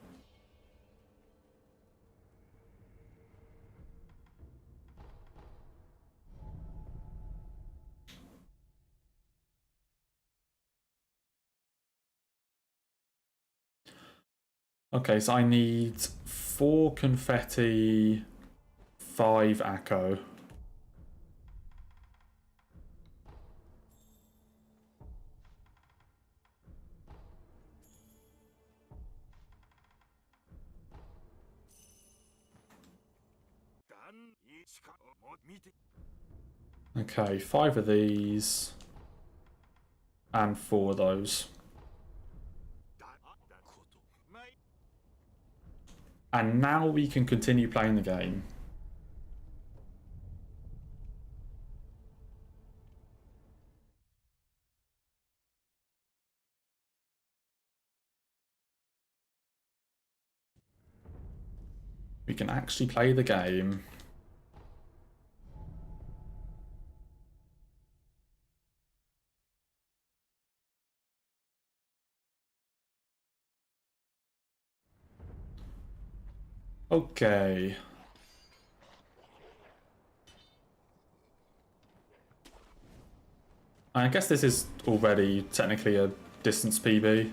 Okay, so I need 4 confetti, 5 echo. Okay, 5 of these and 4 of those. And now we can continue playing the game. We can actually play the game. Okay. I guess this is already technically a distance PB.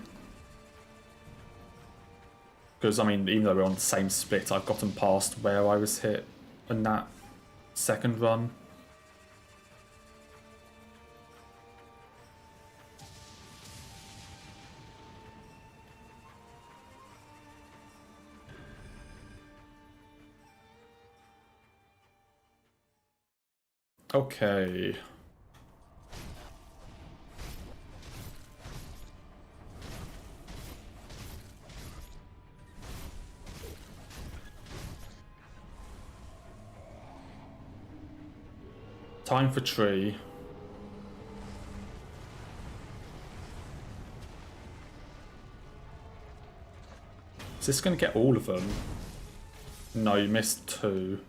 Because, I mean, even though we're on the same split, I've gotten past where I was hit in that second run. Okay. Time for tree. this going to get all of them? No, you missed 2.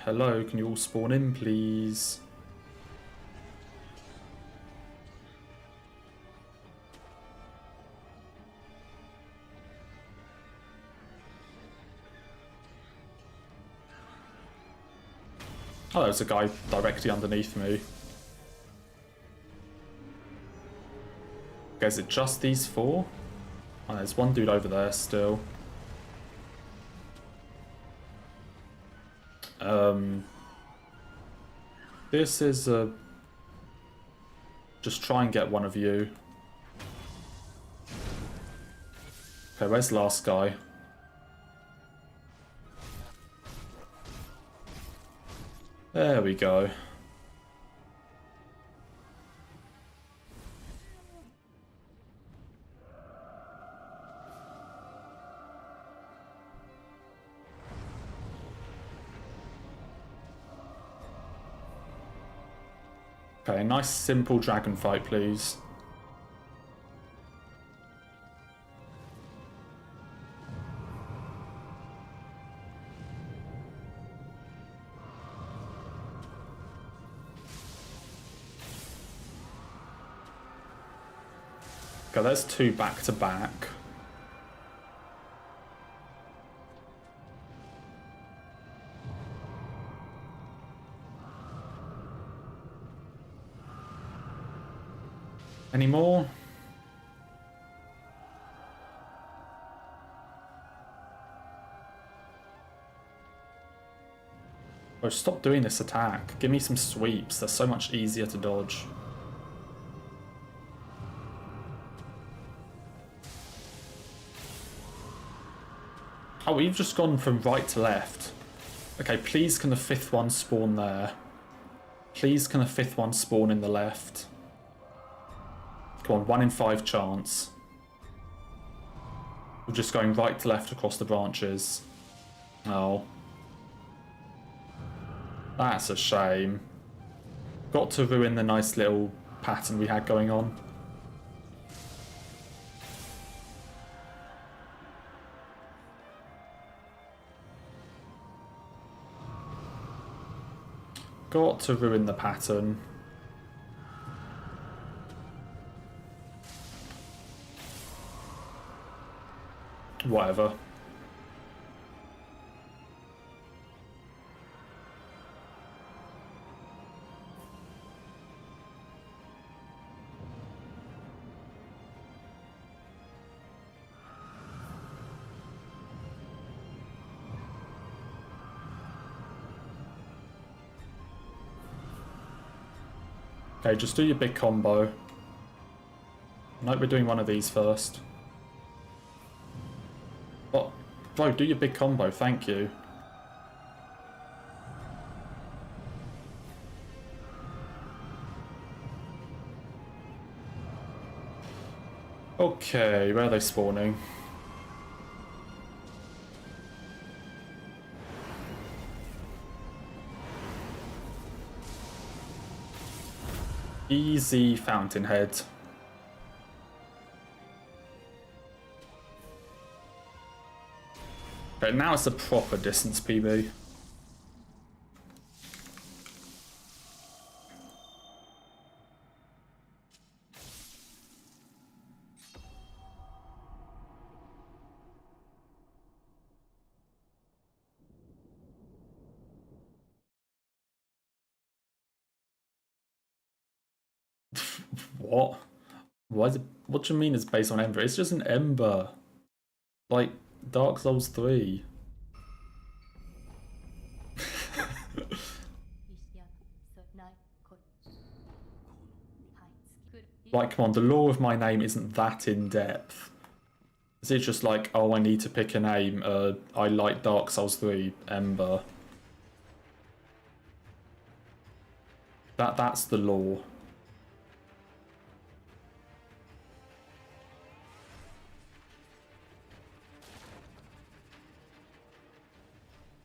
Hello, can you all spawn in, please? Oh, there's a guy directly underneath me. Okay, is it just these 4? Oh, there's one dude over there still. This is a... Just try and get one of you. Okay, where's the last guy? There we go. Okay, nice simple dragon fight, please. Okay, there's 2 back to back. Any more? Oh, stop doing this attack. Give me some sweeps. They're so much easier to dodge. Oh, we've just gone from right to left. Okay, please can the 5th one spawn there? Please can the 5th one spawn in the left? Come on, 1 in 5 chance. We're just going right to left across the branches. Oh. That's a shame. Got to ruin the nice little pattern we had going on. Got to ruin the pattern. Whatever. Okay, just do your big combo. Nope, we're doing one of these first. Oh, bro, do your big combo, thank you. Okay, where are they spawning? Easy Fountainhead. Okay, now it's a proper distance PB. What? Why is it, what do you mean it's based on Ember? It's just an Ember. Like Dark Souls 3. Like, come on, the lore of my name isn't that in-depth. Is it just like, oh, I need to pick a name, I like Dark Souls 3, Ember. That's the lore.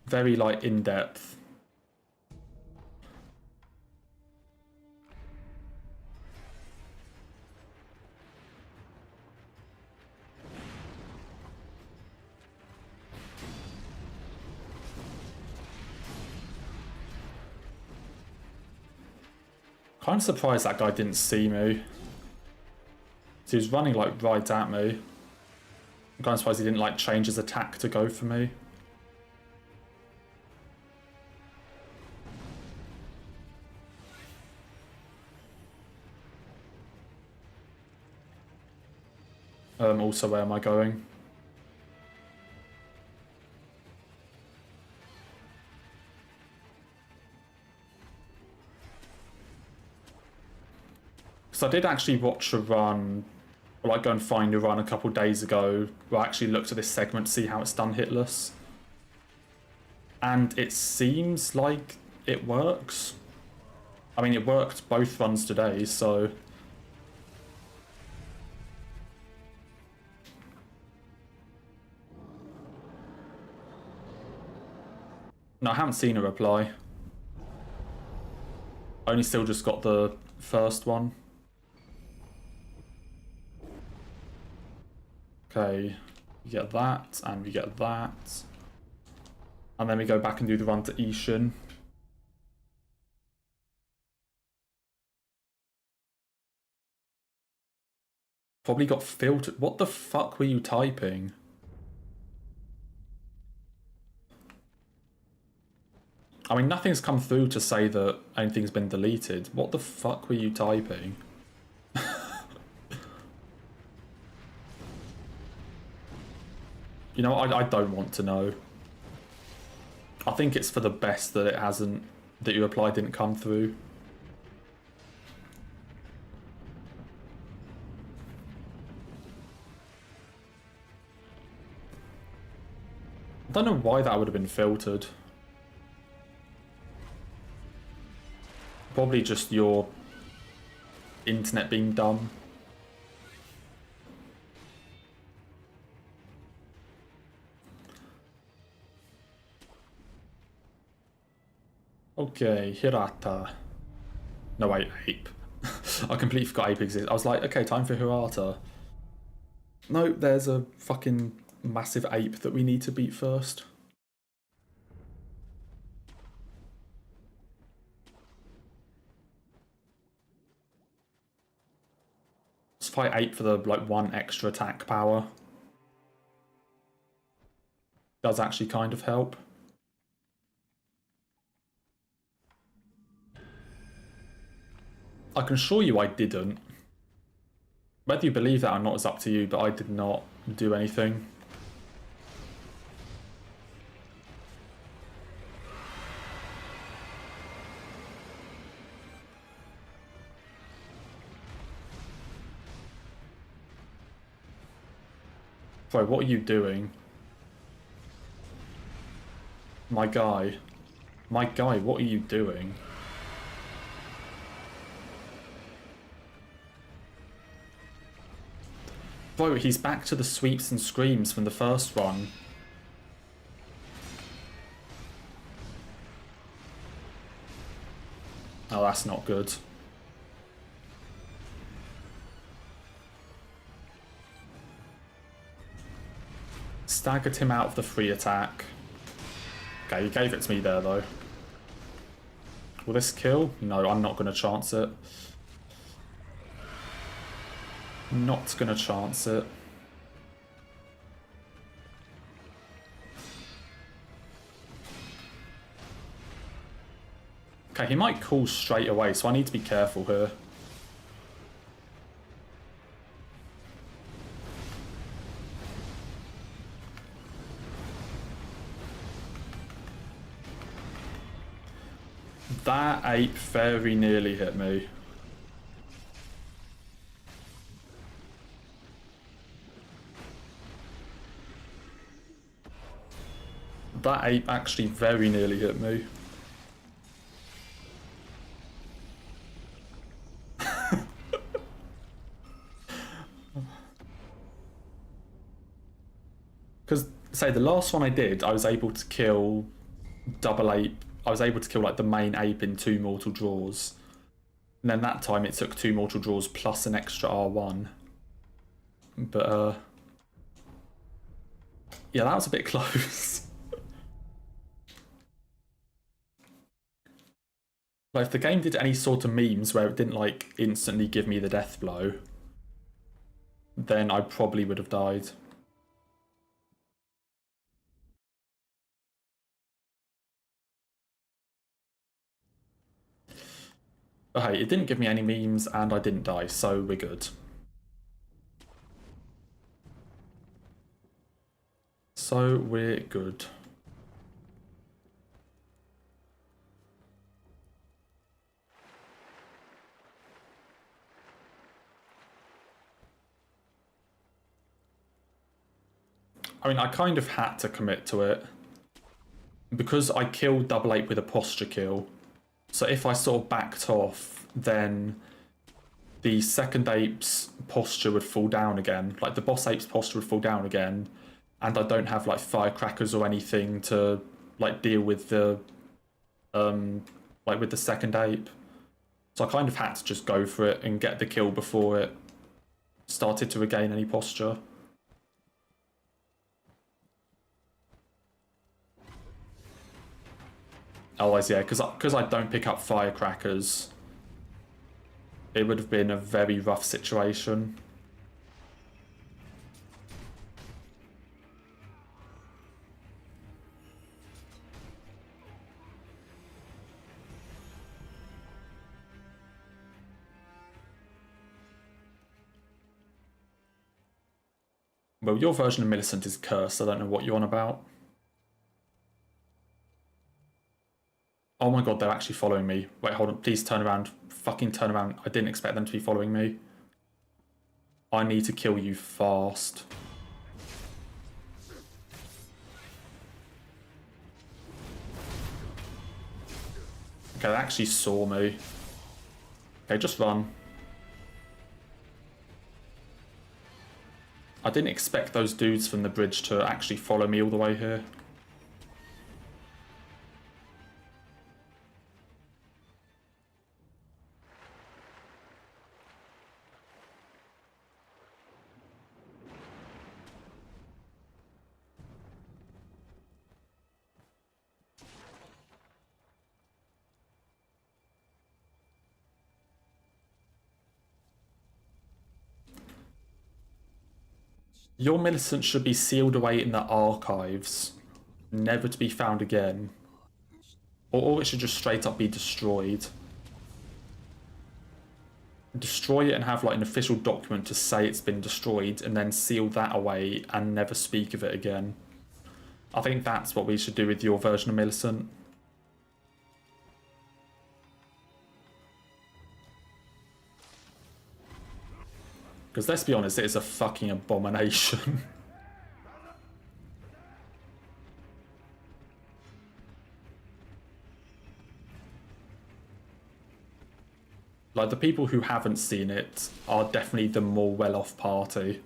Very, like, in-depth. Kind of surprised that guy didn't see me. So he was running like right at me. I'm kind of surprised he didn't like change his attack to go for me. Also, where am I going? So I did actually watch a run, or like go and find a run a couple days ago, where I actually looked at this segment to see how it's done hitless. And it seems like it works. I mean, it worked both runs today, so... No, I haven't seen a reply. Only still just got the first one. Okay, we get that, and we get that. And then we go back and do the run to Ishin. Probably got filtered. What the fuck were you typing? I mean, nothing's come through to say that anything's been deleted. What the fuck were you typing? You know, I don't want to know. I think it's for the best that it hasn't, that your reply didn't come through. I don't know why that would have been filtered. Probably just your internet being dumb. Okay, Hirata. No, wait, Ape. I completely forgot Ape exists. I was like, okay, time for Hirata. No, there's a fucking massive ape that we need to beat first. Let's fight ape for the, like, 1 extra attack power. Does actually kind of help. I can assure you I didn't. Whether you believe that or not is up to you, but I did not do anything. Bro, what are you doing? My guy. My guy, what are you doing? Bro, he's back to the sweeps and screams from the first run. Oh, that's not good. Staggered him out of the free attack. Okay, he gave it to me there, though. Will this kill? No, I'm not going to chance it. Not going to chance it. Okay, he might call straight away, so I need to be careful here. That ape very nearly hit me. That ape actually very nearly hit me. Because, say, the last one I did, I was able to kill double ape. I was able to kill, like, the main ape in 2 mortal draws. And then that time it took 2 mortal draws plus an extra R1. But, yeah, that was a bit close. Like, if the game did any sort of memes where it didn't, like, instantly give me the death blow, then I probably would have died. But hey, it didn't give me any memes and I didn't die, so we're good. So we're good. I mean, I kind of had to commit to it. Because I killed Double Ape with a posture kill, so if I sort of backed off, then the second ape's posture would fall down again. Like, the boss ape's posture would fall down again, and I don't have, like, firecrackers or anything to, like, deal with the, like, with the second ape. So I kind of had to just go for it and get the kill before it started to regain any posture. Otherwise, yeah, because I don't pick up firecrackers, it would have been a very rough situation. Well, your version of Millicent is cursed. I don't know what you're on about. Oh my god, they're actually following me. Wait, hold on. Please turn around. Fucking turn around. I didn't expect them to be following me. I need to kill you fast. Okay, they actually saw me. Okay, just run. I didn't expect those dudes from the bridge to actually follow me all the way here. Your Millicent should be sealed away in the archives, never to be found again. Or it should just straight up be destroyed. Destroy it and have like an official document to say it's been destroyed, and then seal that away and never speak of it again. I think that's what we should do with your version of Millicent. Because let's be honest, it is a fucking abomination. Like, the people who haven't seen it are definitely the more well-off party.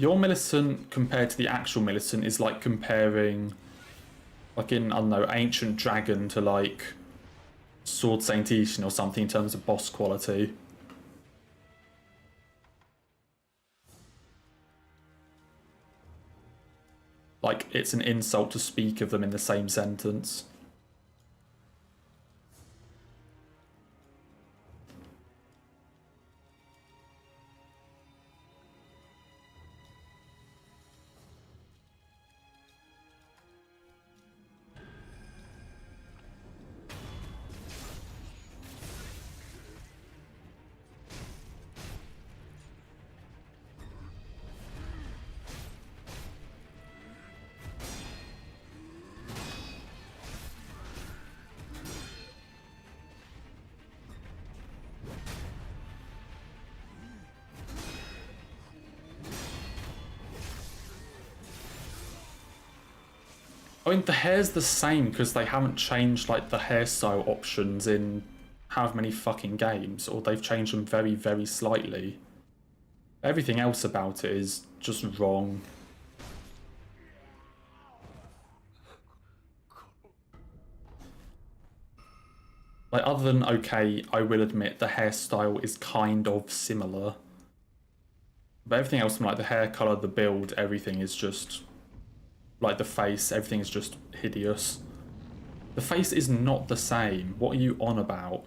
Your Millicent compared to the actual Millicent is like comparing, like in, I don't know, Ancient Dragon to like Sword Saint Ishin or something in terms of boss quality. Like, it's an insult to speak of them in the same sentence. I mean, the hair's the same because they haven't changed like the hairstyle options in however many fucking games, or they've changed them very, very slightly. Everything else about it is just wrong. Like, other than, okay, I will admit the hairstyle is kind of similar. But everything else, like the hair colour, the build, everything is just... Like the face, everything is just hideous. The face is not the same. What are you on about?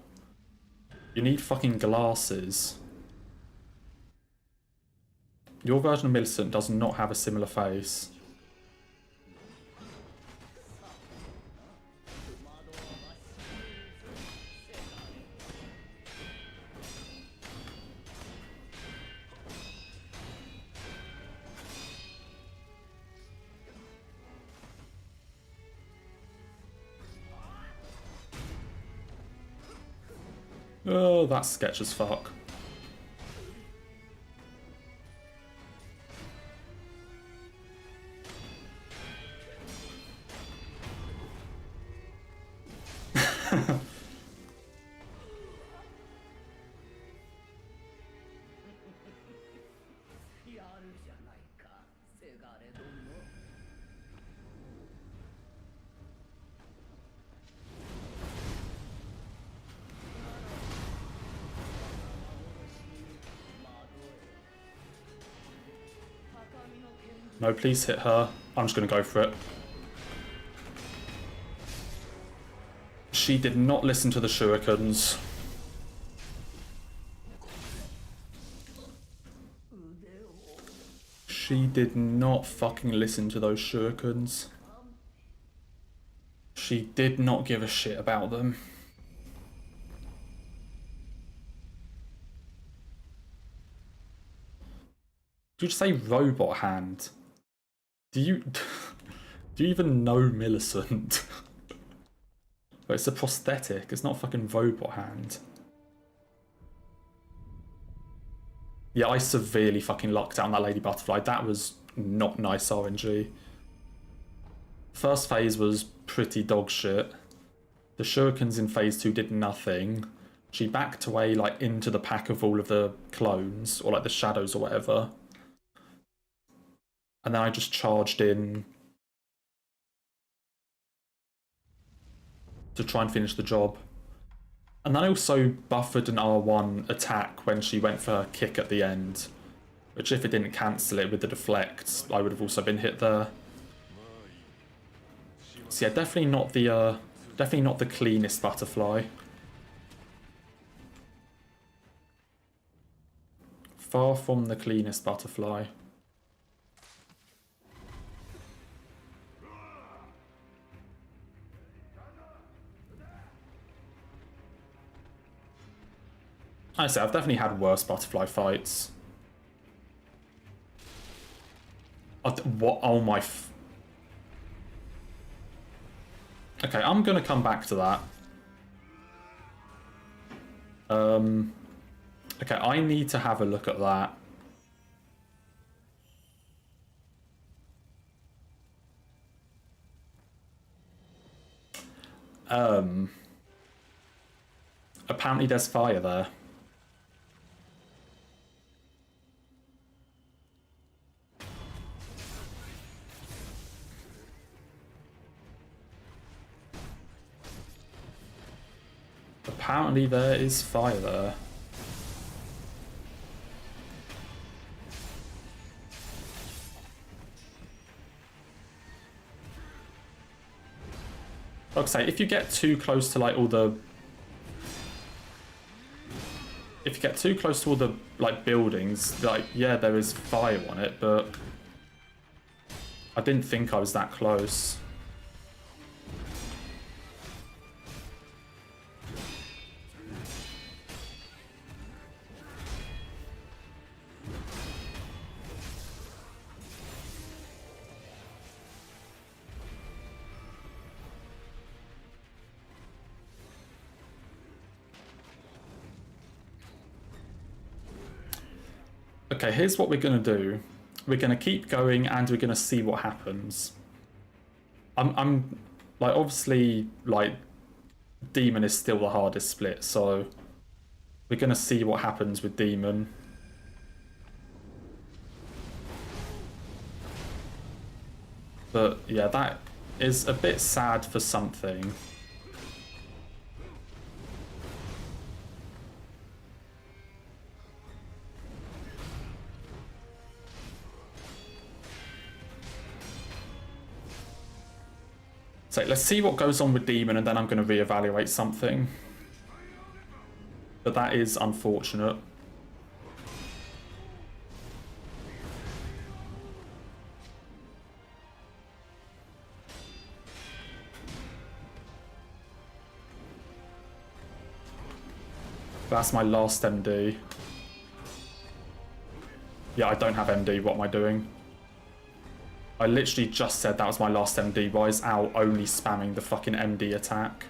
You need fucking glasses. Your version of Millicent does not have a similar face. Oh, that's sketch as fuck. No, please hit her. I'm just going to go for it. She did not listen to the shurikens. She did not fucking listen to those shurikens. She did not give a shit about them. Did you just say robot hand? Do you even know Millicent? But it's a prosthetic, it's not a fucking robot hand. Yeah, I severely fucking lucked out on that Lady Butterfly. That was not nice RNG. First phase was pretty dog shit. The shurikens in phase 2 did nothing. She backed away like into the pack of all of the clones, or like the shadows or whatever. And then I just charged in to try and finish the job. And then I also buffered an R1 attack when she went for her kick at the end, which if it didn't cancel it with the deflect, I would have also been hit there. So yeah, definitely not the cleanest butterfly. Far from the cleanest butterfly. I say I've definitely had worse butterfly fights. What? Oh my! Okay, I'm gonna come back to that. Okay, I need to have a look at that. Apparently there's fire there. Apparently there is fire there. Like I say, if you get too close to like all the... If you get too close to all the like buildings, like yeah, there is fire on it, but I didn't think I was that close. Okay, here's what we're going to do. We're going to keep going and we're going to see what happens. I'm like, obviously, like, Demon is still the hardest split, so we're going to see what happens with Demon. But yeah, that is a bit sad for something. So let's see what goes on with Demon, and then I'm going to reevaluate something. But that is unfortunate. That's my last MD. Yeah, I don't have MD. What am I doing? I literally just said that was my last MD. Why is Al only spamming the fucking MD attack?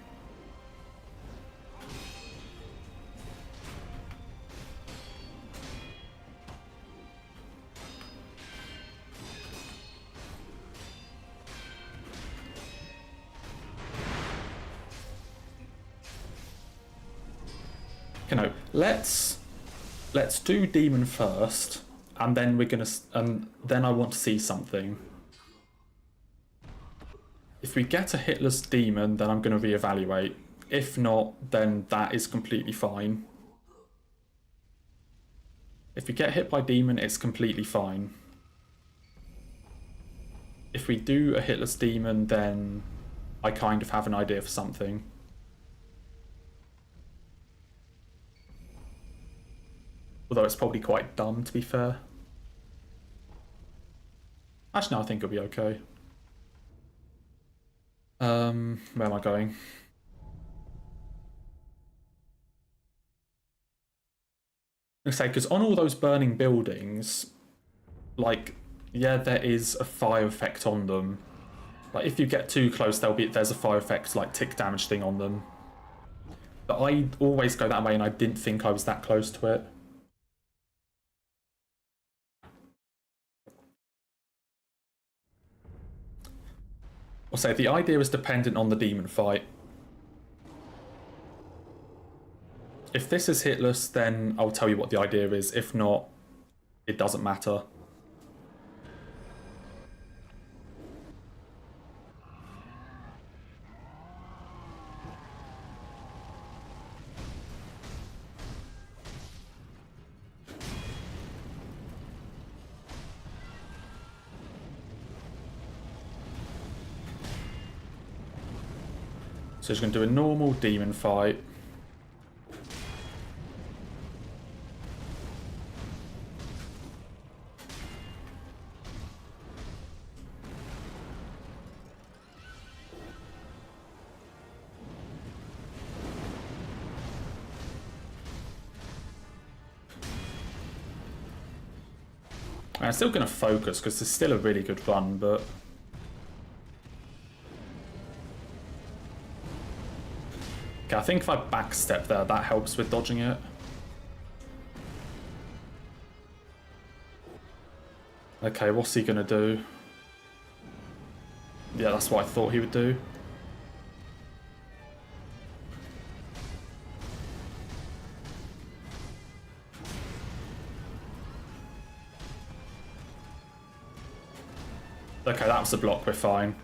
You know, let's do Demon first, and then we're gonna, then I want to see something. If we get a hitless Demon, then I'm going to reevaluate. If not, then that is completely fine. If we get hit by Demon, it's completely fine. If we do a hitless Demon, then I kind of have an idea for something. Although it's probably quite dumb, to be fair. Actually, no, I think it'll be okay. Where am I going? I say, because on all those burning buildings, like, yeah, there is a fire effect on them. Like, if you get too close, there's a fire effect, like, tick damage thing on them. But I always go that way, and I didn't think I was that close to it. I'll say, the idea is dependent on the Demon fight. If this is hitless, then I'll tell you what the idea is. If not, it doesn't matter. So he's going to do a normal Demon fight. I'm still going to focus because it's still a really good run, but... Okay, I think if I backstep there, that helps with dodging it. Okay, what's he going to do? Yeah, that's what I thought he would do. Okay, that was a block, we're fine.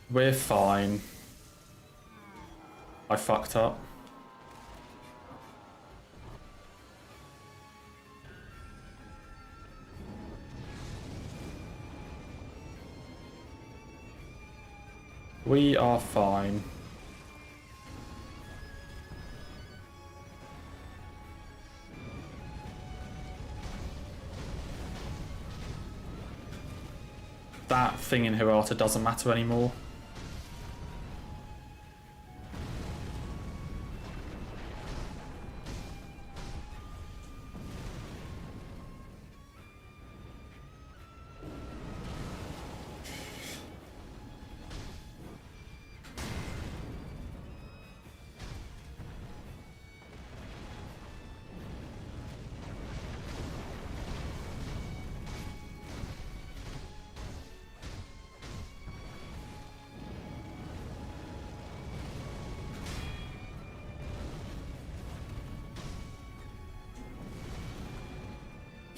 We're fine. I fucked up. We are fine. That thing in Hirata doesn't matter anymore.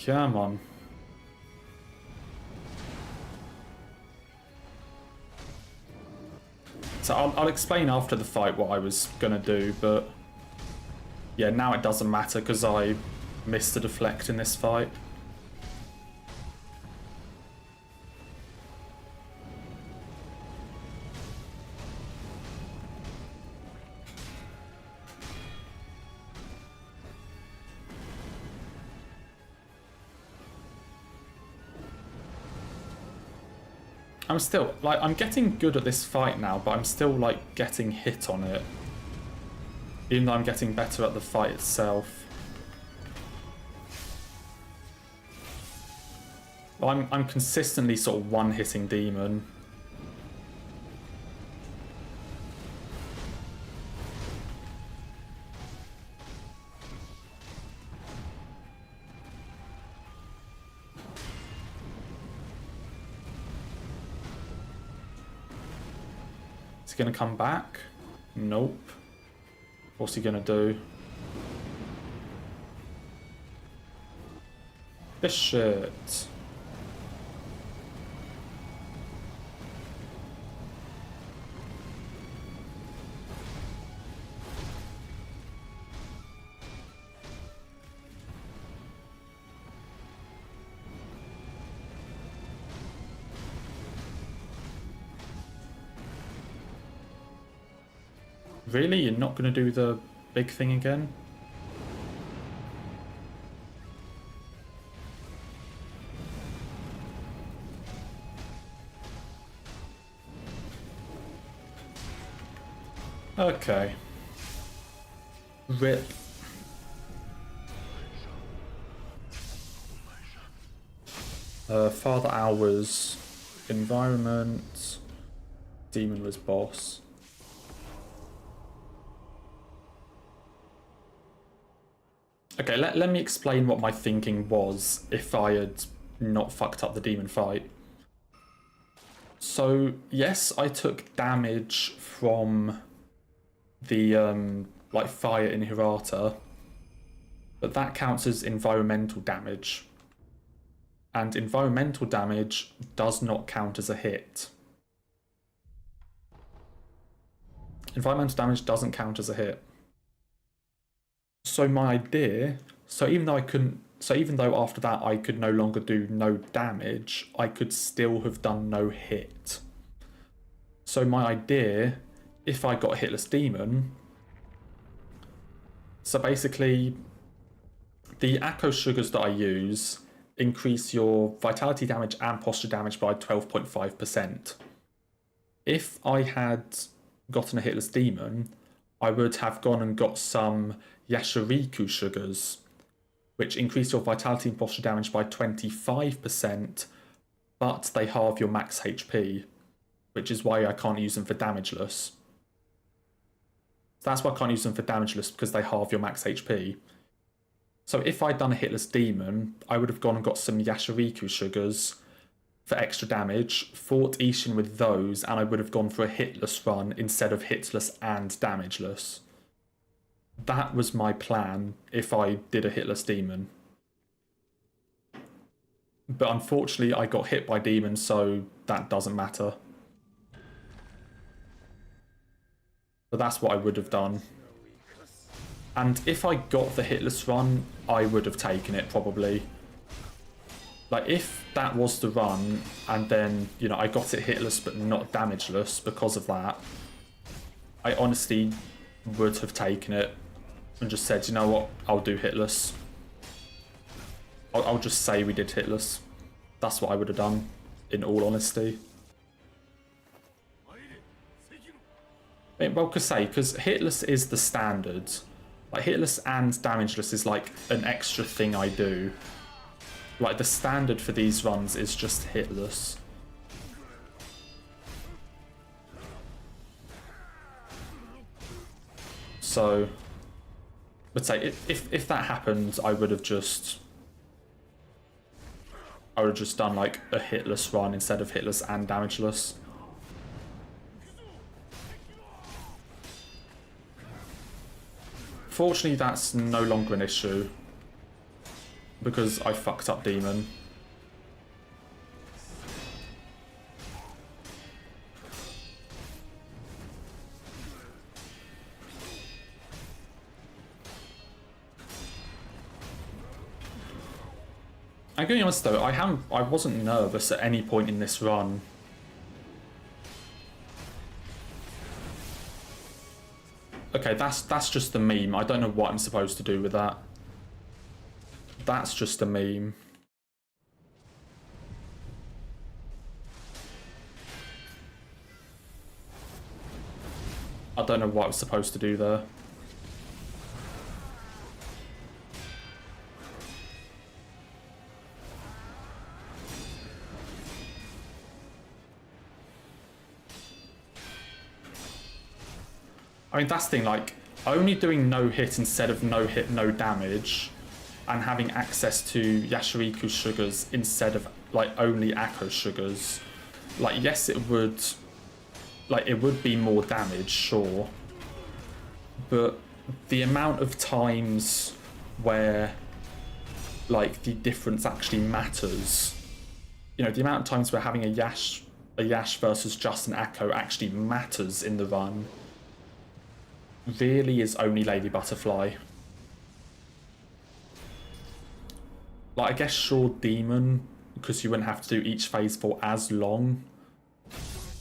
Come on. So I'll explain after the fight what I was gonna do, but yeah, now it doesn't matter because I missed the deflect in this fight. I'm still, like, I'm getting good at this fight now, but I'm still, like, getting hit on it. Even though I'm getting better at the fight itself. I'm consistently sort of one-hitting Demon. Is he gonna come back? Nope. What's he gonna do? This shit. Really? You're not going to do the big thing again? Okay. RIP. Father Owl was environment. Demon was boss. Okay, let me explain what my thinking was if I had not fucked up the demon fight. So, yes, I took damage from the, like, fire in Hirata, but that counts as environmental damage. And environmental damage does not count as a hit. Environmental damage doesn't count as a hit. So my idea, even though after that I could no longer do no damage, I could still have done no hit. So my idea, if I got a hitless demon, so basically the Akko sugars that I use increase your vitality damage and posture damage by 12.5%. If I had gotten a hitless demon, I would have gone and got some Yashiriku sugars, which increase your vitality and posture damage by 25%, but they halve your max HP, which is why I can't use them for damageless. That's why I can't use them for damageless, because they halve your max HP. So if I'd done a hitless demon, I would have gone and got some Yashiriku sugars for extra damage, fought Ishin with those, and I would have gone for a hitless run instead of hitless and damageless. That was my plan if I did a hitless demon. But unfortunately I got hit by demons, so that doesn't matter. But that's what I would have done. And if I got the hitless run, I would have taken it probably. Like, if that was the run, and then, you know, I got it hitless but not damageless because of that, I honestly would have taken it and just said, you know what, I'll do hitless. I'll just say we did hitless. That's what I would have done, in all honesty. Well, because hitless is the standard. Like, hitless and damageless is like an extra thing I do. Like, the standard for these runs is just hitless. So, let's say if that happened, I would have just done like a hitless run instead of hitless and damageless. Fortunately, that's no longer an issue. because I fucked up Demon. I'm going to be honest though, I wasn't nervous at any point in this run. Okay, that's just a meme. I don't know what I'm supposed to do with that. That's just a meme. I don't know what I was supposed to do there. I mean, that's the thing, like, only doing no hit instead of no hit, no damage, and having access to Yashiriku's sugars instead of, like, only Akko's sugars. Like, yes, it would be more damage, sure. But the amount of times where, like, the difference actually matters, you know, the amount of times where having a Yash versus just an Akko actually matters in the run really is only Lady Butterfly. Like, I guess sure Demon, because you wouldn't have to do each phase for as long.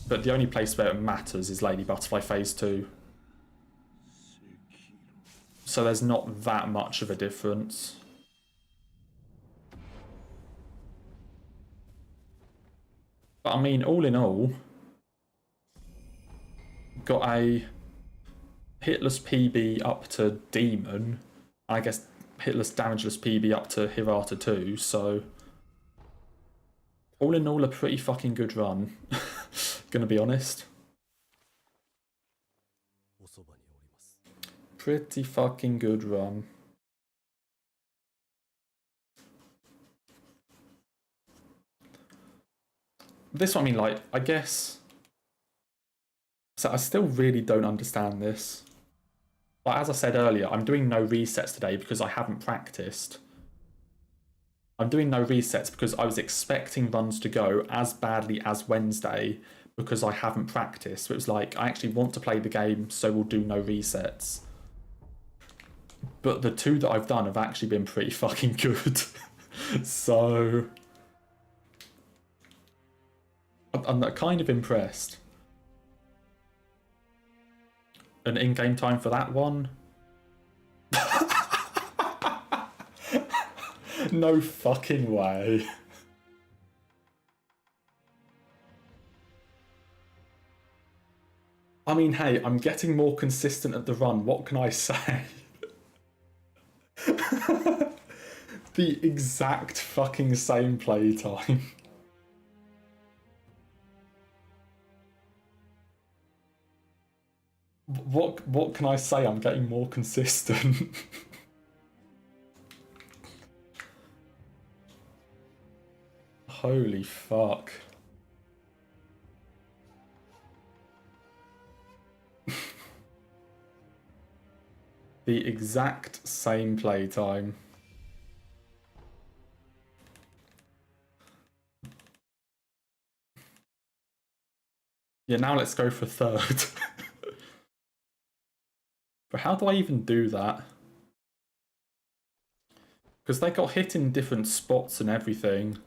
But the only place where it matters is Lady Butterfly Phase 2. So there's not that much of a difference. But I mean, all in all, got a hitless PB up to Demon. I guess hitless damageless PB up to Hirata too, so all in all a pretty fucking good run. Gonna be honest. Pretty fucking good run. This one, I mean, like, I guess... So I still really don't understand this. Like, as I said earlier, I'm doing no resets today because I haven't practiced. I'm doing no resets because I was expecting runs to go as badly as Wednesday because I haven't practiced. So it was like, I actually want to play the game, so we'll do no resets. But the two that I've done have actually been pretty fucking good. So... I'm kind of impressed. An in-game time for that one? No fucking way. I mean, hey, I'm getting more consistent at the run. What can I say? The exact fucking same playtime. What can I say? I'm getting more consistent. Holy fuck. The exact same playtime. Yeah, now let's go for third. But how do I even do that? Because they got hit in different spots and everything.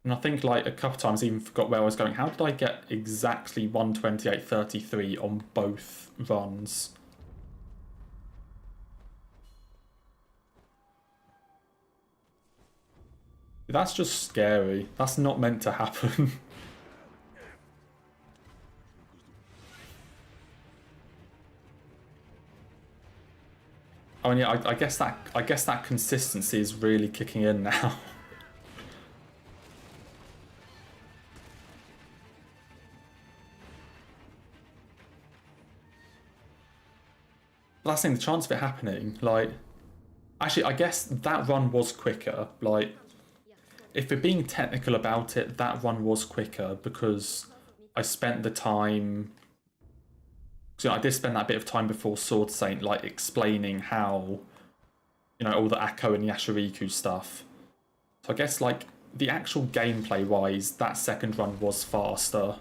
And I think like a couple times I even forgot where I was going. How did I get exactly 128.33 on both runs? That's just scary. That's not meant to happen. I mean, yeah, I guess that consistency is really kicking in now. But that's the thing, the chance of it happening, like, actually, I guess that run was quicker. Like, if we're being technical about it, that run was quicker because I spent the time. So I did spend that bit of time before Sword Saint, like, explaining how you know, all the Akko and Yashiriku stuff. So I guess, like, the actual gameplay-wise, that second run was faster.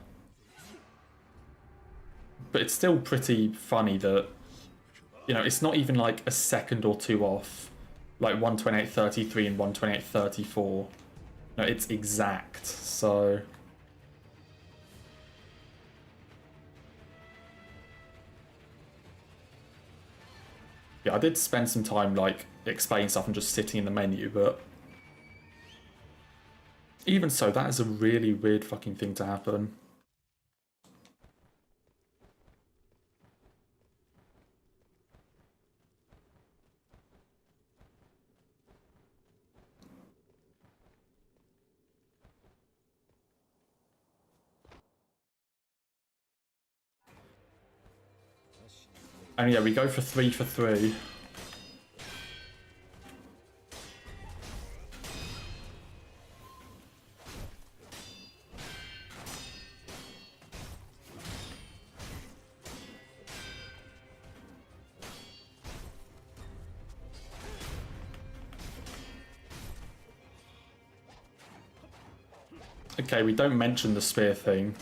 But it's still pretty funny that, you know, it's not even like a second or two off, like 128.33 and 128.34. No, it's exact, so... Yeah, I did spend some time, like, explaining stuff and just sitting in the menu, but... Even so, that is a really weird fucking thing to happen. And yeah, we go for 3 for 3. Okay, we don't mention the spear thing.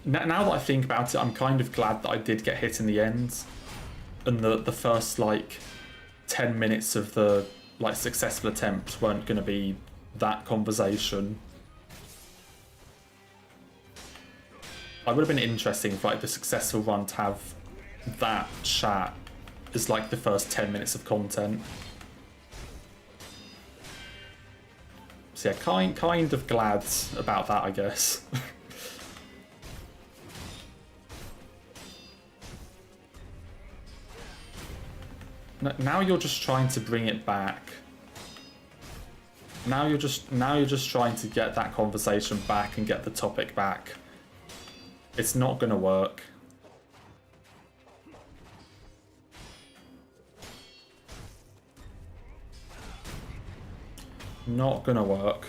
Now that I think about it, I'm kind of glad that I did get hit in the end. And the first, like, 10 minutes of the, like, successful attempt weren't going to be that conversation. It would have been interesting for, like, the successful run to have that chat as, like, the first 10 minutes of content. So yeah, kind of glad about that, I guess. Now you're just trying to bring it back. Now you're just trying to get that conversation back and get the topic back. It's not gonna work. Not gonna work.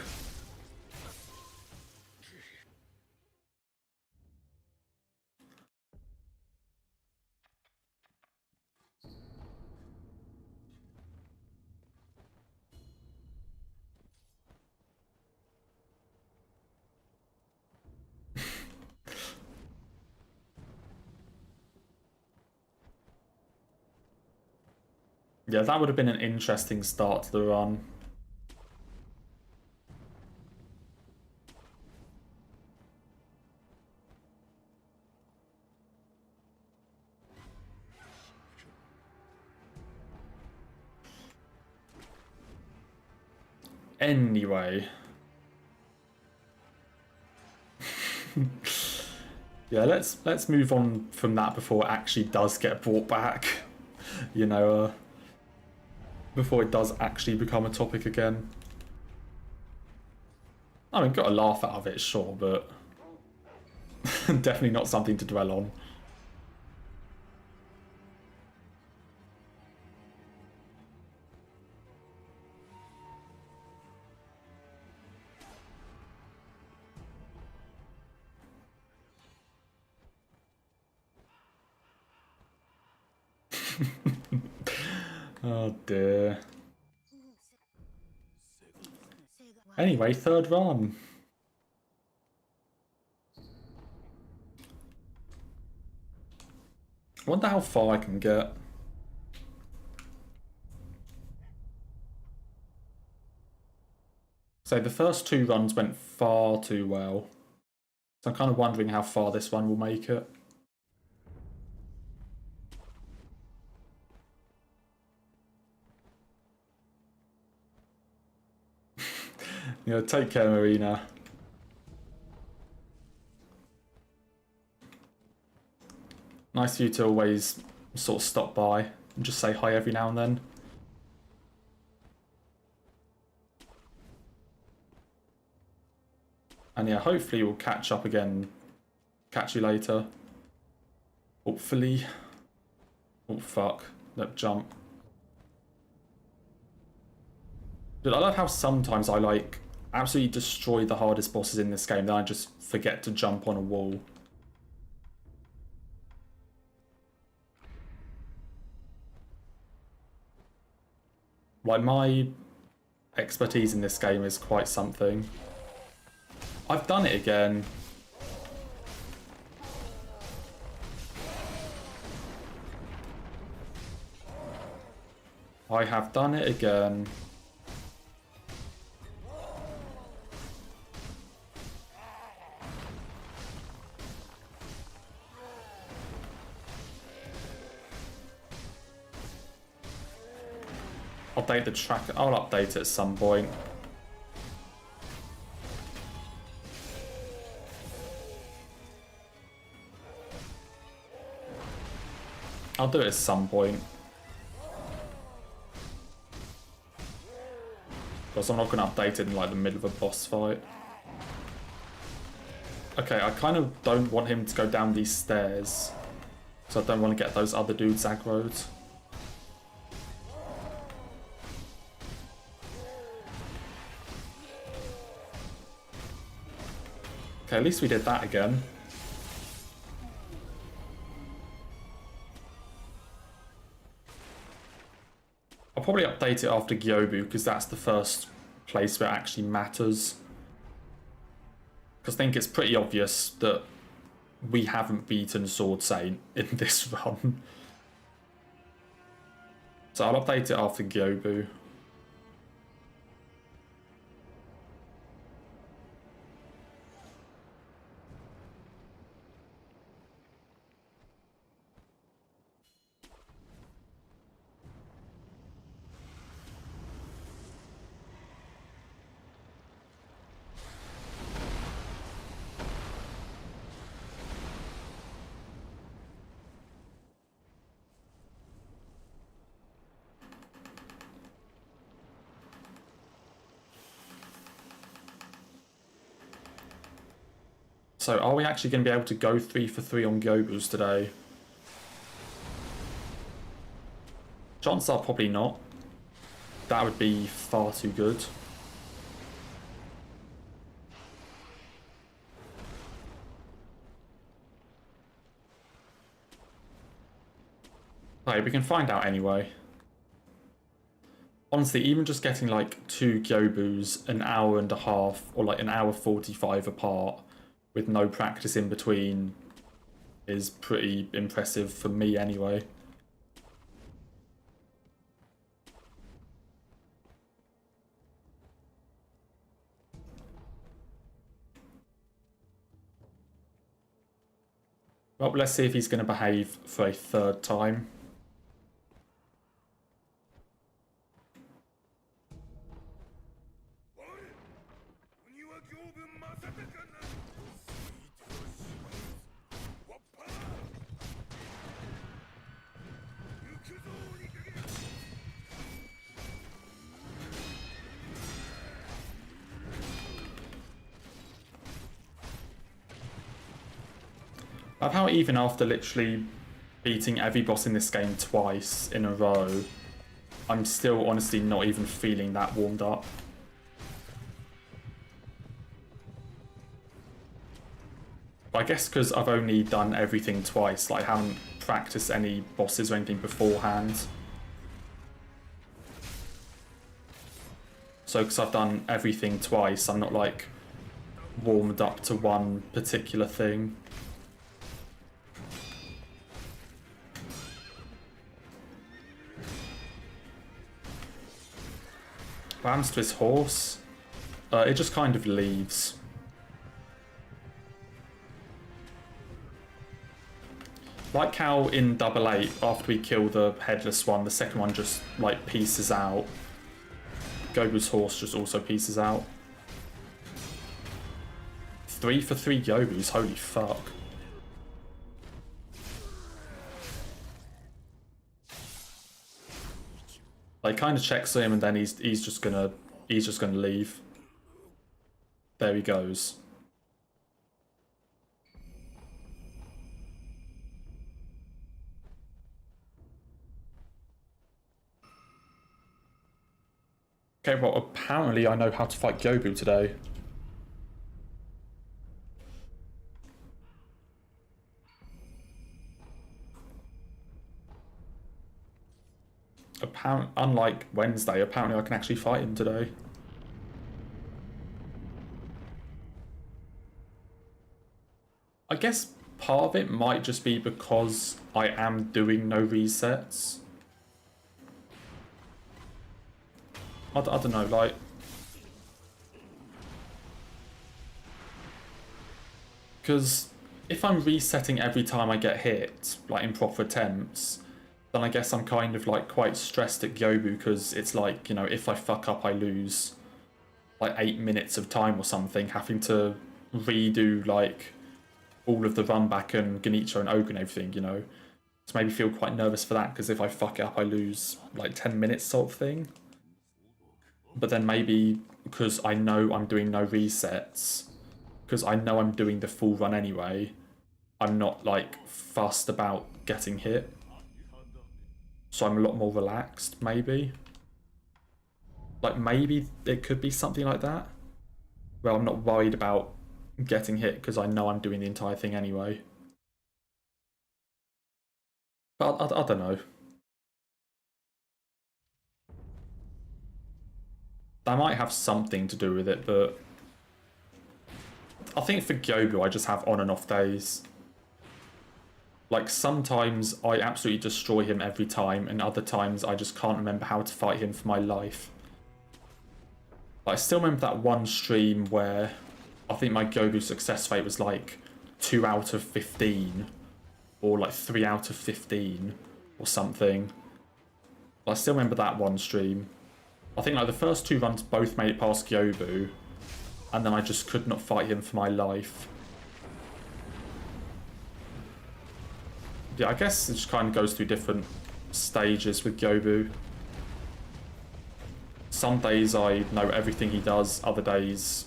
Yeah, that would have been an interesting start to the run. Anyway. Yeah, let's move on from that before it actually does get brought back. You know, before it does actually become a topic again. I mean, got a laugh out of it, sure, but definitely not something to dwell on. Oh dear. Anyway, third run. I wonder how far I can get. So the first two runs went far too well. So I'm kind of wondering how far this one will make it. Yeah, take care, Marina. Nice of you to always sort of stop by and just say hi every now and then. And yeah, hopefully we'll catch up again. Catch you later. Hopefully. Oh fuck. That jump. But I love how sometimes I like absolutely destroy the hardest bosses in this game, then I just forget to jump on a wall. Like, my expertise in this game is quite something. I've done it again. I have done it again. Update the track. I'll update it at some point. I'll do it at some point. Because I'm not going to update it in like the middle of a boss fight. Okay, I kind of don't want him to go down these stairs. So I don't want to get those other dudes aggroed. Okay, at least we did that again. I'll probably update it after Gyobu, because that's the first place where it actually matters. Because I think it's pretty obvious that we haven't beaten Sword Saint in this run. So I'll update it after Gyobu. So are we actually going to be able to go 3 for 3 on Gyobus today? Chances are probably not. That would be far too good. Okay, we can find out anyway. Honestly, even just getting like 2 Gyobus an hour and a half or like an hour 45 apart with no practice in between is pretty impressive for me anyway. Well, let's see if he's going to behave for a third time. I love how even after literally beating every boss in this game twice in a row, I'm still honestly not even feeling that warmed up. But I guess because I've only done everything twice, like I haven't practiced any bosses or anything beforehand. So because I've done everything twice, I'm not like warmed up to one particular thing. What happens to his horse? It just kind of leaves. Like how in Double 8, after we kill the headless one, the second one just like pieces out. Gobu's horse just also pieces out. 3 for 3 Gobus, holy fuck. Like kind of checks him and then he's just gonna leave. There he goes. Okay, well apparently I know how to fight Gyobu today. unlike Wednesday, apparently I can actually fight him today. I guess part of it might just be because I am doing no resets. I don't know, like... Because if I'm resetting every time I get hit, like in proper attempts, then I guess I'm kind of like quite stressed at Gyobu because it's like, you know, if I fuck up I lose like 8 minutes of time or something, having to redo like all of the run back and Genicho and Ogre and everything, you know. So maybe feel quite nervous for that because if I fuck it up I lose like 10 minutes sort of thing. But then maybe because I know I'm doing no resets, because I know I'm doing the full run anyway, I'm not like fussed about getting hit. So I'm a lot more relaxed, maybe. Like maybe it could be something like that. Where I'm not worried about getting hit because I know I'm doing the entire thing anyway. But I don't know. That might have something to do with it, but I think for Gyobu I just have on and off days. Like sometimes I absolutely destroy him every time, and other times I just can't remember how to fight him for my life. I still remember that one stream where I think my Gyobu success rate was like 2 out of 15 or like 3 out of 15 or something. I still remember that one stream. I think like the first 2 runs both made it past Gyobu, and then I just could not fight him for my life. Yeah, I guess it just kind of goes through different stages with Gyobu. Some days I know everything he does, other days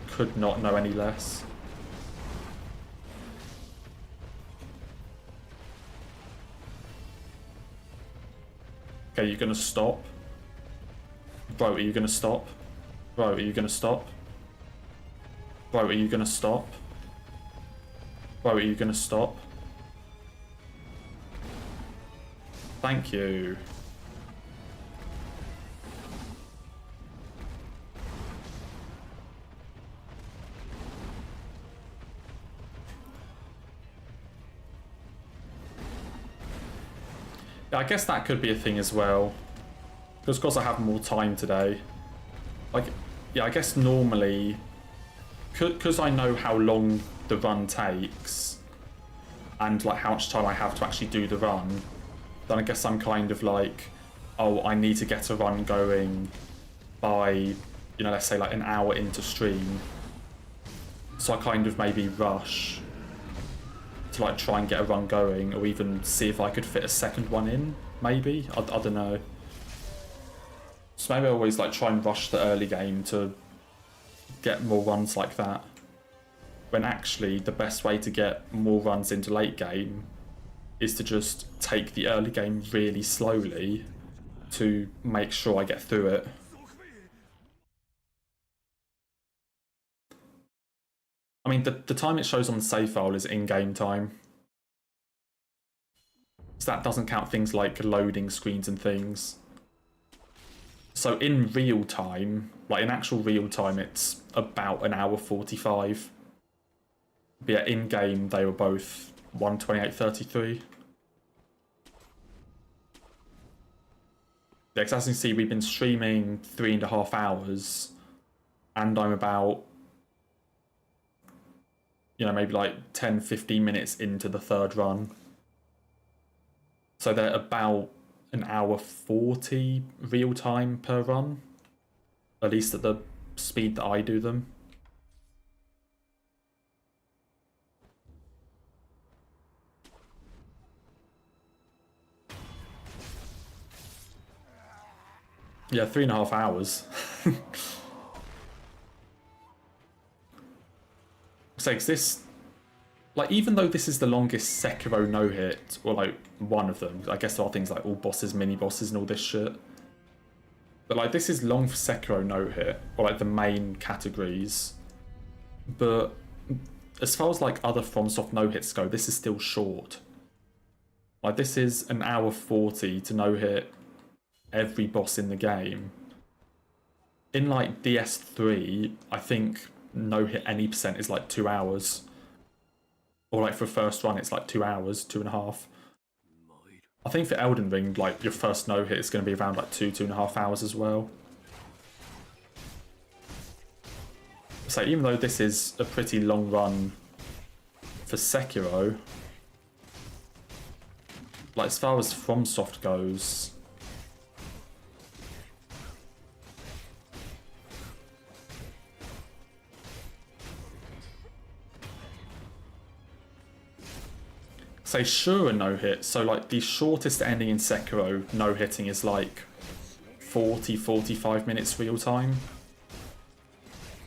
could not know any less. Okay, you're gonna stop? Bro, are you gonna stop? Bro, are you gonna stop? Bro, are you gonna stop? Bro, are you gonna stop? Thank you. Yeah, I guess that could be a thing as well. Because I have more time today. Like, yeah, I guess normally, because I know how long the run takes, and like how much time I have to actually do the run, then I guess I'm kind of like, oh, I need to get a run going by, you know, let's say like an hour into stream. So I kind of maybe rush to like try and get a run going, or even see if I could fit a second one in, maybe? I don't know. So maybe I always like try and rush the early game to get more runs like that. When actually the best way to get more runs into late game is to just take the early game really slowly to make sure I get through it. I mean, the time it shows on the save file is in-game time. So that doesn't count things like loading screens and things. So in real time, like in actual real time, it's about an hour 45. But yeah, in-game, they were both 1:28:33. Yeah, because as you can see, we've been streaming 3.5 hours, and I'm about, you know, maybe like 10-15 minutes into the third run. So they're about an hour 40 real time per run, at least at the speed that I do them. Yeah, 3.5 hours. So, this, like, even though this is the longest Sekiro no-hit, or like one of them, I guess there are things like all bosses, mini bosses, and all this shit. But like, this is long for Sekiro no-hit, or like the main categories. But as far as like other FromSoft no-hits go, this is still short. Like, this is an hour 40 to no-hit every boss in the game. In, like, DS3, I think no-hit any percent is, like, 2 hours. Or, like, for first run, it's, like, 2 hours, 2.5. I think for Elden Ring, like, your first no-hit is going to be around, like, 2.5 hours as well. So even though this is a pretty long run for Sekiro, like, as far as FromSoft goes, say sure a no-hit, so like the shortest ending in Sekiro no-hitting is like 40-45 minutes real time.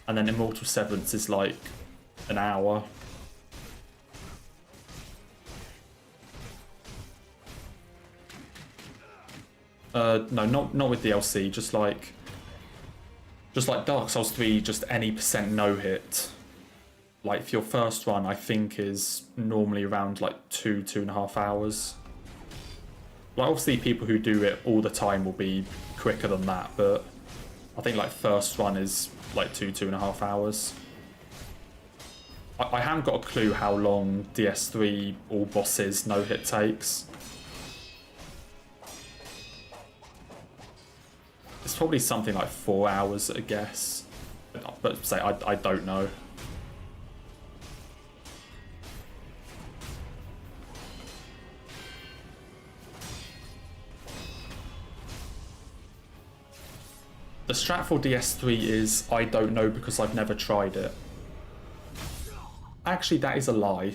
And then Immortal Severance is like an hour. No, not with DLC, just like Dark Souls 3, just any percent no-hit. Like, for your first run, I think is normally around like 2.5 hours. Like, obviously people who do it all the time will be quicker than that, but I think like first run is like 2.5 hours. I haven't got a clue how long DS3 all bosses no-hit takes. It's probably something like 4 hours, I guess. But say, I don't know. The strat for DS3 is, I don't know because I've never tried it. Actually, that is a lie.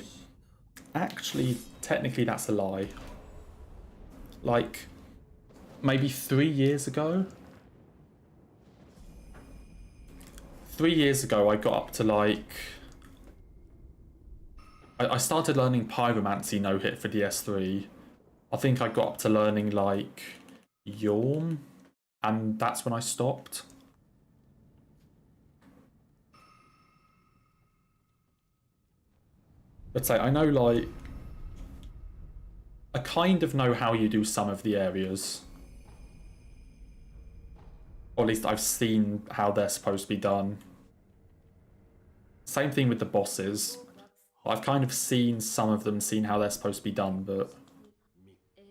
Actually, technically that's a lie. Like, maybe 3 years ago? 3 years ago, I got up to like... I started learning Pyromancy no-hit for DS3. I think I got up to learning like Yawn, and that's when I stopped. But say, I know like... I kind of know how you do some of the areas. Or at least I've seen how they're supposed to be done. Same thing with the bosses. I've kind of seen some of them, seen how they're supposed to be done, but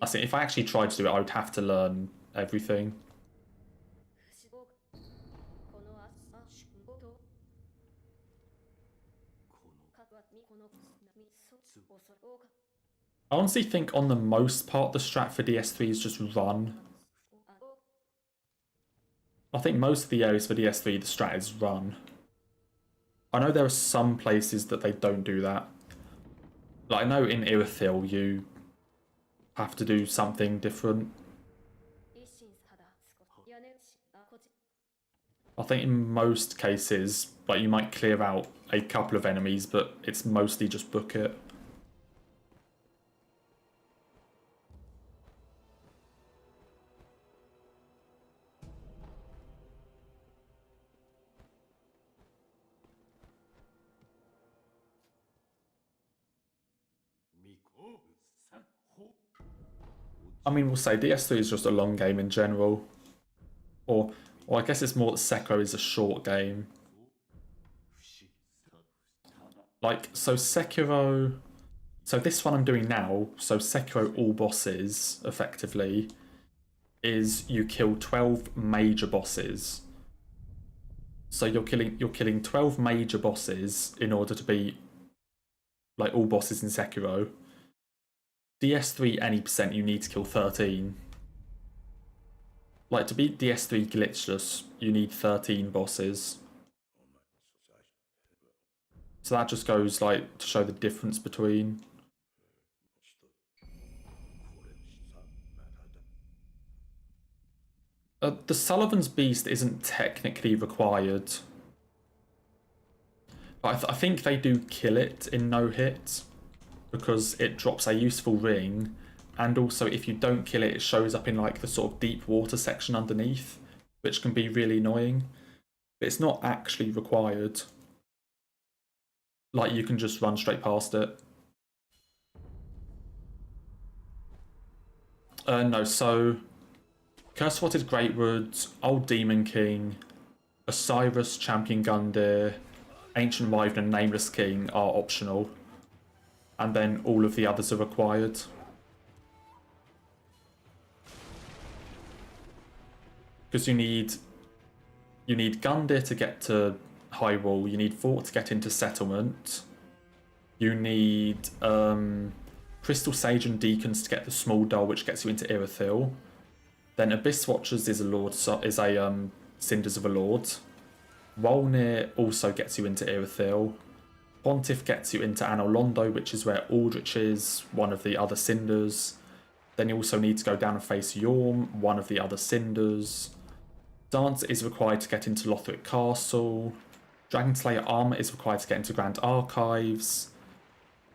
I think if I actually tried to do it, I would have to learn everything. I honestly think on the most part, the strat for DS3 is just run. I think most of the areas for DS3, the strat is run. I know there are some places that they don't do that. Like, I know in Irithyll you have to do something different. I think in most cases, like, you might clear out a couple of enemies, but it's mostly just book it. I mean, we'll say DS3 is just a long game in general. Or I guess it's more that Sekiro is a short game. Like, so Sekiro... So this one I'm doing now, so Sekiro all bosses, effectively, is you kill 12 major bosses. So you're killing 12 major bosses in order to beat, like, all bosses in Sekiro. DS3 any percent, you need to kill 13. Like, to beat DS3 glitchless, you need 13 bosses. So that just goes, like, to show the difference between... the Sullivan's Beast isn't technically required. But I think they do kill it in no-hit, because it drops a useful ring, and also if you don't kill it, it shows up in like the sort of deep water section underneath, which can be really annoying. But it's not actually required. Like, you can just run straight past it. No, so Curse Spotted Greatwood, Old Demon King, Osiris, Champion Gundyr, Ancient Wyvern and Nameless King are optional. And then all of the others are required. Because you need Gundyr to get to Hyrule, you need Fort to get into Settlement, you need Crystal Sage and Deacons to get the Small Doll, which gets you into Irithyll. Then Abyss Watchers is a Cinders of a Lord. Wolnir also gets you into Irithyll. Pontiff gets you into Anor Londo, which is where Aldrich is, one of the other Cinders. Then you also need to go down and face Yorm, one of the other Cinders. Dance is required to get into Lothric Castle. Dragon Slayer Armor is required to get into Grand Archives.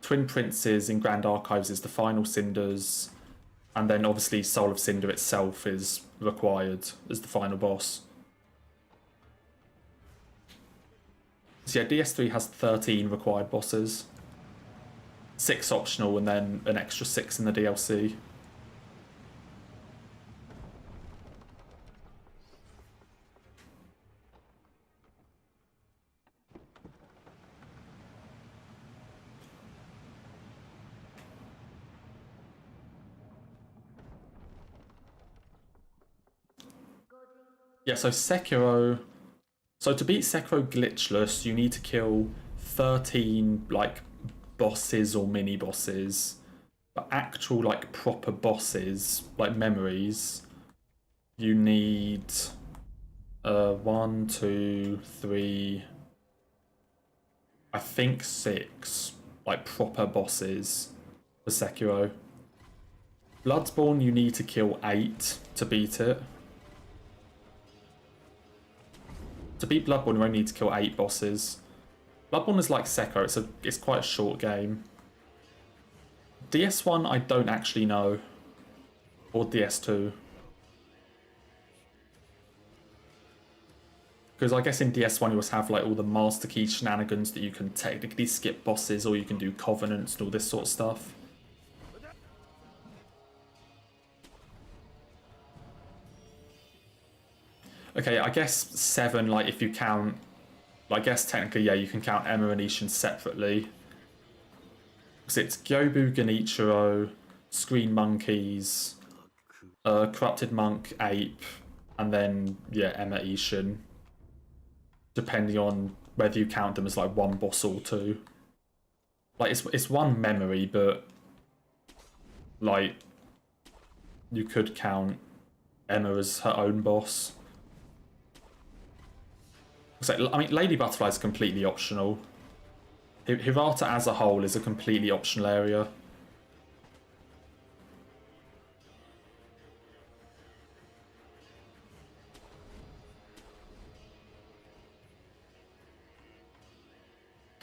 Twin Princes in Grand Archives is the final Cinders. And then obviously Soul of Cinder itself is required as the final boss. So yeah, DS3 has 13 required bosses. 6 optional and then an extra 6 in the DLC. Yeah, so Sekiro... So to beat Sekiro glitchless, you need to kill 13, like, bosses or mini-bosses. But actual, like, proper bosses, like memories, you need... 1, 2, 3... I think 6, like, proper bosses for Sekiro. Bloodborne, you need to kill 8 to beat it. To beat Bloodborne, you only need to kill 8 bosses. Bloodborne is like Sekiro, it's quite a short game. DS1, I don't actually know. Or DS2. Because I guess in DS1 you also have like all the Master Key shenanigans that you can technically skip bosses, or you can do Covenants and all this sort of stuff. Okay, I guess 7, like, if you count... I guess technically, yeah, you can count Emma and Ishin separately. Because it's Gyobu, Genichiro, Screen Monkeys, Corrupted Monk, Ape, and then, yeah, Emma, Ishin. Depending on whether you count them as, like, one boss or 2. Like, it's one memory, but... Like, you could count Emma as her own boss. So, I mean, Lady Butterfly is completely optional. Hirata as a whole is a completely optional area.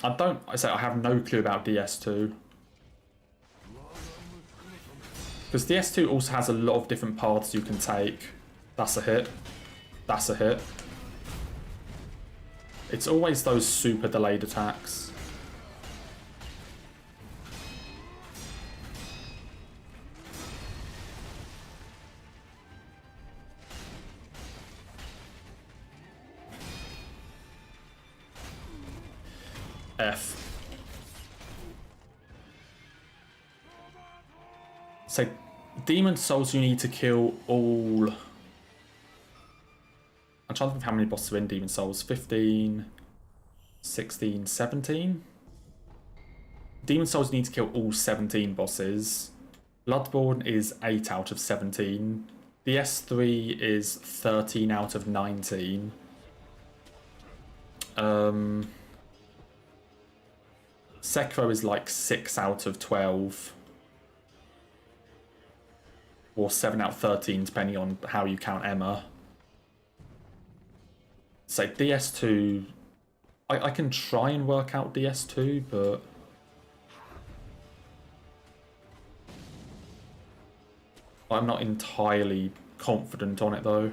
I have no clue about DS2. Because DS2 also has a lot of different paths you can take. That's a hit. That's a hit. It's always those super delayed attacks. F. So, Demon Souls you need to kill all... I'm trying to think of how many bosses are in Demon Souls. 15, 16, 17? Demon Souls need to kill all 17 bosses. Bloodborne is 8 out of 17. DS3 is 13 out of 19. Sekiro is like 6 out of 12. Or 7 out of 13, depending on how you count Emma. So DS2, I can try and work out DS2, but I'm not entirely confident on it though.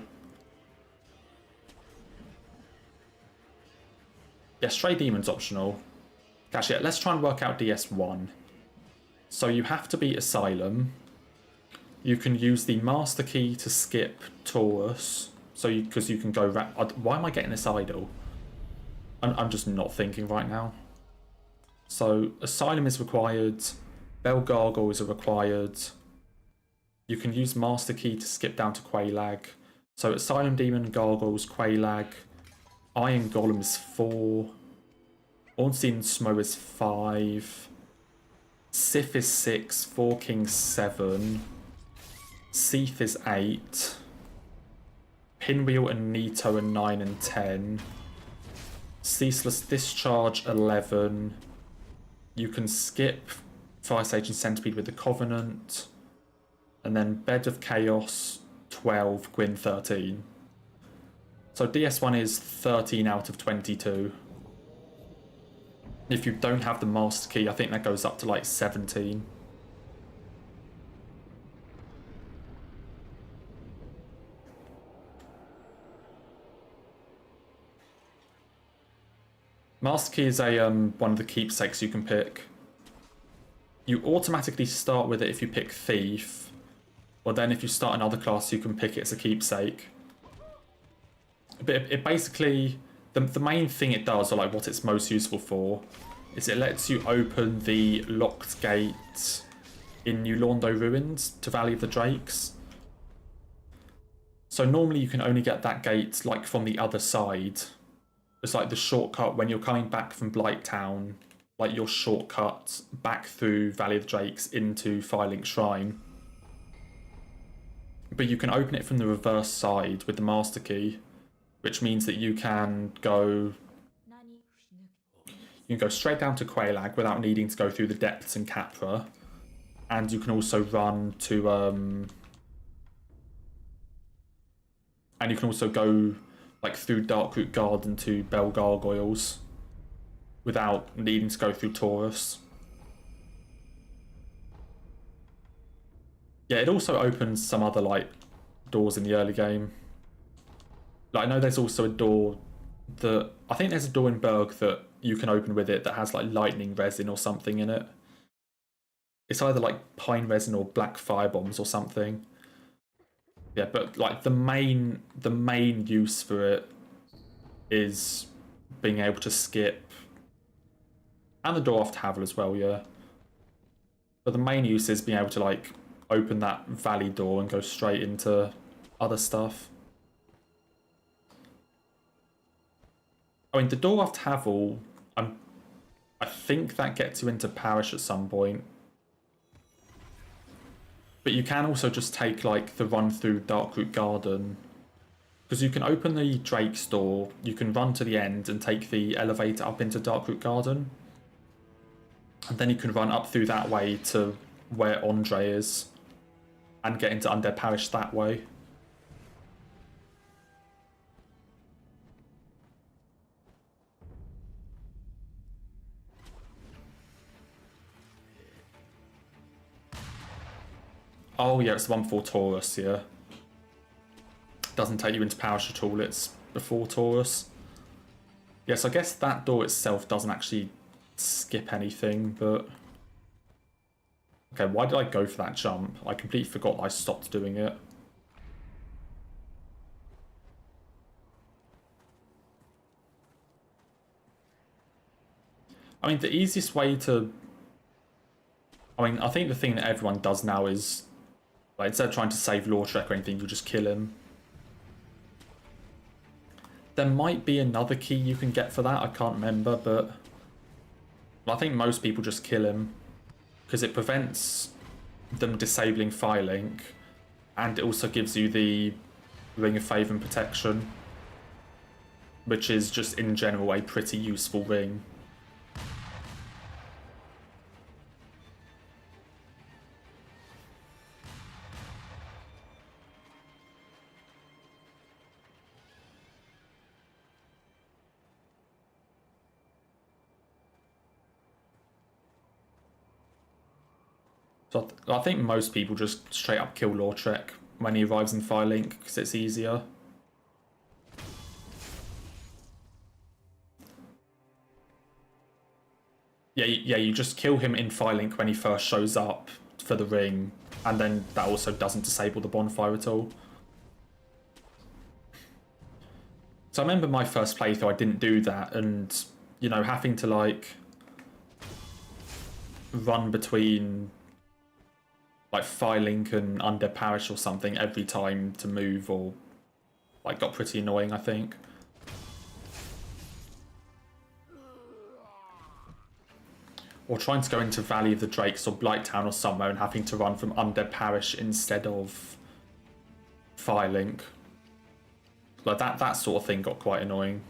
Yeah, Stray Demon's optional. Actually, let's try and work out DS1. So you have to beat Asylum. you can use the master key to skip Taurus. So because you can go... Why am I getting this idle? I'm just not thinking right now. So Asylum is required. Bell Gargoyles are required. You can use master key to skip down to Quelaag. So Asylum Demon, Gargoyles, Quelaag. Iron Golem is 4. Ornstein Smo is 5. Sif is 6. Four Kings 7. Seath is 8. Pinwheel and Nito are 9 and 10. Ceaseless Discharge 11. You can skip Fire Sage and Centipede with the Covenant. And then Bed of Chaos 12, Gwyn 13. So DS1 is 13 out of 22. If you don't have the Master Key, I think that goes up to like 17. Master Key is a one of the keepsakes you can pick. You automatically start with it if you pick Thief, or then if you start another class you can pick it as a keepsake. But it basically, the main thing it does, or like what it's most useful for, is it lets you open the locked gate in New Londo Ruins to Valley of the Drakes. So normally you can only get that gate like from the other side. It's like the shortcut when you're coming back from Blighttown, like your shortcut back through Valley of the Drakes into Firelink Shrine. But you can open it from the reverse side with the Master Key, which means that you can go straight down to Quelaag without needing to go through the depths in Capra, and you can also run to and you can also go like through Darkroot Garden to Bell Gargoyles without needing to go through Taurus. Yeah, it also opens some other like doors in the early game. Like I know there's also a door that I think there's a door in Berg that you can open with it that has like lightning resin or something in it. It's either like pine resin or black fire bombs or something. Yeah, but like the main use for it is being able to skip, and the door off Havel as well, yeah. But the main use is being able to like open that valley door and go straight into other stuff. I mean, the door off Havel, I think that gets you into Parish at some point. But you can also just take like the run through Darkroot Garden, because you can open the Drake's door, you can run to the end and take the elevator up into Darkroot Garden, and then you can run up through that way to where Andre is and get into Undead Parish that way. Oh yeah, it's the one before Taurus, yeah. Doesn't take you into Parish at all, it's before Taurus. Yes, I guess that door itself doesn't actually skip anything, but... Okay, why did I go for that jump? I completely forgot I stopped doing it. I mean, the easiest way to... I mean, I think the thing that everyone does now is, like, instead of trying to save Lautrec or anything, you just kill him. There might be another key you can get for that, I can't remember, but I think most people just kill him, because it prevents them disabling Firelink, and it also gives you the Ring of Favour and Protection, which is just in general a pretty useful ring. So I think most people just straight up kill Lautrec when he arrives in Firelink because it's easier. Yeah, you just kill him in Firelink when he first shows up for the ring, And then that also doesn't disable the bonfire at all. So I remember my first playthrough, I didn't do that, and, you know, having to, like, run between, like, Firelink and Undead Parish or something every time to move, or, like, got pretty annoying, I think. Or trying to go into Valley of the Drakes or Blighttown or somewhere and having to run from Undead Parish instead of Firelink. Like that sort of thing got quite annoying.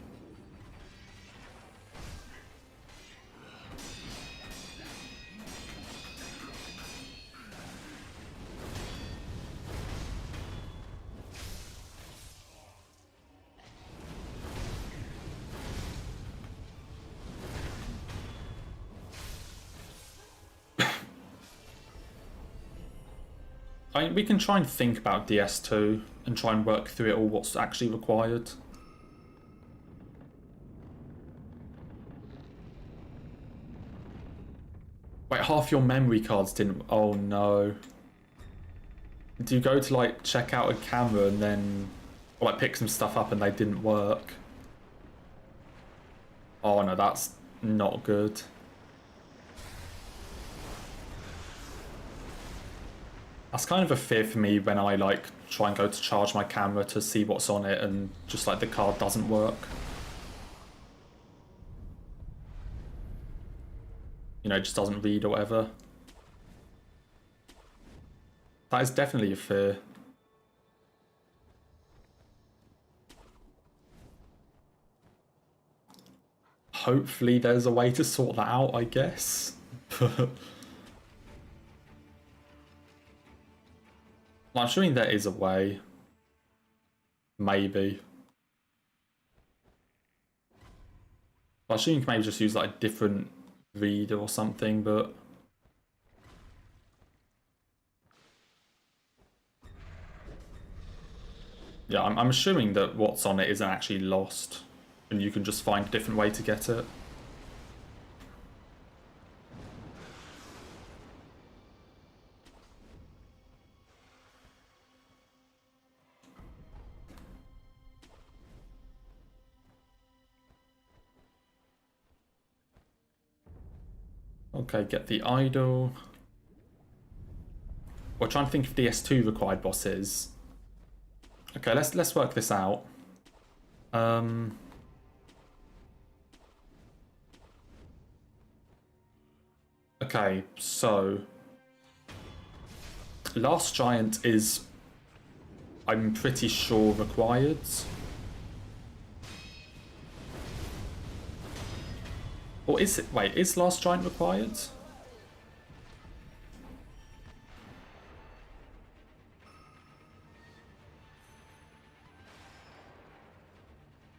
I mean, we can try and think about DS2 and try and work through it all, what's actually required. Wait, half your memory cards didn't... Oh no. Do you go to, like, check out a camera and then... Or, like, pick some stuff up and they didn't work? Oh no, that's not good. That's kind of a fear for me when I, like, try and go to charge my camera to see what's on it and just, like, the card doesn't work. You know, it just doesn't read or whatever. That is definitely a fear. Hopefully there's a way to sort that out, I guess. I'm assuming there is a way. Maybe. I'm assuming you can maybe just use like a different reader or something, but... Yeah, I'm assuming that what's on it isn't actually lost, and you can just find a different way to get it. Okay, get the idol. We're trying to think if DS2 required bosses. Okay, let's work this out. Okay, so Last Giant is, I'm pretty sure, required. Or is it? Wait, is Last Giant required?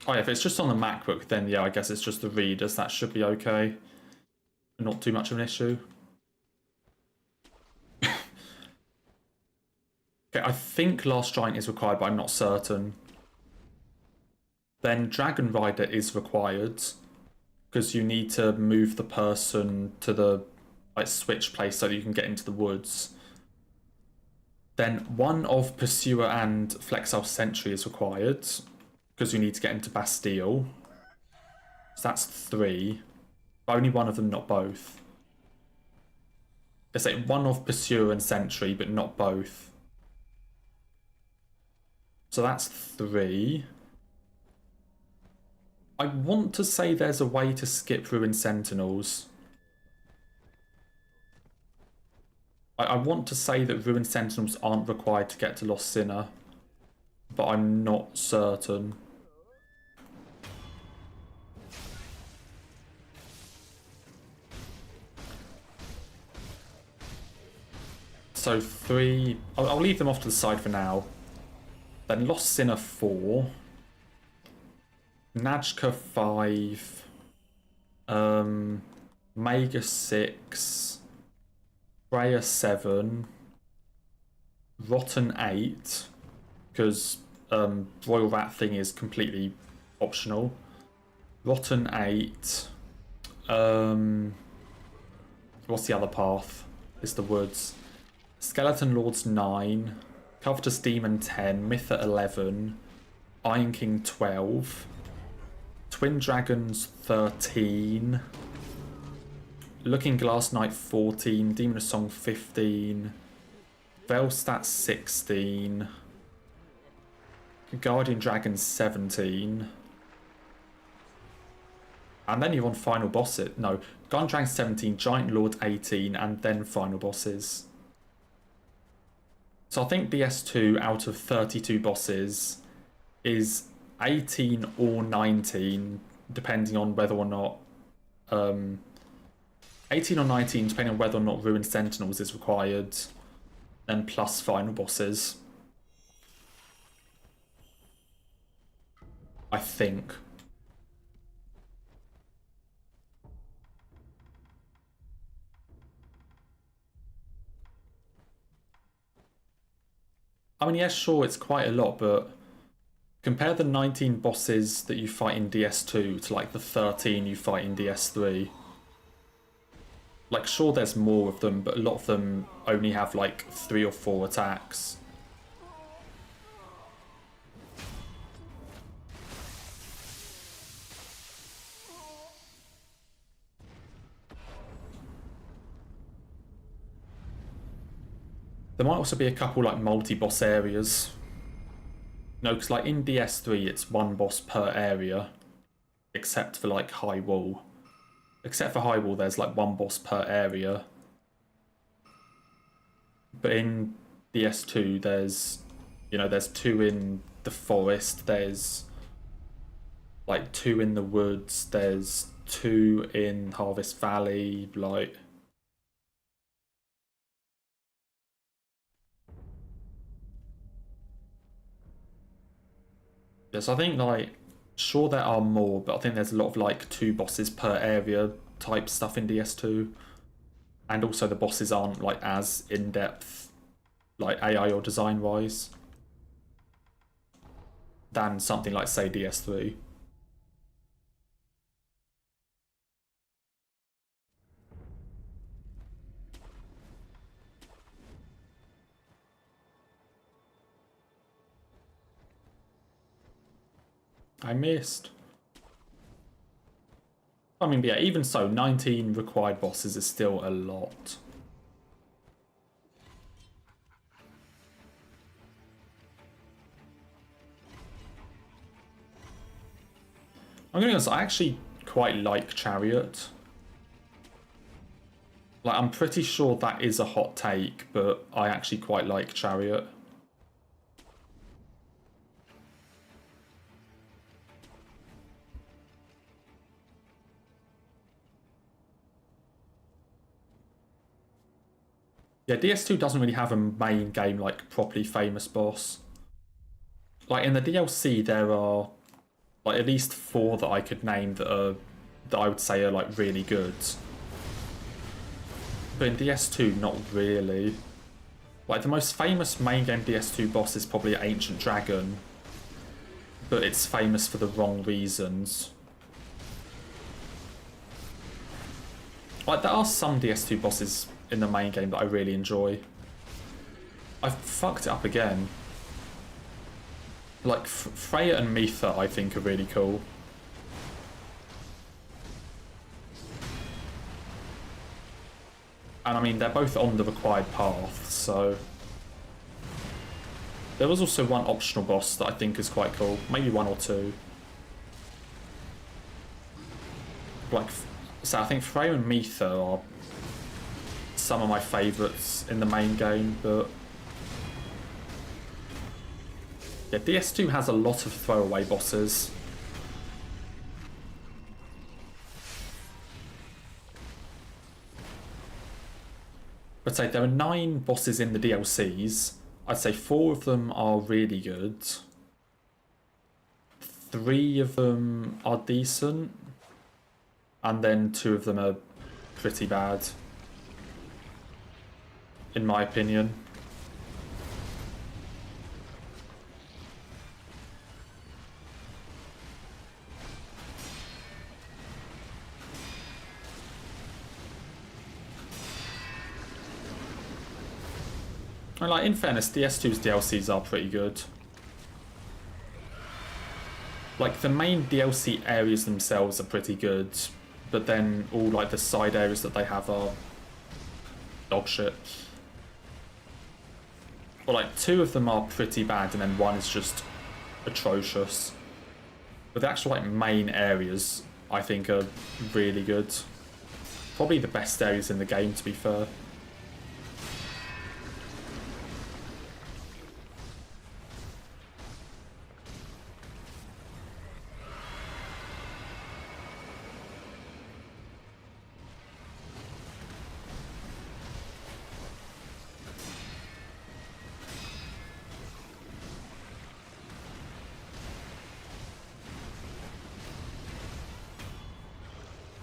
Oh yeah, if it's just on the MacBook, then yeah, I guess it's just the readers. That should be okay. Not too much of an issue. Okay, I think Last Giant is required, but I'm not certain. Then Dragon Rider is required, because you need to move the person to the switch place so that you can get into the woods. Then one of Pursuer and Flexile Sentry is required, because you need to get into Bastille. So that's 3. But only one of them, not both. Let's say one of Pursuer and Sentry, but not both. So that's 3. I want to say there's a way to skip Ruined Sentinels. I want to say that Ruined Sentinels aren't required to get to Lost Sinner, but I'm not certain. So 3... I'll leave them off to the side for now. Then Lost Sinner 4. Najka 5. Mega 6. Freya 7. Rotten 8. Because Royal Rat thing is completely optional. Rotten 8. What's the other path? It's the woods. Skeleton Lords 9, Covetous Demon 10, Myth at 11, Iron King 12, Twin Dragons 13, Looking Glass Knight 14, Demon of Song 15, Velstat 16, Guardian Dragon 17, and then you're on final bosses. No, Guardian Dragon 17, Giant Lord 18, and then final bosses. So I think DS2 out of 32 bosses is 18 or 19, depending on whether or not 18 or 19, depending on whether or not Ruined Sentinels is required, then plus final bosses. I think. I mean, yeah, sure, it's quite a lot, but compare the 19 bosses that you fight in DS2 to, like, the 13 you fight in DS3. Like, sure, there's more of them, but a lot of them only have, like, 3 or 4 attacks. There might also be a couple, like, multi-boss areas. No, because, like, in DS3, it's one boss per area, except for, like, High Wall. Except for High Wall, there's, like, one boss per area. But in DS2, there's, you know, there's 2 in the forest, there's, like, 2 in the woods, there's 2 in Harvest Valley, like... Yes, I think, like, sure there are more, but I think there's a lot of, like, 2 bosses per area type stuff in DS2. And also the bosses aren't, like, as in-depth, like, AI or design-wise, than something like, say, DS3. I missed. I mean, yeah, even so, 19 required bosses is still a lot. I'm gonna be honest, I actually quite like Chariot. Like, I'm pretty sure that is a hot take, but I actually quite like Chariot. Yeah, DS2 doesn't really have a main game, like, properly famous boss. Like, in the DLC, there are, like, at least 4 that I could name that I would say are, like, really good. But in DS2, not really. Like, the most famous main game DS2 boss is probably Ancient Dragon, but it's famous for the wrong reasons. Like, there are some DS2 bosses in the main game that I really enjoy. I've fucked it up again. Like, Freya and Mitha, I think, are really cool. And I mean, they're both on the required path, so... There was also one optional boss that I think is quite cool. Maybe 1 or 2. Like, so I think Freya and Mitha are some of my favourites in the main game, but... Yeah, DS2 has a lot of throwaway bosses. I'd say there are 9 bosses in the DLCs. I'd say 4 of them are really good. 3 of them are decent. And then 2 of them are pretty bad, in my opinion. And like, in fairness, DS2's DLCs are pretty good. Like, the main DLC areas themselves are pretty good, but then all like the side areas that they have are dog shit. Or like, 2 of them are pretty bad, and then 1 is just atrocious. But the actual like main areas, I think, are really good. Probably the best areas in the game, to be fair.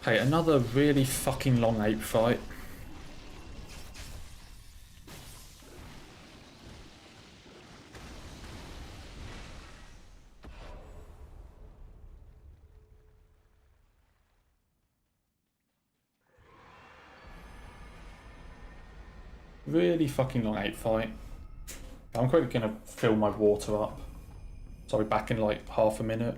Okay, another really fucking long ape fight. Really fucking long ape fight. I'm quickly gonna fill my water up. So I'll be back in like half a minute.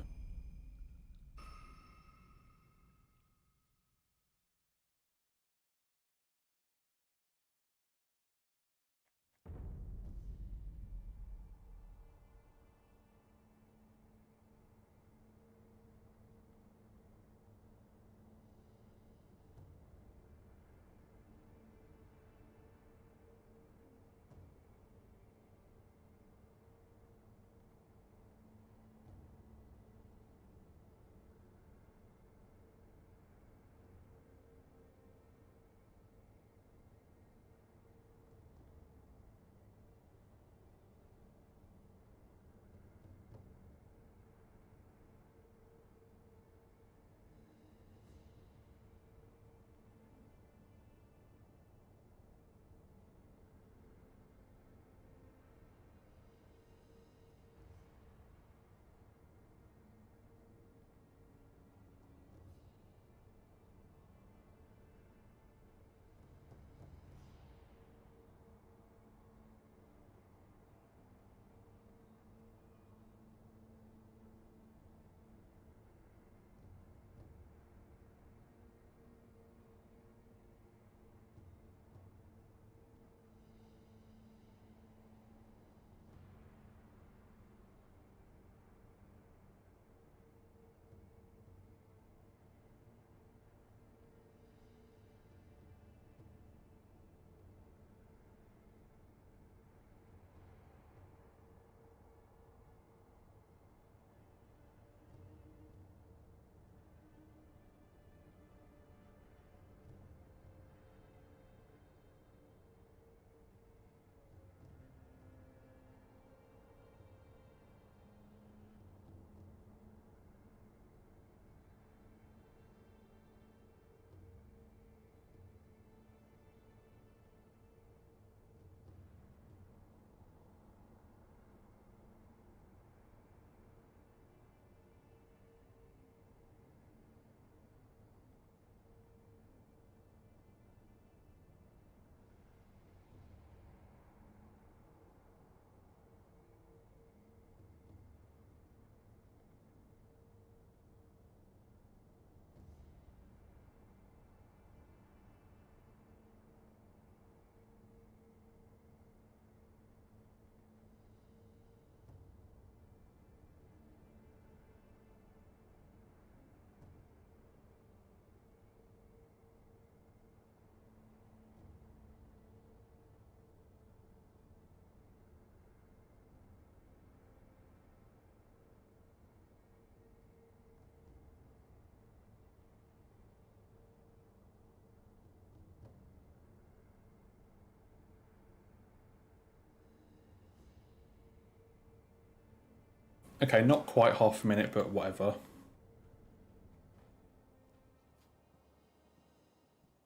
Okay, not quite half a minute, but whatever.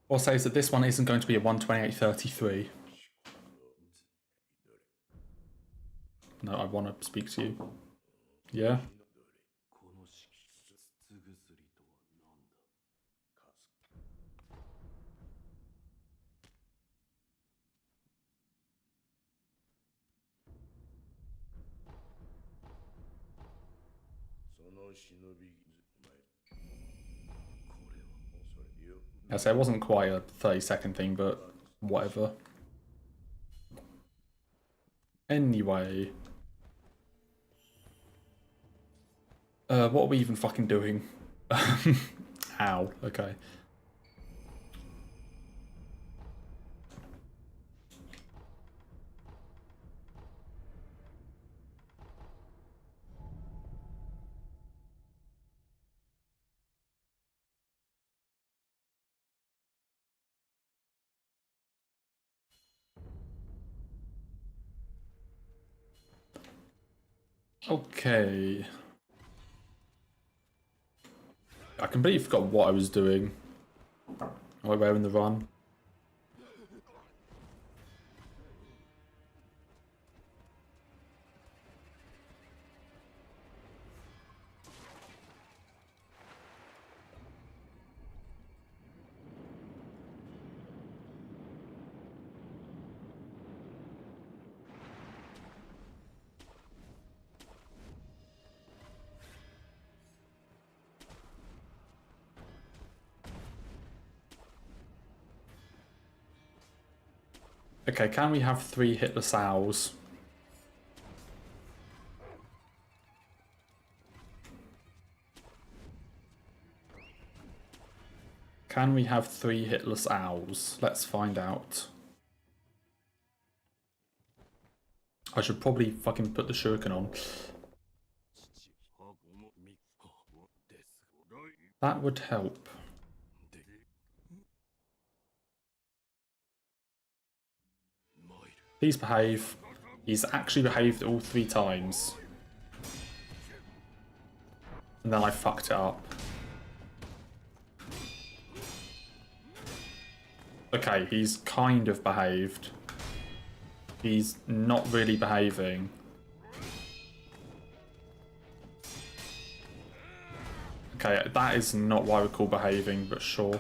What I'll say is that this one isn't going to be a 128.33. No, I want to speak to you. Yeah? I say it wasn't quite a 30-second thing, but whatever. Anyway. What are we even fucking doing? Ow, okay. Okay. I completely forgot what I was doing. Am I wearing the run? Okay, can we have 3 hitless owls? Can we have 3 hitless owls? Let's find out. I should probably fucking put the shuriken on. That would help. Please behave. He's actually behaved all 3 times. And then I fucked it up. Okay, he's kind of behaved. He's not really behaving. Okay, that is not what I would call behaving, but sure.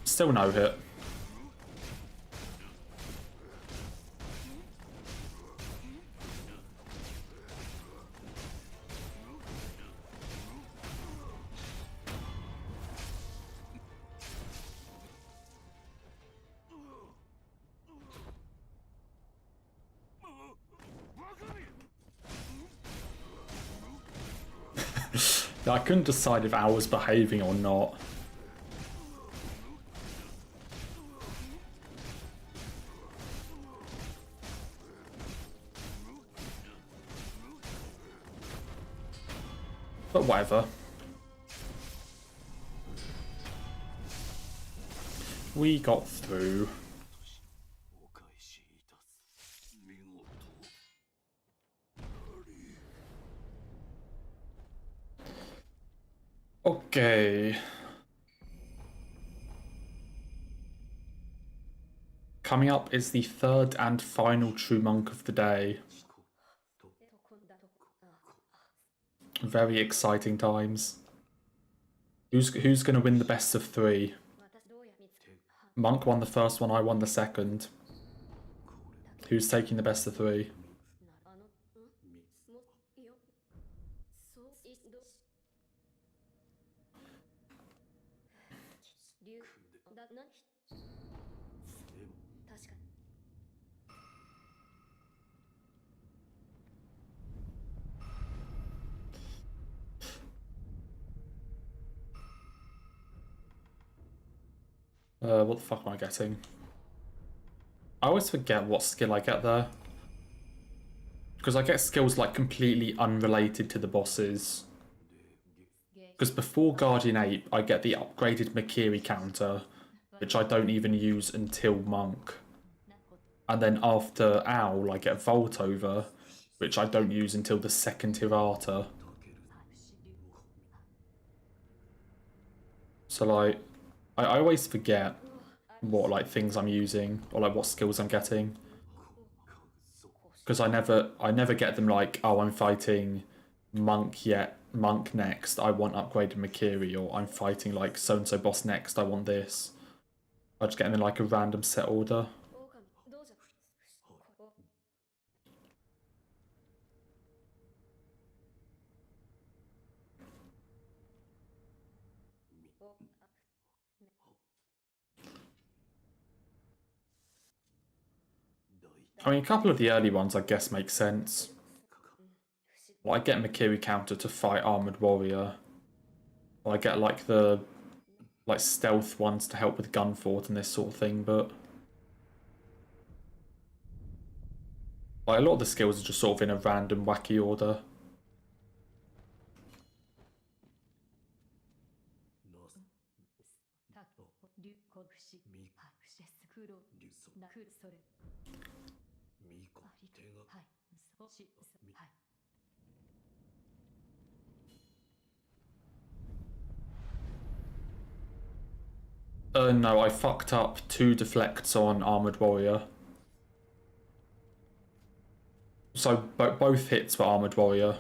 Still no hit. I couldn't decide if I was behaving or not. But whatever. We got through. Okay. Coming up is the 3rd and final true monk of the day. Very exciting times. Who's going to win the best of 3? Monk won the first one, I won the second. Who's taking the best of 3? What the fuck am I getting? I always forget what skill I get there. Because I get skills like completely unrelated to the bosses. Because before Guardian Ape, I get the upgraded Makiri counter, which I don't even use until Monk. And then after Owl, I get Vault Over, which I don't use until the 2nd Tirata. So like, I always forget what like things I'm using or like what skills I'm getting. Because I never get them like, oh, I'm fighting Monk next, I want upgraded Makiri, or I'm fighting like so-and-so boss next, I want this. I just get them in like a random set order. I mean, a couple of the early ones I guess make sense. Well, I get Makiri counter to fight Armored Warrior. Well, I get like the stealth ones to help with Gunfort and this sort of thing, but like, a lot of the skills are just sort of in a random wacky order. No, I fucked up 2 deflects on Armored Warrior. So both hits for Armored Warrior.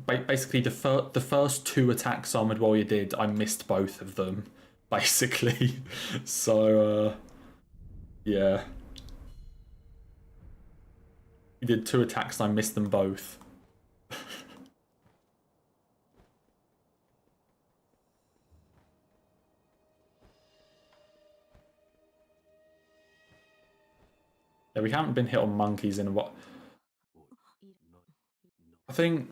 Basically, the first 2 attacks Armored Warrior did, I missed both of them, basically. So, yeah. He did 2 attacks and I missed them both. Yeah, we haven't been hit on monkeys in a while. I think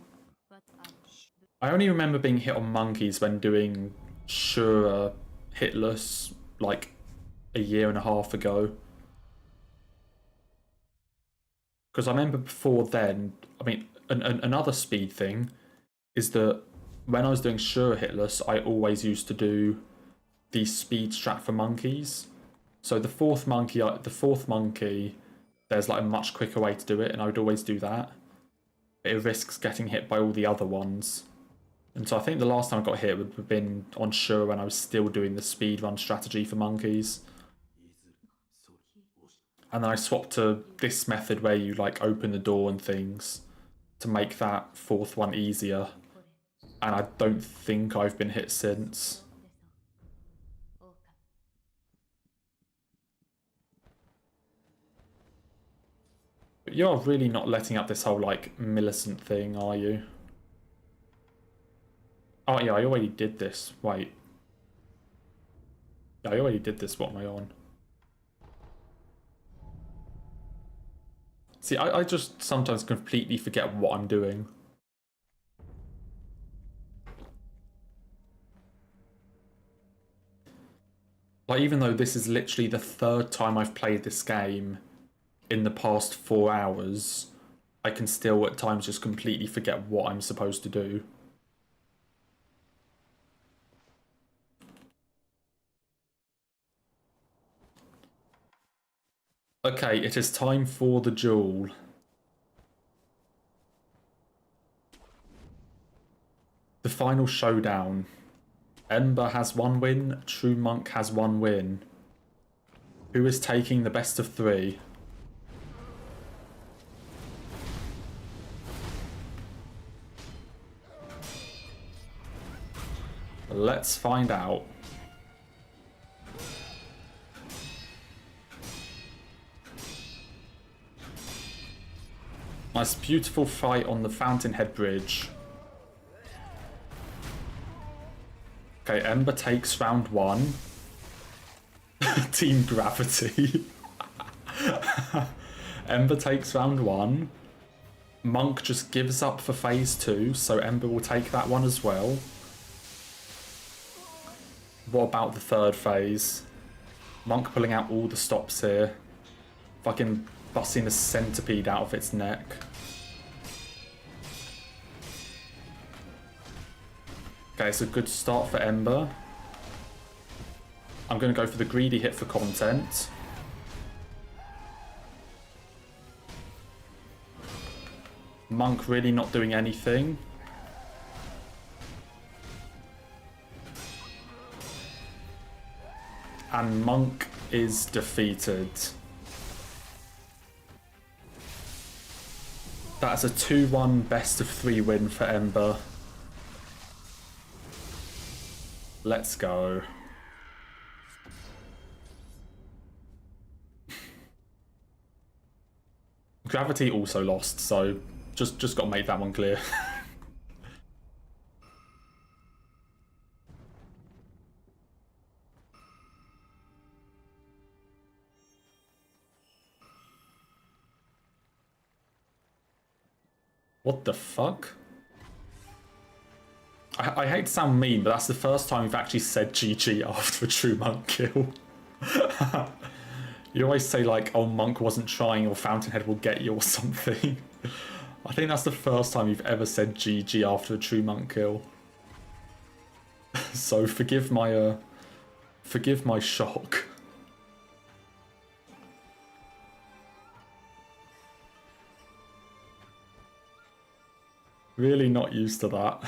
I only remember being hit on monkeys when doing Shura hitless like a year and a half ago. Because I remember before then, I mean, another speed thing is that when I was doing Shura hitless, I always used to do the speed strat for monkeys. So the fourth monkey, there's like a much quicker way to do it, and I would always do that. But it risks getting hit by all the other ones. And so I think the last time I got hit would have been on Shura when I was still doing the speed run strategy for monkeys. And then I swapped to this method where you like open the door and things to make that 4th one easier. And I don't think I've been hit since. But you're really not letting up this whole like Millicent thing, are you? Oh yeah, I already did this. Wait. Yeah, I already did this. What am I on? See, I just sometimes completely forget what I'm doing. Like, even though this is literally the 3rd time I've played this game in the past 4 hours, I can still at times just completely forget what I'm supposed to do. Okay, it is time for the duel. The final showdown. Ember has 1 win, True Monk has 1 win. Who is taking the best of 3? Let's find out. Nice beautiful fight on the Fountainhead Bridge. Okay, Ember takes round 1. Team Gravity. Ember takes round 1. Monk just gives up for phase 2, so Ember will take that one as well. What about the 3rd phase? Monk pulling out all the stops here. Fucking busting the centipede out of its neck. Okay, it's a good start for Ember. I'm going to go for the greedy hit for content. Monk really not doing anything. And Monk is defeated. That's a 2-1 best of 3 win for Ember. Let's go. Gravity also lost, so just got to make that one clear. What the fuck? I hate to sound mean, but that's the first time we've actually said GG after a true monk kill. You always say like, oh, monk wasn't trying or fountainhead will get you or something. I think that's the first time you've ever said GG after a true monk kill. So forgive my shock. Really not used to that.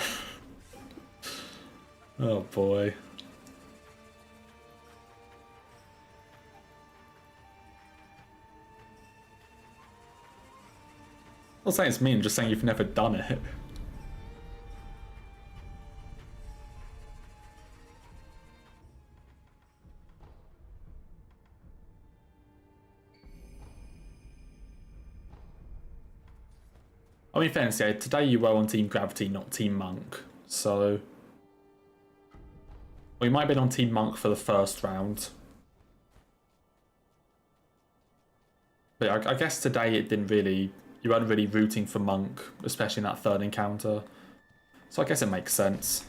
Oh boy. I'm not saying it's mean, I'm just saying you've never done it. I mean, fairness, yeah, today you were on Team Gravity, not Team Monk, so... Well, you might have been on Team Monk for the first round. But yeah, I guess today it didn't really... You weren't really rooting for Monk, especially in that third encounter. So I guess it makes sense.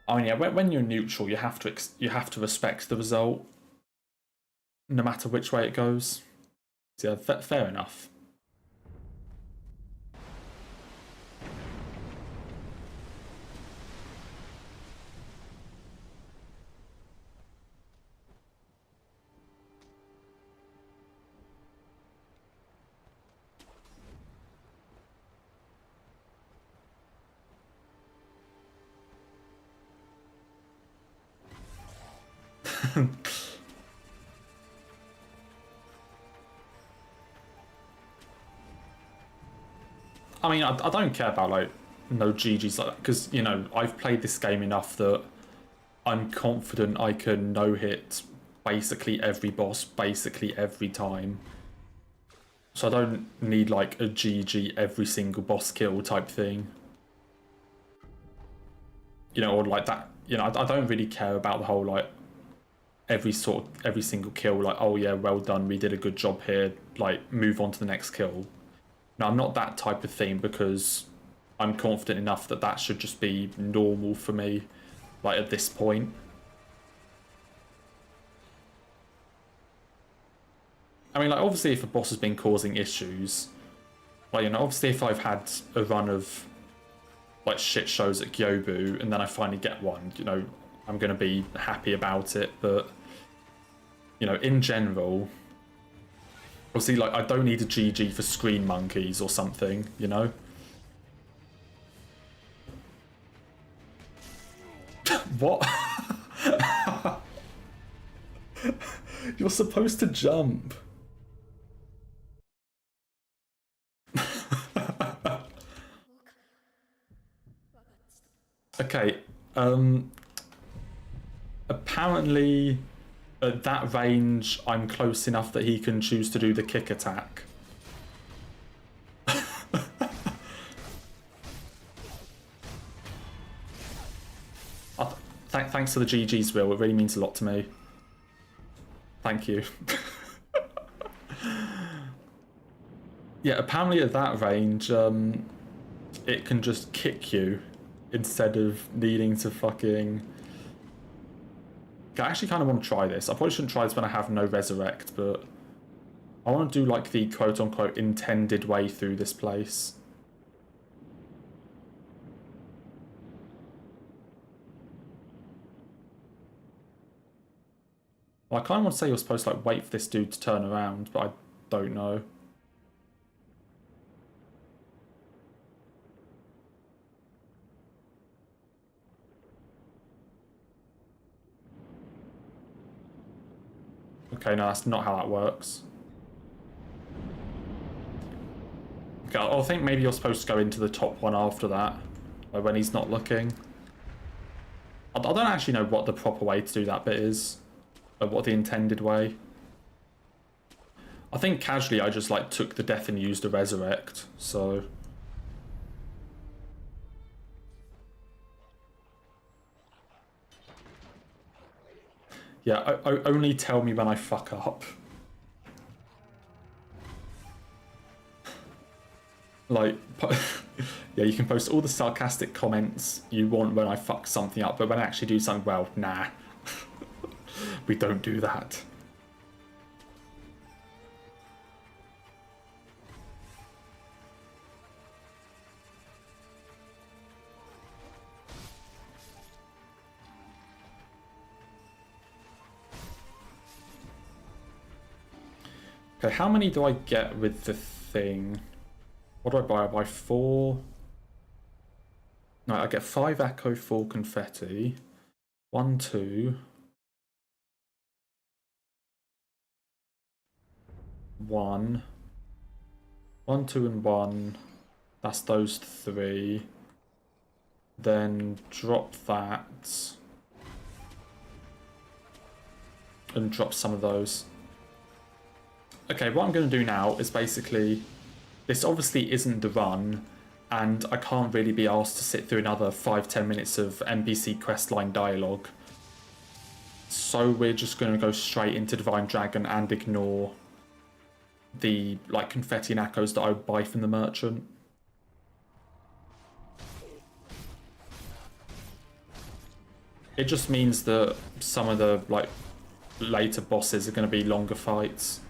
I mean, yeah, when you're neutral, you have to respect the result, no matter which way it goes. So yeah, fair enough. I mean, I don't care about, like, no GGs like that, because, you know, I've played this game enough that I'm confident I can no-hit basically every boss, basically every time. So I don't need, like, a GG every single boss kill type thing. You know, or like that, you know, I don't really care about the whole, like, every single kill, like, oh yeah, well done, we did a good job here, like, move on to the next kill. No, I'm not that type of thing, because I'm confident enough that that should just be normal for me, like, at this point. I mean, like, obviously if a boss has been causing issues, like, you know, obviously if I've had a run of, like, shit shows at Gyobu and then I finally get one, you know, I'm going to be happy about it, but, you know, in general, obviously, like, I don't need a GG for screen monkeys or something, you know? What? You're supposed to jump. Okay, apparently at that range I'm close enough that he can choose to do the kick attack. Thanks for the GGs, Will. It really means a lot to me. Thank you. Yeah, apparently at that range, it can just kick you instead of needing to fucking... I actually kind of want to try this. I probably shouldn't try this when I have no resurrect, but I want to do, like, the quote-unquote intended way through this place. Well, I kind of want to say you're supposed to, like, wait for this dude to turn around, but I don't know. Okay, no, that's not how that works. Okay, I think maybe you're supposed to go into the top one after that, like when he's not looking. I don't actually know what the proper way to do that bit is, or what the intended way. I think casually I just like took the death and used a resurrect, so... Yeah, only tell me when I fuck up. Like, yeah, you can post all the sarcastic comments you want when I fuck something up, but when I actually do something well, nah. We don't do that. Okay, how many do I get with the thing? What do I buy? I buy 4. No, I get 5 echo, 4 confetti. 1, 2. 1. 1, 2, and 1. That's those 3. Then drop that. And drop some of those. Okay, what I'm going to do now is basically... This obviously isn't the run, and I can't really be asked to sit through another 5-10 minutes of NPC questline dialogue. So we're just going to go straight into Divine Dragon and ignore the like confetti and echoes that I would buy from the merchant. It just means that some of the like later bosses are going to be longer fights.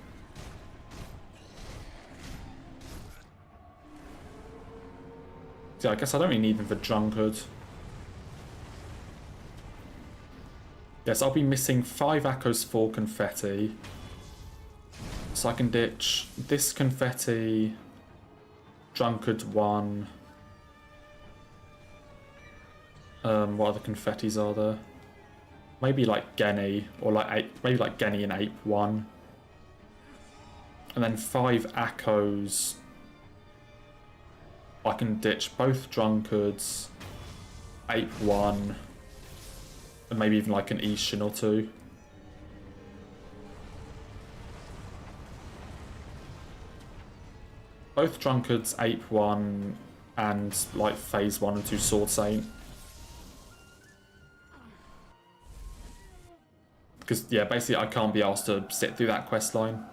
Yeah, I guess I don't really need them for Drunkard. Yes, I'll be missing 5 echoes, 4 confetti. So I can ditch this confetti, Drunkard 1. What other confettis are there? Maybe like Genny, or like maybe like Genny and Ape 1. And then 5 echoes. I can ditch both Drunkards, Ape 1, and maybe even like an Ishin or 2. Both Drunkards, Ape 1, and like Phase 1 and 2 Sword Saint. Because, yeah, basically I can't be asked to sit through that quest line.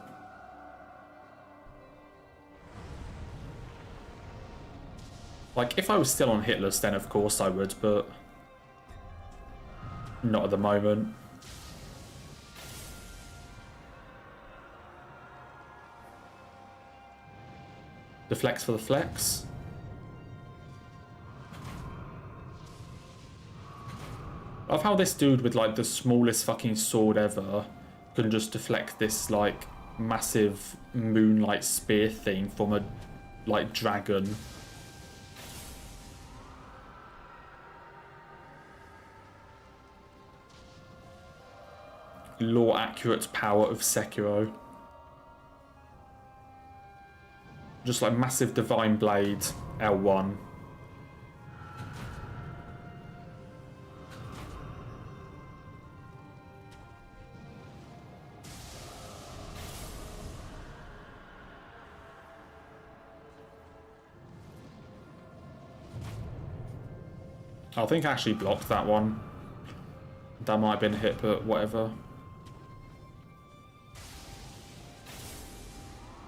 Like, if I was still on hit list, then of course I would, but not at the moment. The flex for the flex. I love how this dude with like the smallest fucking sword ever can just deflect this like massive moonlight spear thing from a like dragon. Lore accurate power of Sekiro. Just like massive divine blade, L1. I think I actually blocked that one. That might have been a hit, but whatever.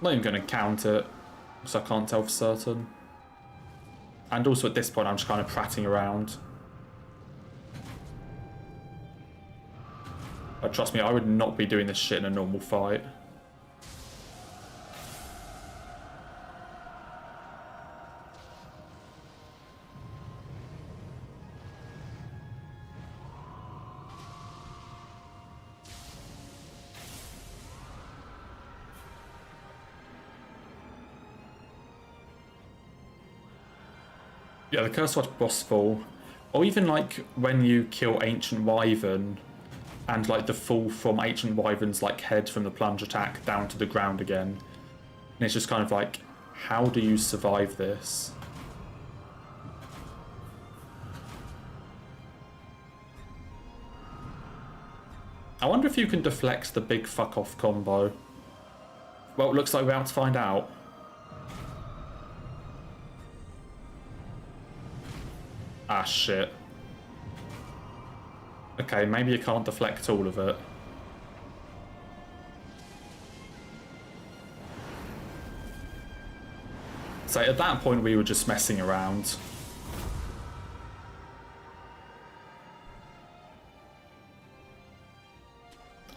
Not even going to count it, because I can't tell for certain. And also at this point I'm just kind of prattling around. But trust me, I would not be doing this shit in a normal fight. Yeah, the Curse Watch boss fall, or even like when you kill Ancient Wyvern and like the fall from Ancient Wyvern's like head from the plunge attack down to the ground again. And it's just kind of like, how do you survive this? I wonder if you can deflect the big fuck off combo Well, it looks like we're about to find out. Ah, shit. Okay, maybe you can't deflect all of it. So at that point, we were just messing around.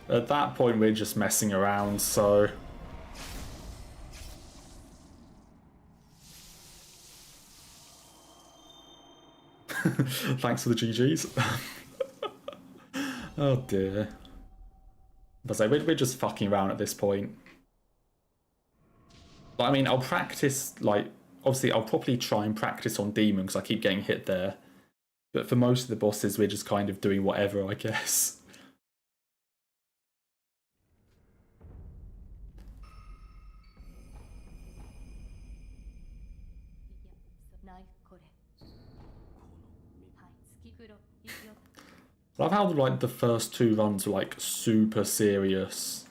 At that point, we're just messing around, so... Thanks for the GGs. Oh dear. But so we're just fucking around at this point. But I mean, I'll practice, like, obviously I'll probably try and practice on Demon because I keep getting hit there. But for most of the bosses, we're just kind of doing whatever, I guess. I love how like the first two runs were like super serious.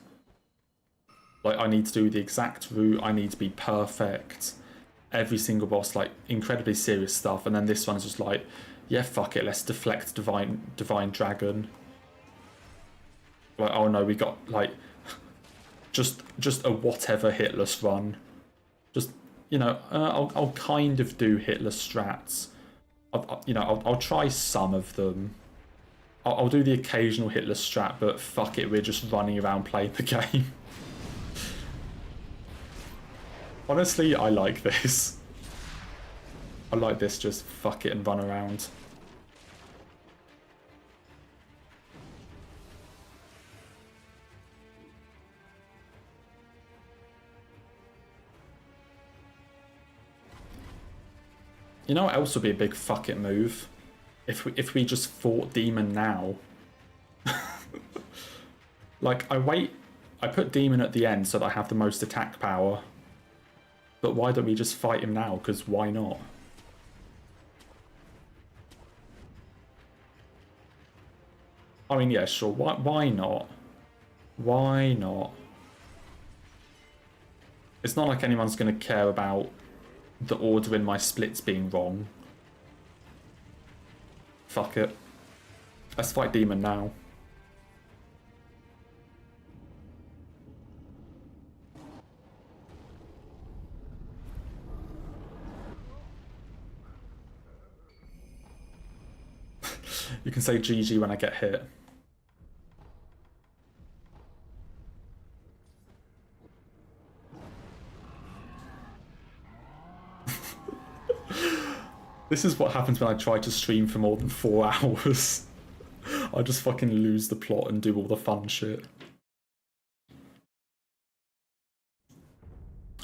Like I need to do the exact route, I need to be perfect. Every single boss, like incredibly serious stuff, and then this one's just like, yeah, fuck it, let's deflect Divine Dragon. Like, oh no, we got like just a whatever hitless run. Just, you know, I'll kind of do hitless strats. I'll try some of them. I'll do the occasional hitless strat, but fuck it, we're just running around playing the game. Honestly, I like this. I like this, just fuck it and run around. You know what else would be a big fuck it move? If we just fought Demon now. Like, I put Demon at the end so that I have the most attack power. But why don't we just fight him now? Because why not? I mean, yeah, sure. Why not? Why not? It's not like anyone's going to care about the order in my splits being wrong. Fuck it. Let's fight Demon now. You can say GG when I get hit. This is what happens when I try to stream for more than 4 hours. I just fucking lose the plot and do all the fun shit.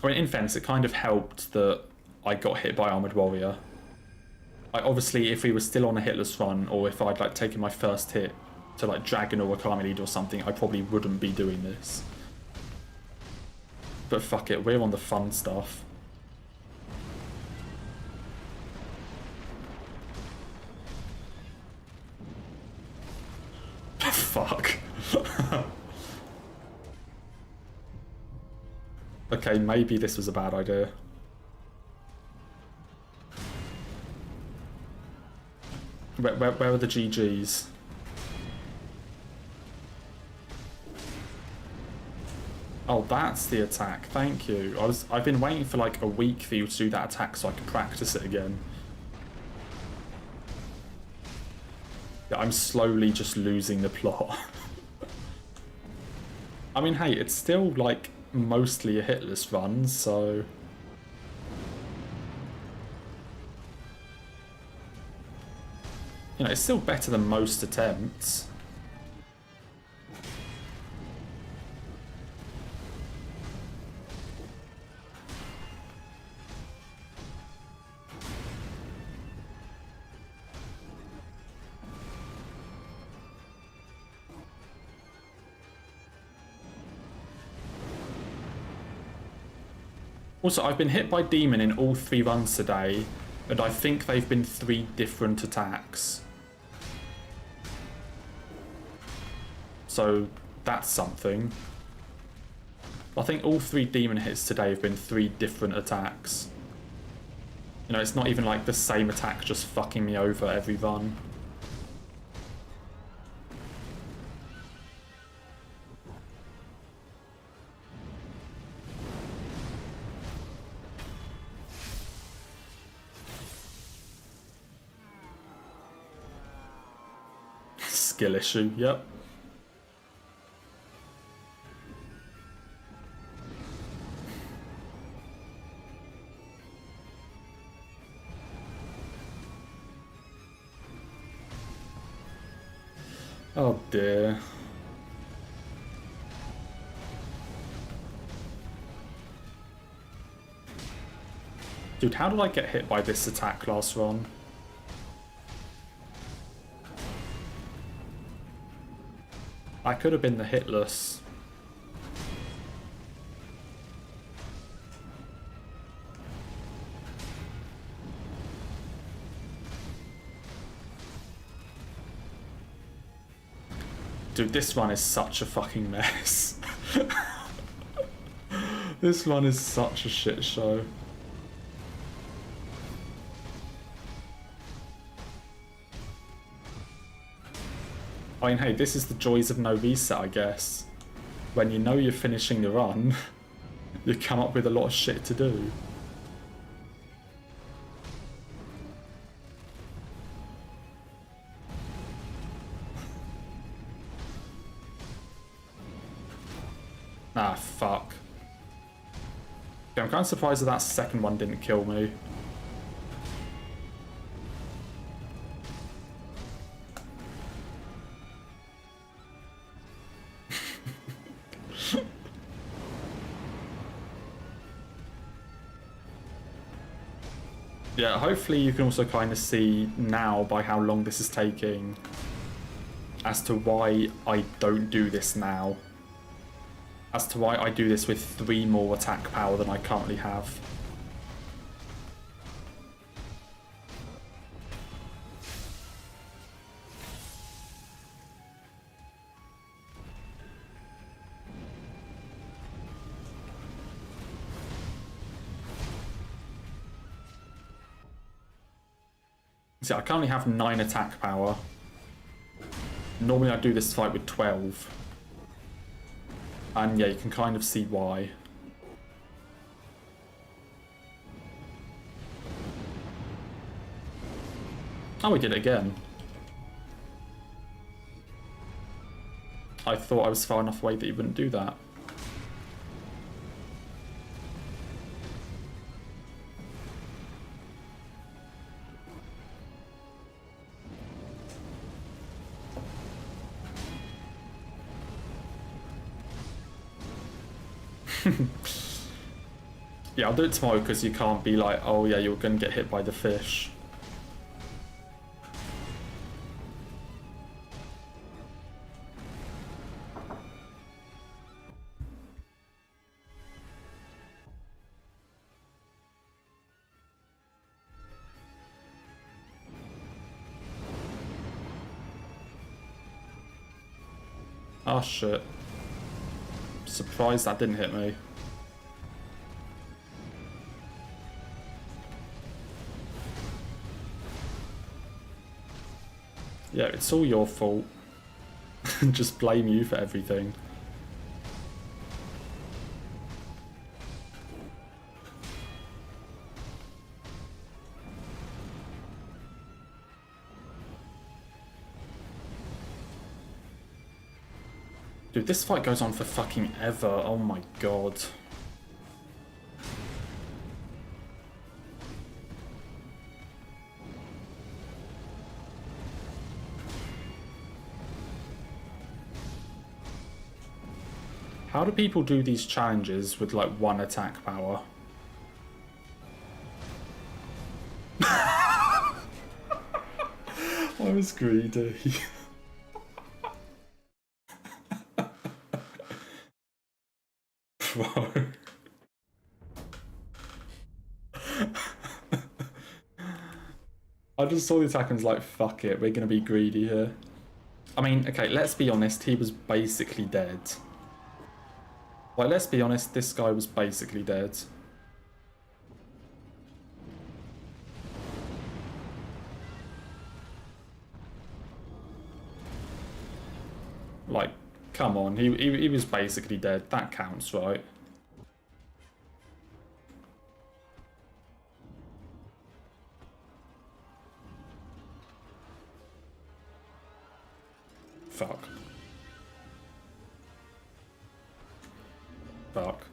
I mean, in fairness, it kind of helped that I got hit by Armored Warrior. Obviously, if we were still on a hitless run, or if I'd like taken my first hit to like Dragon or Akami Lead or something, I probably wouldn't be doing this. But fuck it, we're on the fun stuff. Fuck. Okay, maybe this was a bad idea. Where are the GGs? Oh, that's the attack. Thank you. I've been waiting for like a week for you to do that attack so I can practice it again. Yeah, I'm slowly just losing the plot. I mean, hey, it's still like mostly a hitless run, so... You know, it's still better than most attempts. Also, I've been hit by Demon in all 3 runs today, and I think they've been 3 different attacks. So, that's something. I think all 3 demon hits today have been 3 different attacks. You know, it's not even like the same attack just fucking me over every run. Skill issue, yep. Oh dear. Dude, how did I get hit by this attack last run? I could have been the hitless. Dude, this one is such a fucking mess. This one is such a shit show. I mean, hey, this is the joys of no reset, I guess. When you know you're finishing the run, you come up with a lot of shit to do. Ah, fuck. Okay, I'm kind of surprised that second one didn't kill me. Yeah, hopefully you can also kind of see now by how long this is taking as to why I don't do this now. As to why I do this with 3 more attack power than I currently have. See, I currently have 9 attack power. Normally I do this fight with 12. And yeah, you can kind of see why. Oh, we did it again. I thought I was far enough away that you wouldn't do that. Yeah, I'll do it tomorrow because you can't be like, oh yeah, you're going to get hit by the fish. Oh shit. Surprised that didn't hit me. Yeah, it's all your fault. Just blame you for everything. Dude, this fight goes on for fucking ever. Oh my god. How do people do these challenges with like 1 attack power? I was greedy. Whoa. I just saw the attack and was like, fuck it, we're gonna be greedy here. I mean, okay, let's be honest, he was basically dead. Like, let's be honest, this guy was basically dead. Like, come on, he was basically dead. That counts, right? Fuck. Fuck.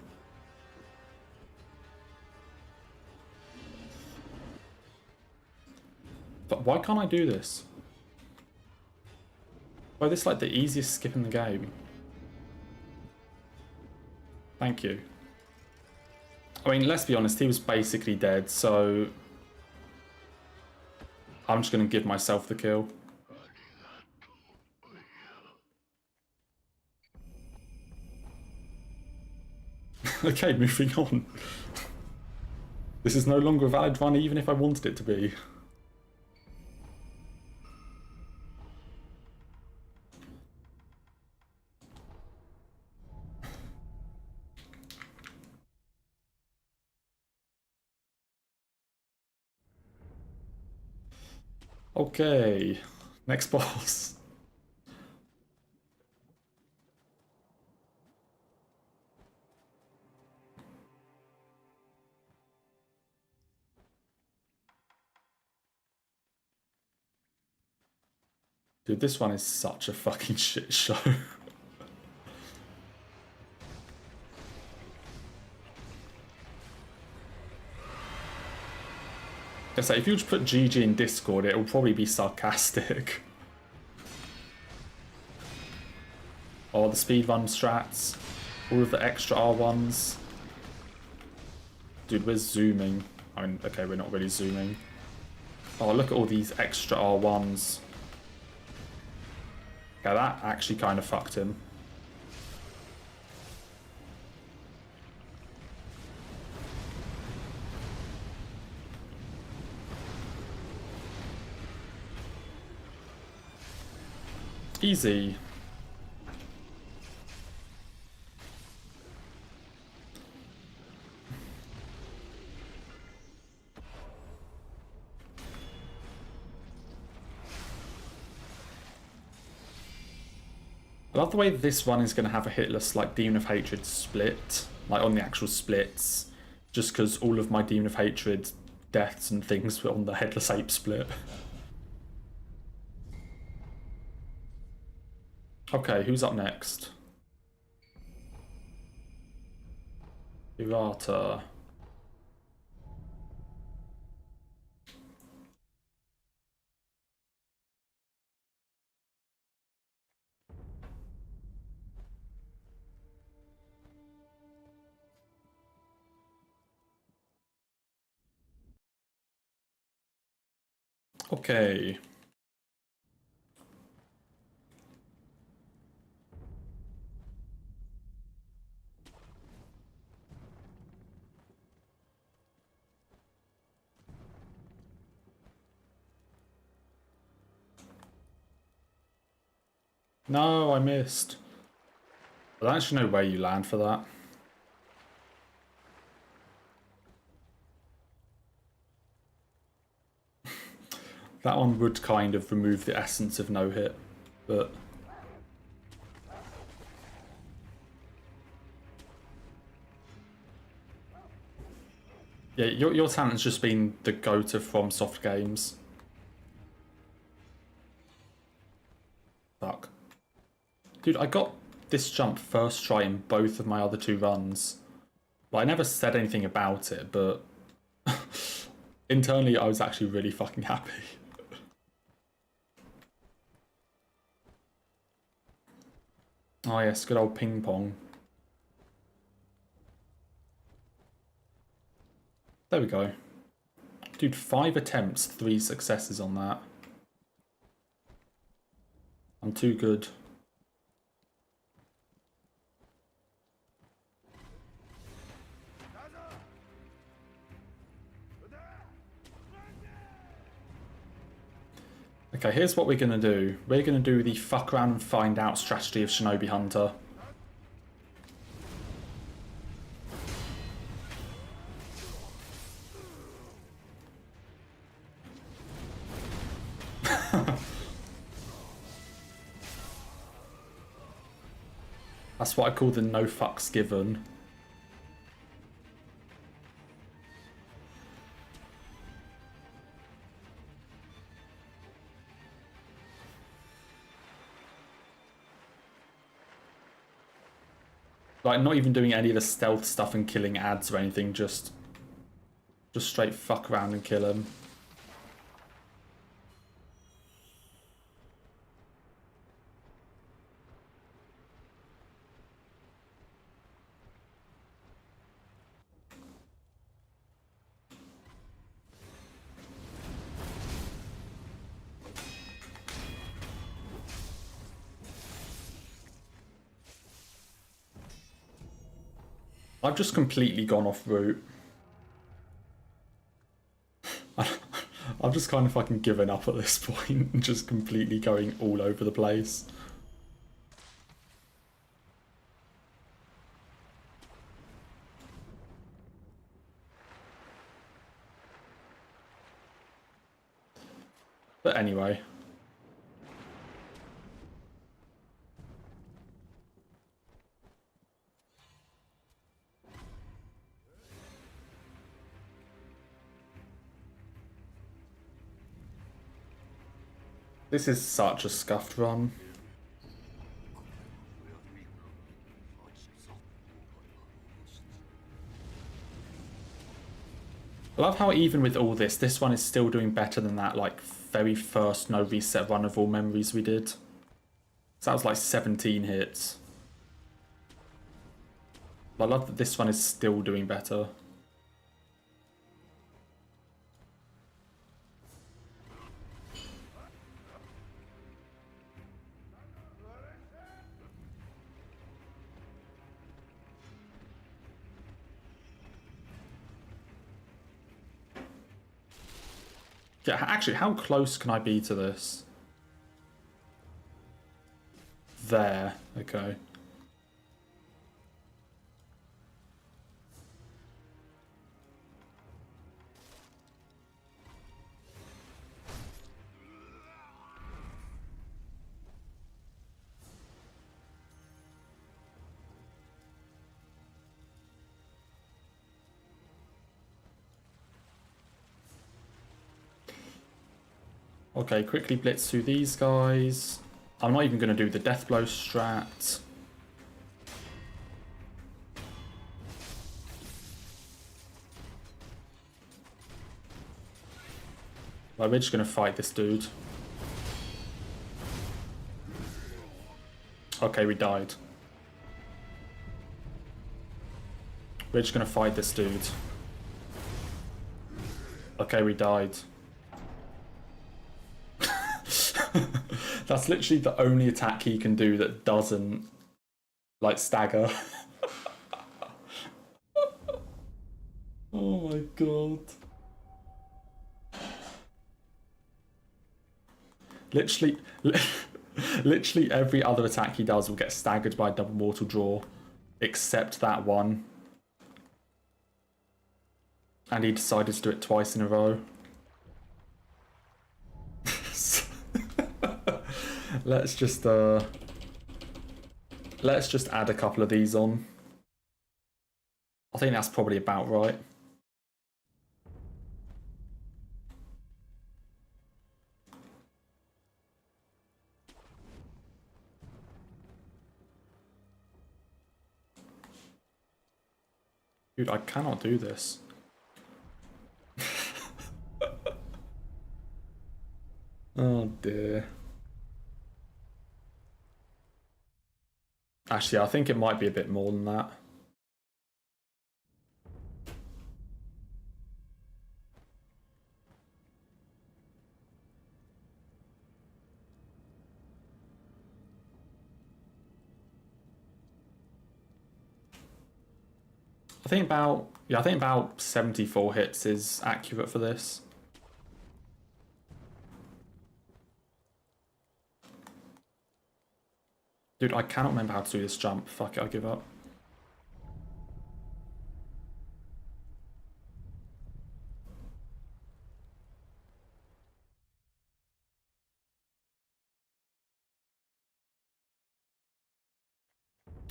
But why can't I do this? Why this like the easiest skip in the game? Thank you. I mean, let's be honest, he was basically dead, so I'm just going to give myself the kill. Okay, moving on. This is no longer a valid run, even if I wanted it to be. Okay, next boss. Dude, this one is such a fucking shit show. It's like, if you just put GG in Discord, it will probably be sarcastic. Oh, the speedrun strats. All of the extra R1s. Dude, we're zooming. I mean, okay, we're not really zooming. Oh, look at all these extra R1s. Yeah, that actually kind of fucked him. Easy. I love the way this one is going to have a hitless like Demon of Hatred split, like on the actual splits, just because all of my Demon of Hatred deaths and things were on the Headless Ape split. Okay, who's up next? Hirata. Okay. No, I missed. I don't actually know where you land for that. That one would kind of remove the essence of no hit, but... Yeah, your talent's just been the go-to from soft games. Fuck. Dude, I got this jump first try in both of my other two runs. Well, I never said anything about it, but... internally, I was actually really fucking happy. Oh yes, good old ping pong. There we go. Dude, 5 attempts, 3 successes on that. I'm too good. Okay, here's what we're going to do. We're going to do the fuck around and find out strategy of Shinobi Hunter. That's what I call the no fucks given. Like, not even doing any of the stealth stuff and killing ads or anything, just straight fuck around and kill them. I've just completely gone off route. I've just kind of fucking given up at this point and just completely going all over the place. But anyway. This is such a scuffed run. I love how even with all this, this one is still doing better than that, like, very first no reset run of all memories we did. So that was like 17 hits. I love that this one is still doing better. Yeah, actually, how close can I be to this? There, okay. Okay, quickly blitz through these guys. I'm not even going to do the death blow strat. Well, we're just going to fight this dude. Okay, we died. We're just going to fight this dude. Okay, we died. That's literally the only attack he can do that doesn't, like, stagger. Oh my god. Literally, literally every other attack he does will get staggered by a double mortal draw, except that one. And he decided to do it twice in a row. Let's just add a couple of these on. I think that's probably about right. Dude, I cannot do this. Oh dear. Actually, I think it might be a bit more than that. I think about 74 hits is accurate for this. Dude, I cannot remember how to do this jump. Fuck it, I give up.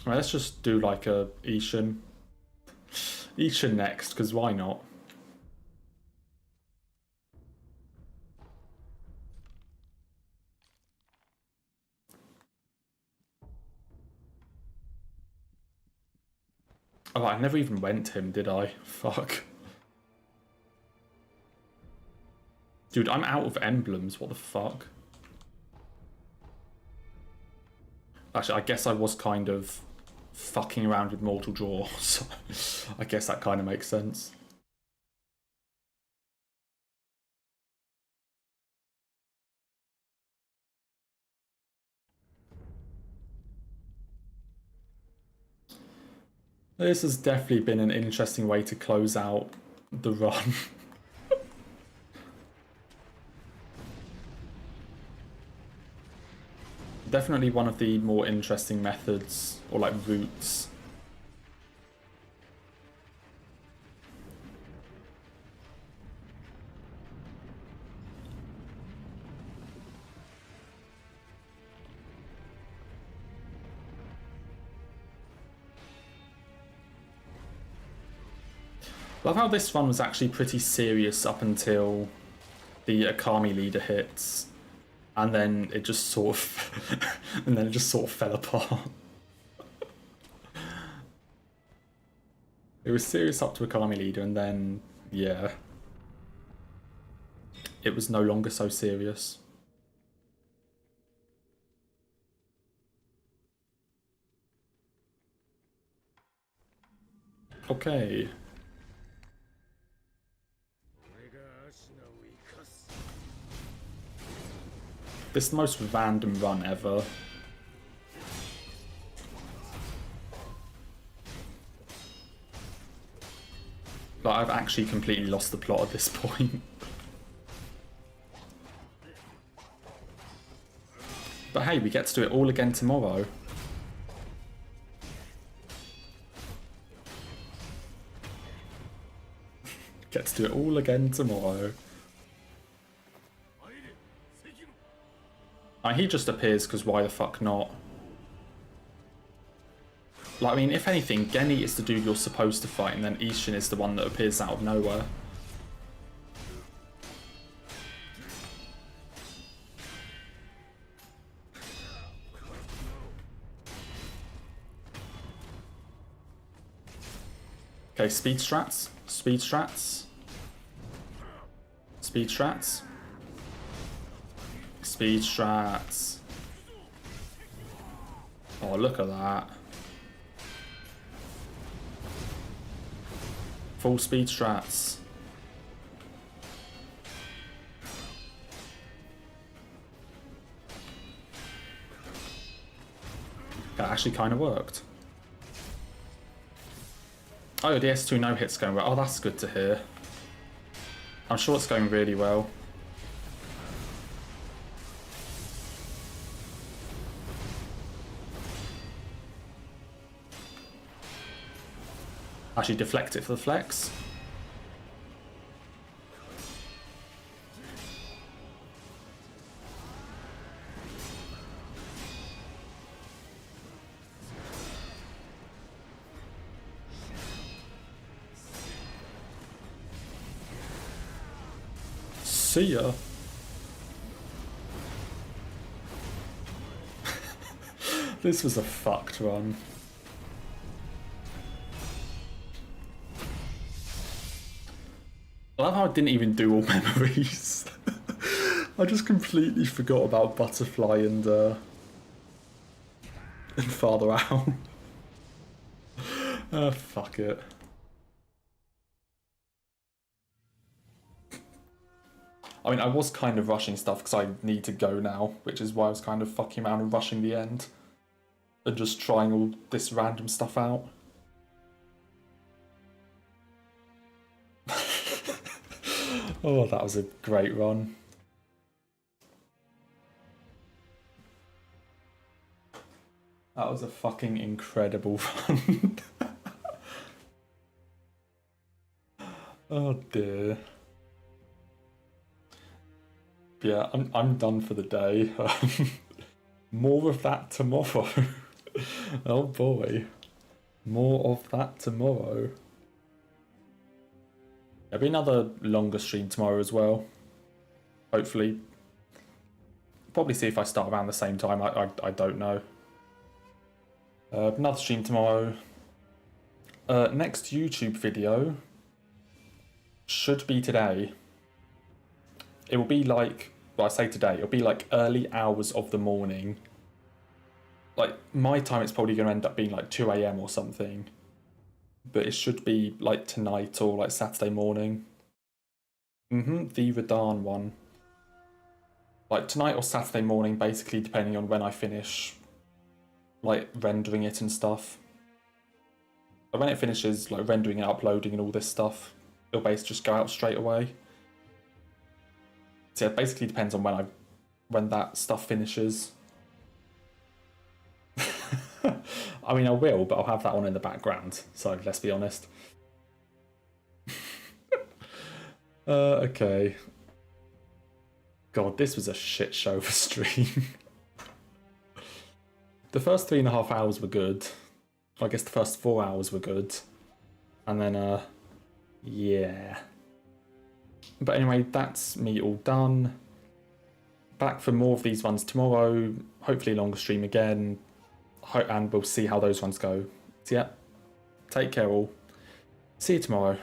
Right, let's just do like a Ishin. Ishin next, because why not? Oh, I never even went him, did I? Fuck. Dude, I'm out of emblems, what the fuck? Actually, I guess I was kind of fucking around with Mortal Draw, so I guess that kind of makes sense. This has definitely been an interesting way to close out the run. Definitely one of the more interesting methods, or like routes. Love how this one was actually pretty serious up until the Akami leader hits, and then it just sort of, and then it just sort of fell apart. It was serious up to Akami leader, and then yeah, it was no longer so serious. Okay. This is the most random run ever. But I've actually completely lost the plot at this point. But hey, we get to do it all again tomorrow. Get to do it all again tomorrow. He just appears because why the fuck not? Like, I mean, if anything, Geni is the dude you're supposed to fight, and then Ishin is the one that appears out of nowhere. Okay, speed strats. Speed strats. Speed strats. Speed strats. Oh, look at that. Full speed strats. That actually kind of worked. Oh, the S2 no hit's going well. Oh, that's good to hear. I'm sure it's going really well. Actually deflect it for the flex. See ya. This was a fucked run. I love how I didn't even do all memories. I just completely forgot about Butterfly and Father Owl. Fuck it. I mean, I was kind of rushing stuff because I need to go now, which is why I was kind of fucking around and rushing the end. And just trying all this random stuff out. Oh, that was a great run. That was a fucking incredible run. Oh dear. Yeah, I'm done for the day. More of that tomorrow. Oh boy. More of that tomorrow. There'll be another longer stream tomorrow as well. Hopefully. Probably see if I start around the same time. I don't know. Another stream tomorrow. Next YouTube video should be today. It will be like, well, I say today, it'll be like early hours of the morning. Like, my time, it's probably going to end up being like 2 AM or something. But it should be like tonight or like Saturday morning. The Radahn one. Like tonight or Saturday morning, basically, depending on when I finish like rendering it and stuff. But when it finishes, like rendering and uploading and all this stuff, it'll basically just go out straight away. So yeah, it basically depends on when that stuff finishes. I mean, I will, but I'll have that on in the background, so let's be honest. Okay. God, this was a shit show of a stream. The first 3.5 hours were good. I guess the first 4 hours were good. And then, yeah. But anyway, that's me all done. Back for more of these ones tomorrow. Hopefully longer stream again. And we'll see how those ones go. So yeah, take care all. See you tomorrow.